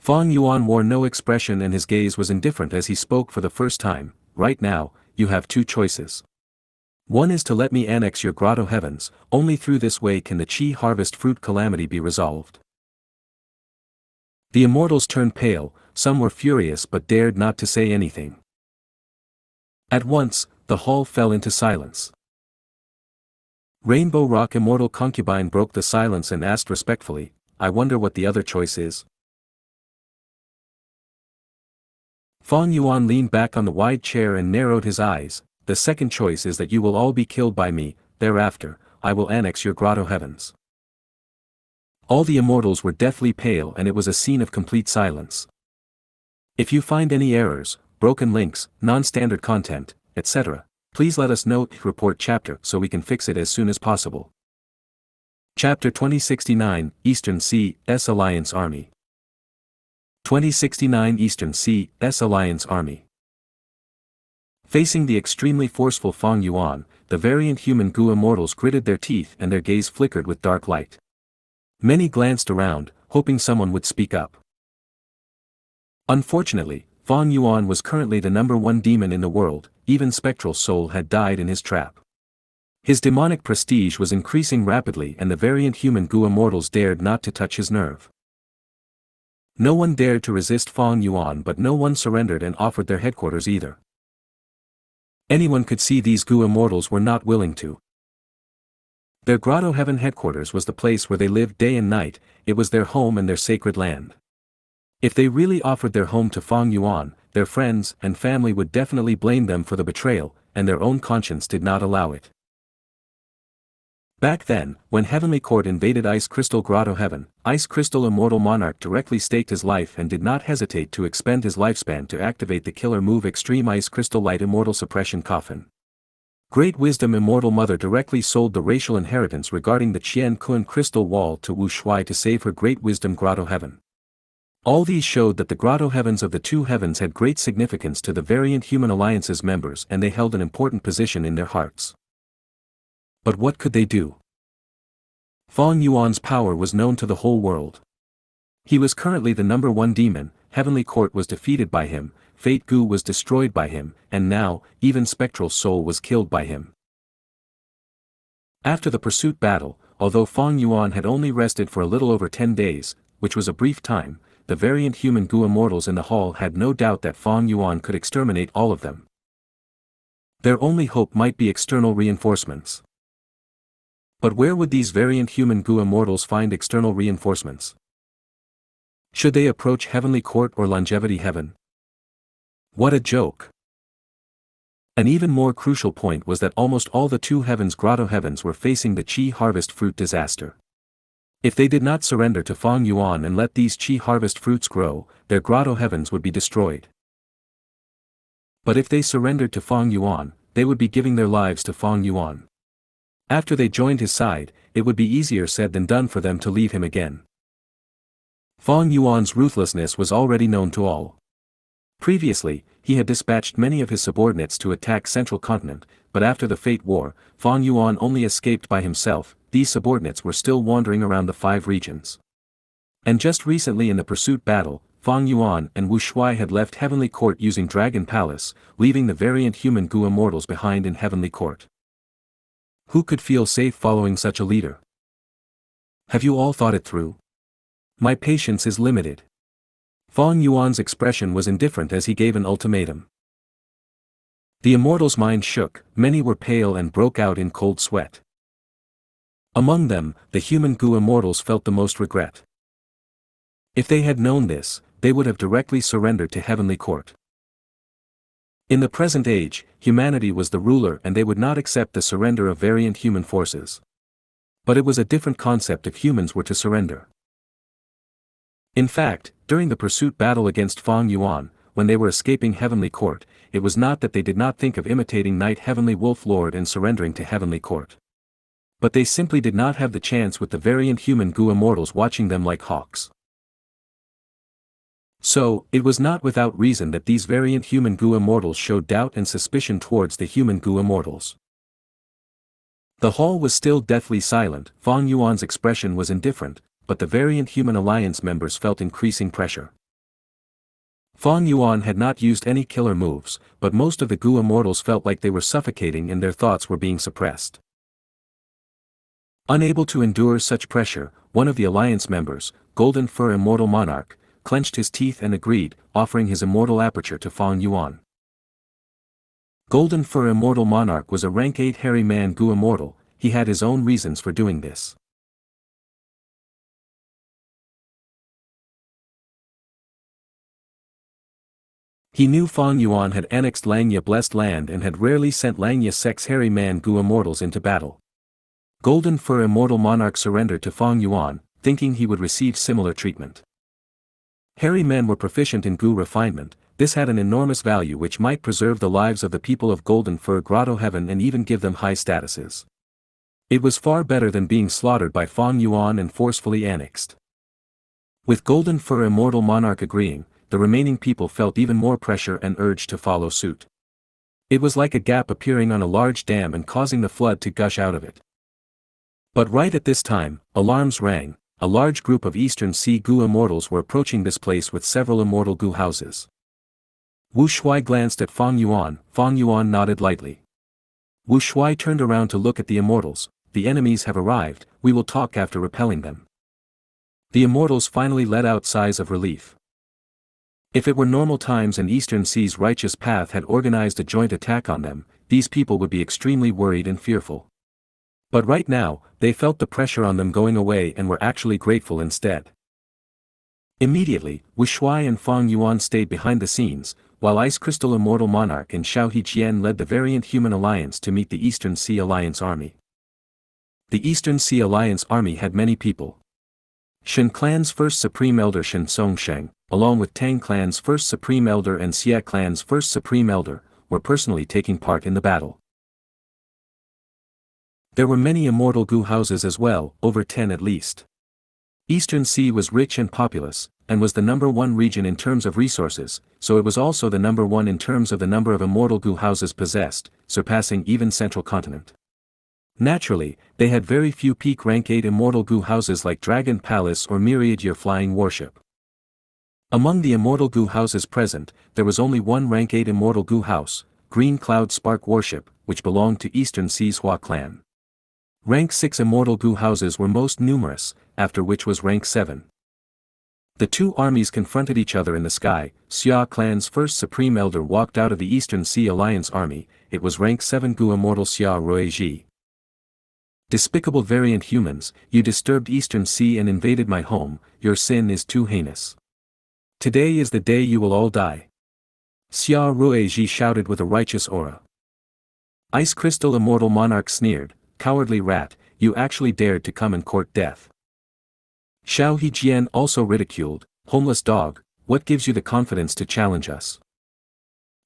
Fang Yuan wore no expression and his gaze was indifferent as he spoke for the first time. Right now, you have two choices. One is to let me annex your grotto heavens, only through this way can the Qi harvest fruit calamity be resolved. The immortals turned pale, some were furious but dared not to say anything. At once, the hall fell into silence. Rainbow Rock Immortal Concubine broke the silence and asked respectfully, I wonder what the other choice is. Fang Yuan leaned back on the wide chair and narrowed his eyes. The second choice is that you will all be killed by me, thereafter, I will annex your grotto heavens. All the immortals were deathly pale and it was a scene of complete silence. If you find any errors, broken links, non-standard content, etc., please let us know, report chapter so we can fix it as soon as possible. Chapter 2069, Eastern Sea, S Alliance Army. 2069 Eastern Sea, S Alliance Army. Facing the extremely forceful Fang Yuan, the variant human Gu immortals gritted their teeth and their gaze flickered with dark light. Many glanced around, hoping someone would speak up. Unfortunately, Fang Yuan was currently the #1 demon in the world, even Spectral Soul had died in his trap. His demonic prestige was increasing rapidly and the variant human Gu immortals dared not to touch his nerve. No one dared to resist Fang Yuan but no one surrendered and offered their headquarters either. Anyone could see these Gu immortals were not willing to. Their Grotto Heaven headquarters was the place where they lived day and night, it was their home and their sacred land. If they really offered their home to Fang Yuan, their friends and family would definitely blame them for the betrayal, and their own conscience did not allow it. Back then, when Heavenly Court invaded Ice Crystal Grotto Heaven, Ice Crystal Immortal Monarch directly staked his life and did not hesitate to expend his lifespan to activate the killer move Extreme Ice Crystal Light Immortal Suppression Coffin. Great Wisdom Immortal Mother directly sold the racial inheritance regarding the Qian Kun Crystal Wall to Wu Shuai to save her Great Wisdom Grotto Heaven. All these showed that the Grotto Heavens of the two heavens had great significance to the variant human alliance's members and they held an important position in their hearts. But what could they do? Fang Yuan's power was known to the whole world. He was currently the #1 demon, Heavenly Court was defeated by him, Fate Gu was destroyed by him, and now, even Spectral Soul was killed by him. After the pursuit battle, although Fang Yuan had only rested for a little over 10 days, which was a brief time, the variant human Gu immortals in the hall had no doubt that Fang Yuan could exterminate all of them. Their only hope might be external reinforcements. But where would these variant human Gu immortals find external reinforcements? Should they approach Heavenly Court or Longevity Heaven? What a joke! An even more crucial point was that almost all the two heavens Grotto Heavens were facing the Qi harvest fruit disaster. If they did not surrender to Fang Yuan and let these Qi harvest fruits grow, their Grotto Heavens would be destroyed. But if they surrendered to Fang Yuan, they would be giving their lives to Fang Yuan. After they joined his side, it would be easier said than done for them to leave him again. Fang Yuan's ruthlessness was already known to all. Previously, he had dispatched many of his subordinates to attack Central Continent, but after the Fate War, Fang Yuan only escaped by himself, these subordinates were still wandering around the 5 regions. And just recently in the pursuit battle, Fang Yuan and Wu Shuai had left Heavenly Court using Dragon Palace, leaving the variant human Gu immortals behind in Heavenly Court. Who could feel safe following such a leader? Have you all thought it through? My patience is limited. Fang Yuan's expression was indifferent as he gave an ultimatum. The immortals' minds shook, many were pale and broke out in cold sweat. Among them, the human Gu immortals felt the most regret. If they had known this, they would have directly surrendered to Heavenly Court. In the present age, humanity was the ruler and they would not accept the surrender of variant human forces. But it was a different concept if humans were to surrender. In fact, during the pursuit battle against Fang Yuan, when they were escaping Heavenly Court, it was not that they did not think of imitating Night Heavenly Wolf Lord and surrendering to Heavenly Court. But they simply did not have the chance with the variant human Gu immortals watching them like hawks. So, it was not without reason that these variant human Gu immortals showed doubt and suspicion towards the human Gu immortals. The hall was still deathly silent, Fang Yuan's expression was indifferent, but the variant human alliance members felt increasing pressure. Fang Yuan had not used any killer moves, but most of the Gu immortals felt like they were suffocating and their thoughts were being suppressed. Unable to endure such pressure, one of the alliance members, Golden Fur Immortal Monarch, clenched his teeth and agreed, offering his immortal aperture to Fang Yuan. Golden Fur Immortal Monarch was a rank 8 hairy man Gu immortal. He had his own reasons for doing this. He knew Fang Yuan had annexed Xianxia blessed land and had rarely sent Xianxia sex hairy man Gu immortals into battle. Golden Fur Immortal Monarch surrendered to Fang Yuan, thinking he would receive similar treatment. Hairy men were proficient in Gu refinement. This had an enormous value which might preserve the lives of the people of Golden Fur Grotto Heaven and even give them high statuses. It was far better than being slaughtered by Fang Yuan and forcefully annexed. With Golden Fur Immortal Monarch agreeing, the remaining people felt even more pressure and urge to follow suit. It was like a gap appearing on a large dam and causing the flood to gush out of it. But right at this time, alarms rang. A large group of Eastern Sea Gu immortals were approaching this place with several immortal Gu houses. Wu Shuai glanced at Fang Yuan nodded lightly. Wu Shuai turned around to look at the immortals. The enemies have arrived, we will talk after repelling them. The immortals finally let out sighs of relief. If it were normal times and Eastern Sea's righteous path had organized a joint attack on them, these people would be extremely worried and fearful. But right now, they felt the pressure on them going away and were actually grateful instead. Immediately, Wu Shuai and Fang Yuan stayed behind the scenes, while Ice Crystal Immortal Monarch and Xiao Hijian led the Variant Human Alliance to meet the Eastern Sea Alliance army. The Eastern Sea Alliance army had many people. Shen Clan's first Supreme Elder Shen Songsheng, along with Tang Clan's first Supreme Elder and Xia Clan's first Supreme Elder, were personally taking part in the battle. There were many immortal Gu houses as well, over 10 at least. Eastern Sea was rich and populous, and was the #1 region in terms of resources, so it was also the #1 in terms of the number of immortal Gu houses possessed, surpassing even Central Continent. Naturally, they had very few peak rank 8 immortal Gu houses like Dragon Palace or Myriad Year Flying Warship. Among the immortal Gu houses present, there was only one rank 8 immortal Gu house, Green Cloud Spark Warship, which belonged to Eastern Sea's Hua clan. Rank 6 immortal Gu houses were most numerous, after which was rank 7. The two armies confronted each other in the sky. Xia clan's first Supreme Elder walked out of the Eastern Sea Alliance army. It was rank 7 Gu immortal Xia Ruiji. Despicable variant humans, you disturbed Eastern Sea and invaded my home, your sin is too heinous. Today is the day you will all die. Xia Ruiji shouted with a righteous aura. Ice Crystal Immortal Monarch sneered, cowardly rat, you actually dared to come and court death. Xiao Hijian also ridiculed, homeless dog, what gives you the confidence to challenge us?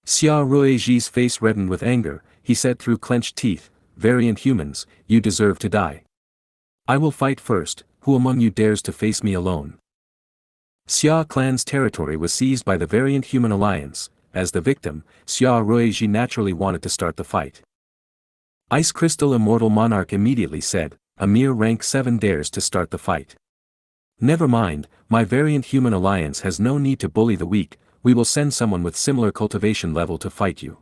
Xia Ruiji's face reddened with anger, he said through clenched teeth, variant humans, you deserve to die. I will fight first, who among you dares to face me alone? Xia clan's territory was seized by the Variant Human Alliance. As the victim, Xia Ruiji naturally wanted to start the fight. Ice Crystal Immortal Monarch immediately said, a mere rank 7 dares to start the fight. Never mind, my Variant Human Alliance has no need to bully the weak, we will send someone with similar cultivation level to fight you.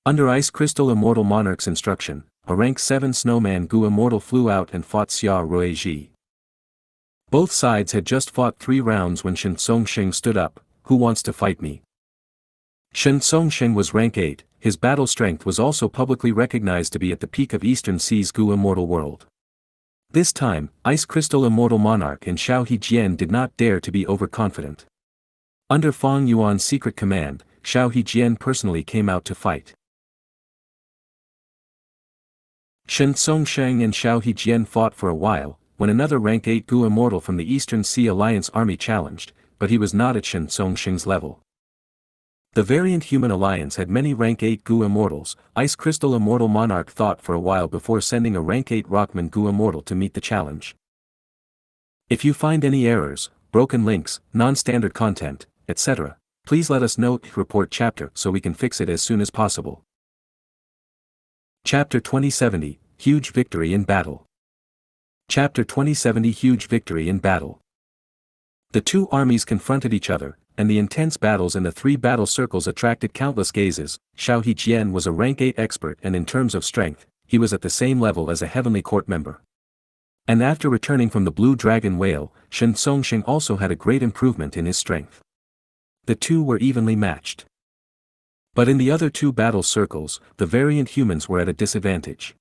Under Ice Crystal Immortal Monarch's instruction, a rank 7 Snowman Gu Immortal flew out and fought Xia Ruiji. Both sides had just fought 3 rounds when Shen Songsheng stood up, who wants to fight me? Shen Songsheng was rank 8, his battle strength was also publicly recognized to be at the peak of Eastern Sea's Gu Immortal world. This time, Ice Crystal Immortal Monarch and Xiao Hijian did not dare to be overconfident. Under Fang Yuan's secret command, Xiao Hijian personally came out to fight. Shen Songsheng and Xiao Hijian fought for a while, when another rank 8 Gu Immortal from the Eastern Sea Alliance army challenged, but he was not at Shen Songsheng's level. The Variant Human Alliance had many rank 8 Gu Immortals. Ice Crystal Immortal Monarch thought for a while before sending a rank 8 Rockman Gu Immortal to meet the challenge. If you find any errors, broken links, non-standard content, etc., please let us know. Report chapter so we can fix it as soon as possible. Chapter 2070, Huge Victory in Battle. Chapter 2070 Huge Victory in Battle. The two armies confronted each other. and the intense battles in the 3 battle circles attracted countless gazes. Xiao Hijian was a rank 8 expert, and in terms of strength, he was at the same level as a heavenly court member. And after returning from the Blue Dragon Whale, Shen Songxing also had a great improvement in his strength. The two were evenly matched. But in the other 2 battle circles, the variant humans were at a disadvantage.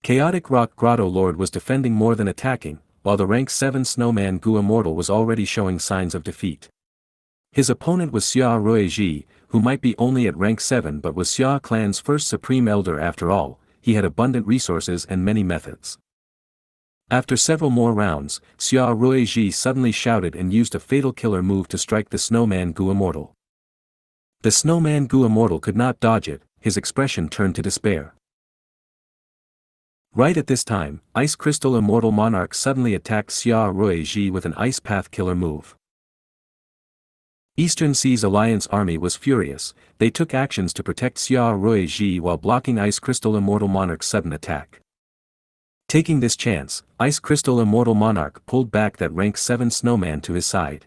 Chaotic Rock Grotto Lord was defending more than attacking, while the rank 7 Snowman Gu Immortal was already showing signs of defeat. His opponent was Xia Ruiji, who might be only at rank 7 but was Xia clan's first supreme elder after all. He had abundant resources and many methods. After several more rounds, Xia Ruiji suddenly shouted and used a fatal killer move to strike the Snowman Gu Immortal. The Snowman Gu Immortal could not dodge it, his expression turned to despair. Right at this time, Ice Crystal Immortal Monarch suddenly attacked Xia Ruiji with an Ice Path killer move. Eastern Seas Alliance army was furious. They took actions to protect Xia Ruiji while blocking Ice Crystal Immortal Monarch's sudden attack. Taking this chance, Ice Crystal Immortal Monarch pulled back that rank 7 Snowman to his side.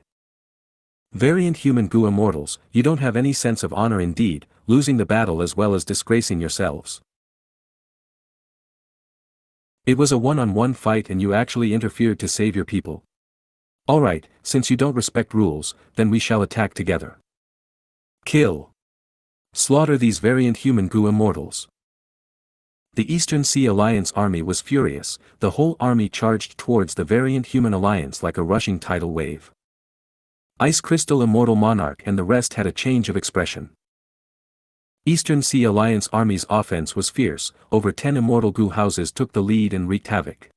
Variant human Gu Immortals, you don't have any sense of honor indeed, losing the battle as well as disgracing yourselves. It was a one-on-one fight and you actually interfered to save your people. Alright, since you don't respect rules, then we shall attack together. Kill. Slaughter these variant human Gu Immortals. The Eastern Sea Alliance army was furious. The whole army charged towards the variant human alliance like a rushing tidal wave. Ice Crystal Immortal Monarch and the rest had a change of expression. Eastern Sea Alliance army's offense was fierce. Over 10 Immortal Gu houses took the lead and wreaked havoc.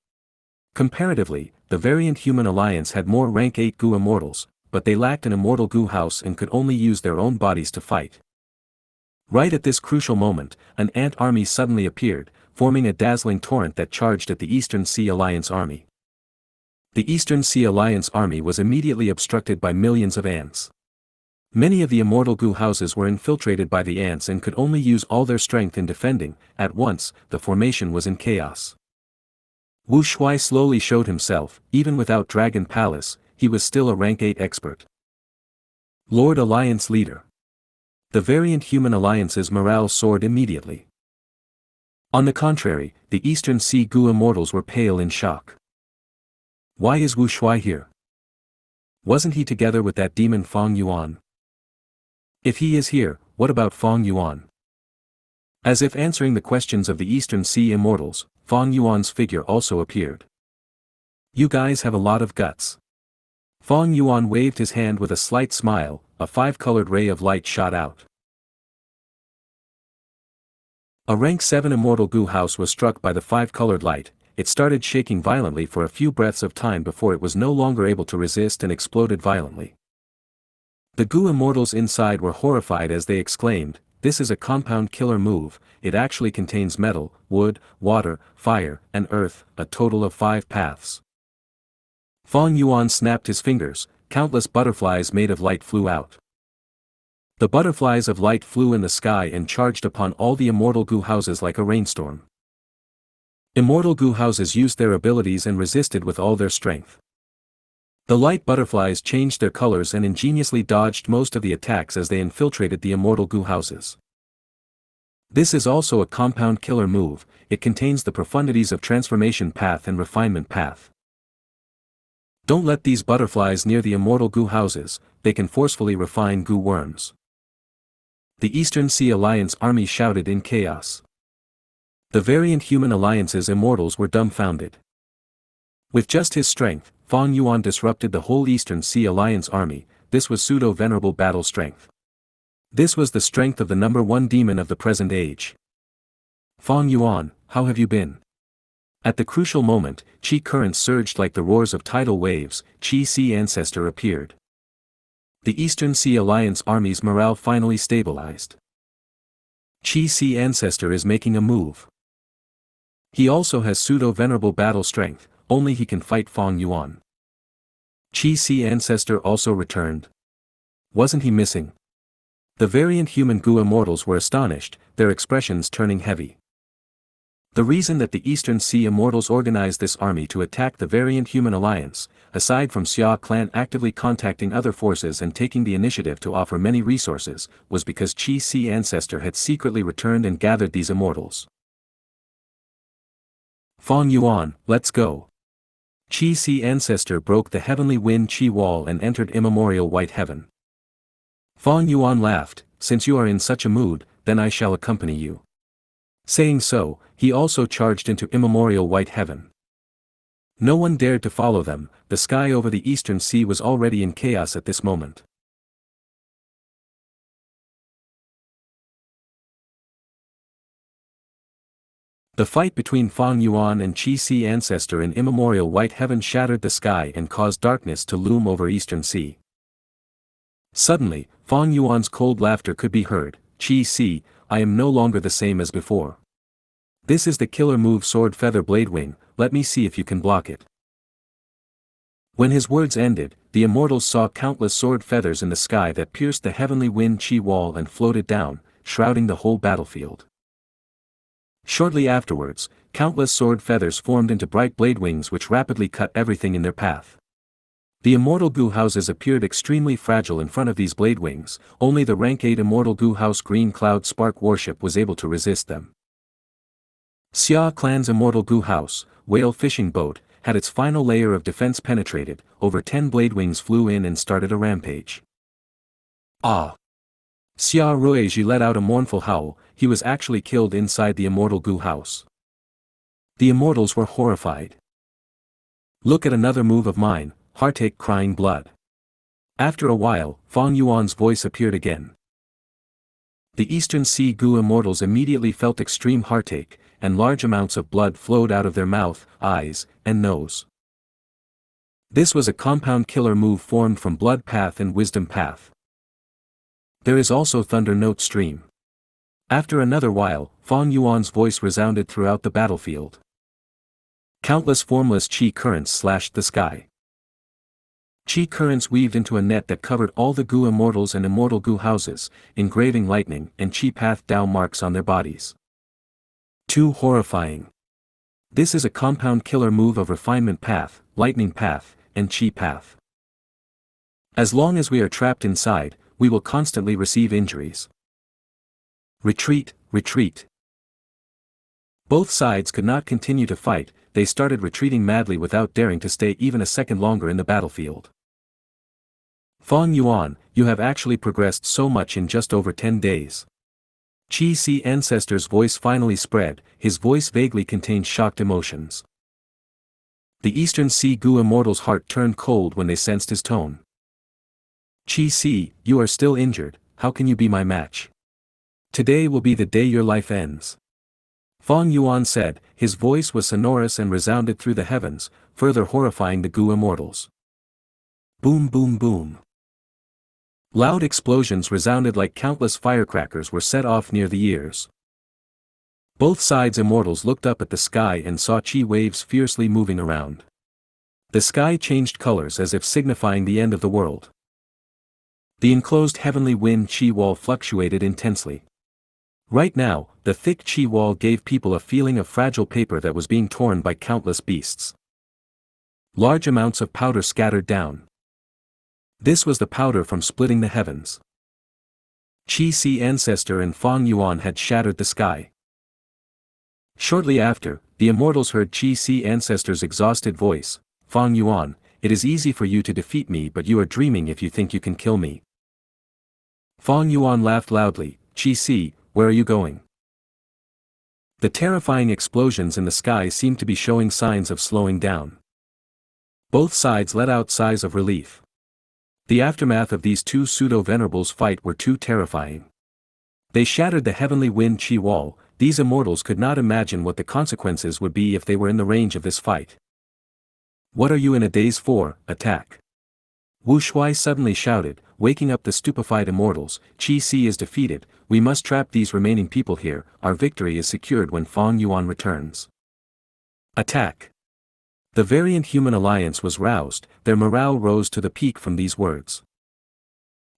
Comparatively, the variant human alliance had more rank 8 Gu Immortals, but they lacked an Immortal Gu house and could only use their own bodies to fight. Right at this crucial moment, an ant army suddenly appeared, forming a dazzling torrent that charged at the Eastern Sea Alliance army. The Eastern Sea Alliance army was immediately obstructed by millions of ants. Many of the Immortal Gu houses were infiltrated by the ants and could only use all their strength in defending. At once, the formation was in chaos. Wu Shuai slowly showed himself. Even without Dragon Palace, he was still a rank 8 expert. Lord Alliance Leader. The variant human alliance's morale soared immediately. On the contrary, the Eastern Sea Gu Immortals were pale in shock. Why is Wu Shuai here? Wasn't he together with that demon Fang Yuan? If he is here, what about Fang Yuan? As if answering the questions of the Eastern Sea Immortals, Fang Yuan's figure also appeared. You guys have a lot of guts. Fang Yuan waved his hand with a slight smile. A 5-colored ray of light shot out. A rank 7 Immortal Gu house was struck by the 5-colored light. It started shaking violently for a few breaths of time before it was no longer able to resist and exploded violently. The Gu Immortals inside were horrified as they exclaimed, "This is a compound killer move. It actually contains metal, wood, water, fire, and earth, a total of 5 paths." Fang Yuan snapped his fingers. Countless butterflies made of light flew out. The butterflies of light flew in the sky and charged upon all the Immortal Gu houses like a rainstorm. Immortal Gu houses used their abilities and resisted with all their strength. The light butterflies changed their colors and ingeniously dodged most of the attacks as they infiltrated the Immortal Gu houses. This is also a compound killer move. It contains the profundities of transformation path and refinement path. Don't let these butterflies near the Immortal Gu houses. They can forcefully refine Gu worms. The Eastern Sea Alliance army shouted in chaos. The variant human alliance's immortals were dumbfounded. With just his strength, Fang Yuan disrupted the whole Eastern Sea Alliance army. This was pseudo-venerable battle strength. This was the strength of the number 1 demon of the present age. Fang Yuan, how have you been? At the crucial moment, Qi currents surged like the roars of tidal waves. Qi Sea Ancestor appeared. The Eastern Sea Alliance army's morale finally stabilized. Qi Sea Ancestor is making a move. He also has pseudo-venerable battle strength, only he can fight Fang Yuan. Qi Sea Ancestor also returned. Wasn't he missing? The variant human Gu Immortals were astonished, their expressions turning heavy. The reason that the Eastern Sea Immortals organized this army to attack the Variant Human Alliance, aside from Xia clan actively contacting other forces and taking the initiative to offer many resources, was because Qi Si Ancestor had secretly returned and gathered these immortals. Fong Yuan, let's go. Qi Si Ancestor broke the heavenly wind Qi wall and entered immemorial white heaven. Fong Yuan laughed, since you are in such a mood, then I shall accompany you. Saying so, he also charged into immemorial white heaven. No one dared to follow them, the sky over the eastern sea was already in chaos at this moment. The fight between Fong Yuan and Qi Si Ancestor in immemorial white heaven shattered the sky and caused darkness to loom over eastern sea. Suddenly, Fong Yuan's cold laughter could be heard. Qi Si, I am no longer the same as before. This is the killer move Sword Feather Blade Wing, let me see if you can block it. When his words ended, the immortals saw countless sword feathers in the sky that pierced the heavenly wind Qi wall and floated down, shrouding the whole battlefield. Shortly afterwards, countless sword feathers formed into bright blade wings which rapidly cut everything in their path. The immortal Gu houses appeared extremely fragile in front of these blade wings, only the rank 8 immortal Gu house Green Cloud Spark warship was able to resist them. Xia clan's immortal Gu house, whale fishing boat, had its final layer of defense penetrated, over 10 blade wings flew in and started a rampage. Ah! Xia Ruiji let out a mournful howl, he was actually killed inside the immortal Gu house. The immortals were horrified. Look at another move of mine, heartache crying blood. After a while, Fong Yuan's voice appeared again. The Eastern Sea Gu immortals immediately felt extreme heartache, and large amounts of blood flowed out of their mouth, eyes, and nose. This was a compound killer move formed from Blood Path and Wisdom Path. There is also Thunder Note Stream. After another while, Fong Yuan's voice resounded throughout the battlefield. Countless formless Qi currents slashed the sky. Qi currents weaved into a net that covered all the Gu immortals and immortal Gu houses, engraving lightning and Qi path Dao marks on their bodies. Too horrifying. This is a compound killer move of Refinement Path, Lightning Path, and Qi Path. As long as we are trapped inside, we will constantly receive injuries. Retreat, retreat. Both sides could not continue to fight, they started retreating madly without daring to stay even a second longer in the battlefield. Fong Yuan, you have actually progressed so much in just over 10 days. Qi Si Ancestor's voice finally spread, his voice vaguely contained shocked emotions. The Eastern Sea Gu immortal's heart turned cold when they sensed his tone. Qi Si, you are still injured, how can you be my match? Today will be the day your life ends. Fong Yuan said, his voice was sonorous and resounded through the heavens, further horrifying the Gu immortals. Boom boom boom. Loud explosions resounded like countless firecrackers were set off near the ears. Both sides' immortals looked up at the sky and saw Qi waves fiercely moving around. The sky changed colors as if signifying the end of the world. The enclosed heavenly wind Qi wall fluctuated intensely. Right now, the thick Qi wall gave people a feeling of fragile paper that was being torn by countless beasts. Large amounts of powder scattered down. This was the powder from splitting the heavens. Qi Si Ancestor and Fong Yuan had shattered the sky. Shortly after, the immortals heard Qi Si Ancestor's exhausted voice, Fong Yuan, it is easy for you to defeat me but you are dreaming if you think you can kill me. Fong Yuan laughed loudly, Qi Si, where are you going? The terrifying explosions in the sky seemed to be showing signs of slowing down. Both sides let out sighs of relief. The aftermath of these two pseudo-venerables' fight were too terrifying. They shattered the heavenly wind Qi wall, these immortals could not imagine what the consequences would be if they were in the range of this fight. What are you in a daze for, attack? Wu Shuai suddenly shouted, waking up the stupefied immortals, Qi Si is defeated, we must trap these remaining people here, our victory is secured when Fong Yuan returns. Attack! The Variant Human Alliance was roused, their morale rose to the peak from these words.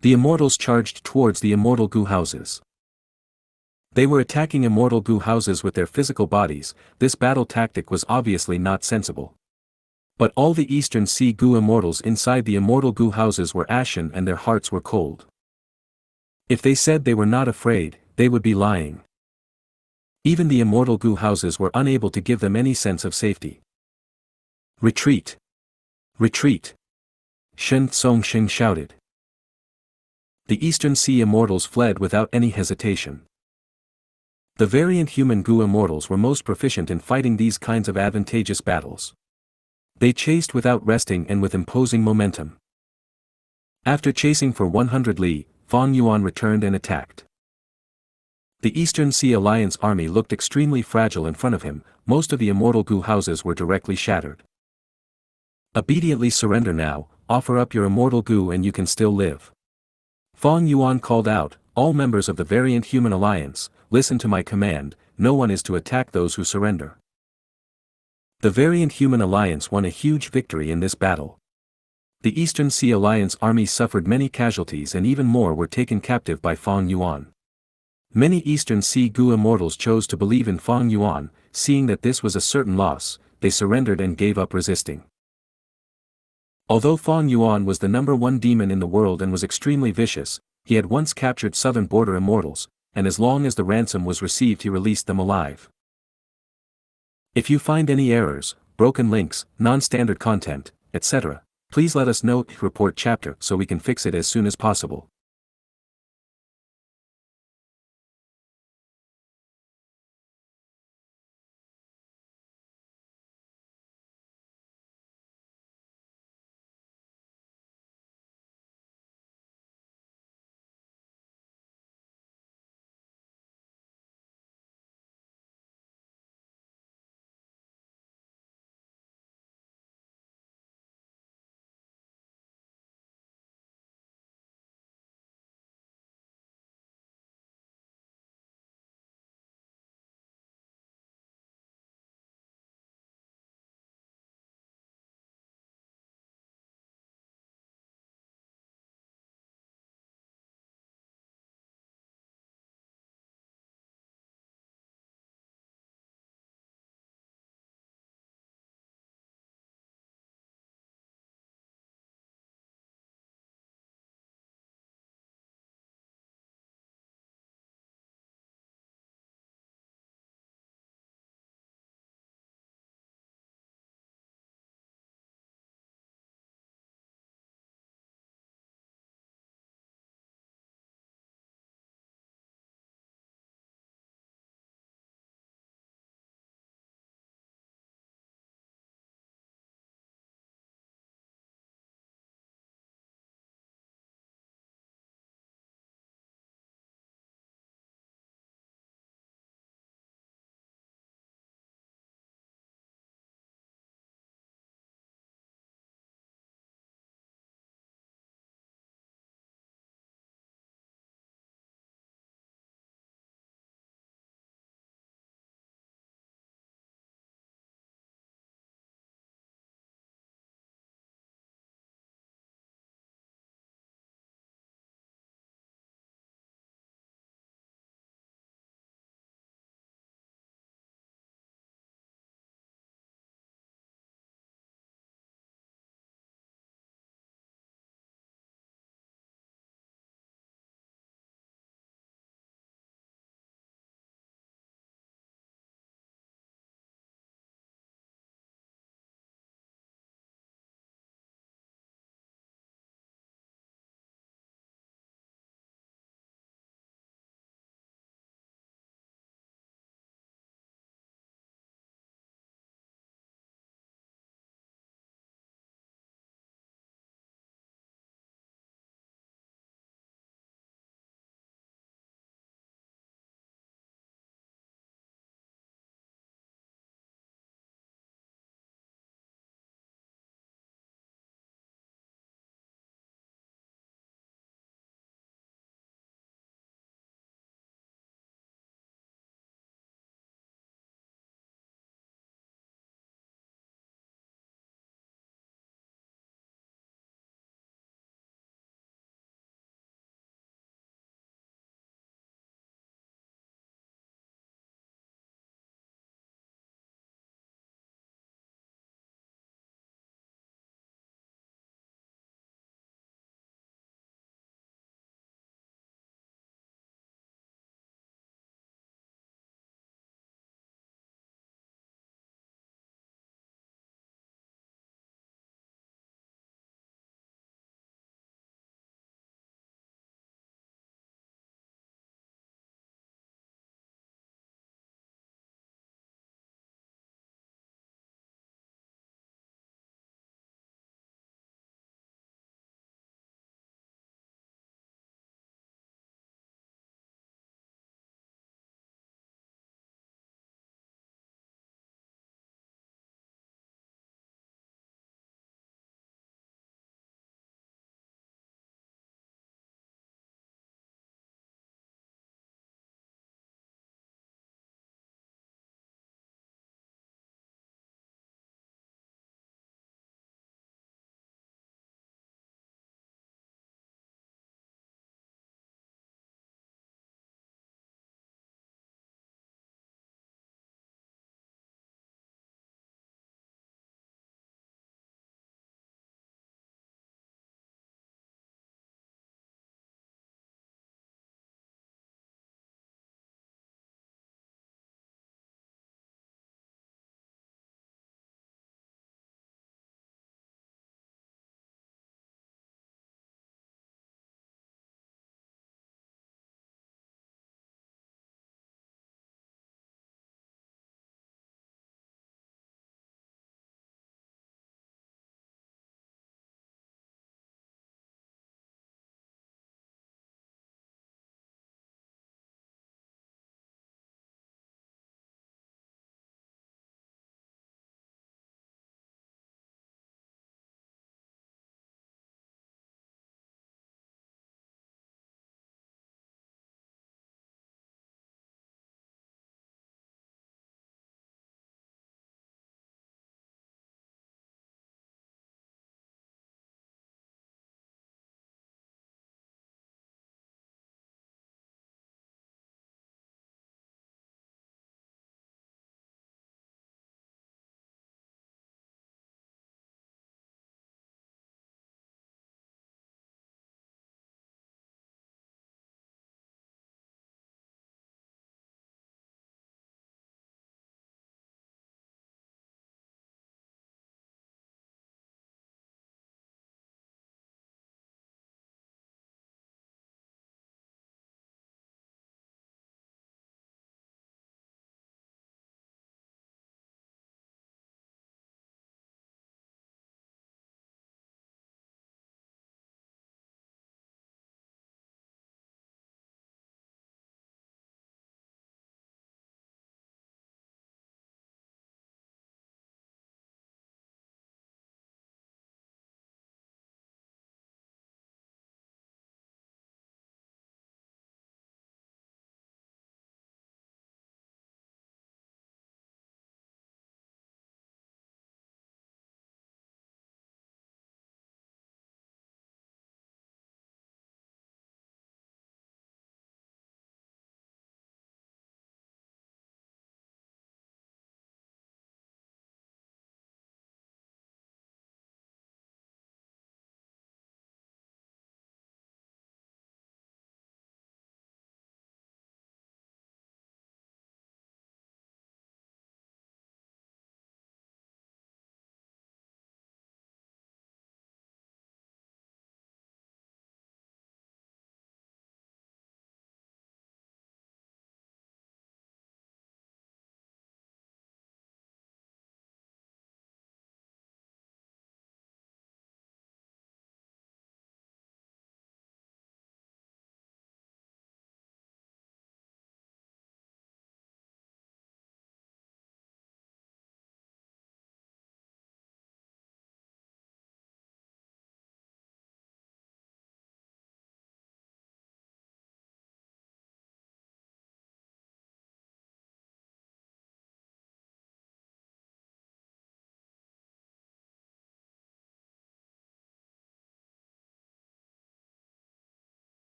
The immortals charged towards the immortal Gu houses. They were attacking immortal Gu houses with their physical bodies. This battle tactic was obviously not sensible. But all the Eastern Sea Gu immortals inside the immortal Gu houses were ashen and their hearts were cold. If they said they were not afraid, they would be lying. Even the immortal Gu houses were unable to give them any sense of safety. Retreat! Retreat! Shen Songxing shouted. The Eastern Sea immortals fled without any hesitation. The variant human Gu immortals were most proficient in fighting these kinds of advantageous battles. They chased without resting and with imposing momentum. After chasing for 100 li, Fang Yuan returned and attacked. The Eastern Sea Alliance army looked extremely fragile in front of him. Most of the immortal Gu houses were directly shattered. Obediently surrender now, offer up your immortal Gu and you can still live. Fang Yuan called out, all members of the variant human alliance, listen to my command, no one is to attack those who surrender. The variant human alliance won a huge victory in this battle. The Eastern Sea Alliance army suffered many casualties and even more were taken captive by Fang Yuan. Many Eastern Sea Gu immortals chose to believe in Fang Yuan. Seeing that this was a certain loss, they surrendered and gave up resisting. Although Fang Yuan was the #1 demon in the world and was extremely vicious, he had once captured southern border immortals, and as long as the ransom was received he released them alive. If you find any errors, broken links, non-standard content, etc., please let us know. Report chapter so we can fix it as soon as possible.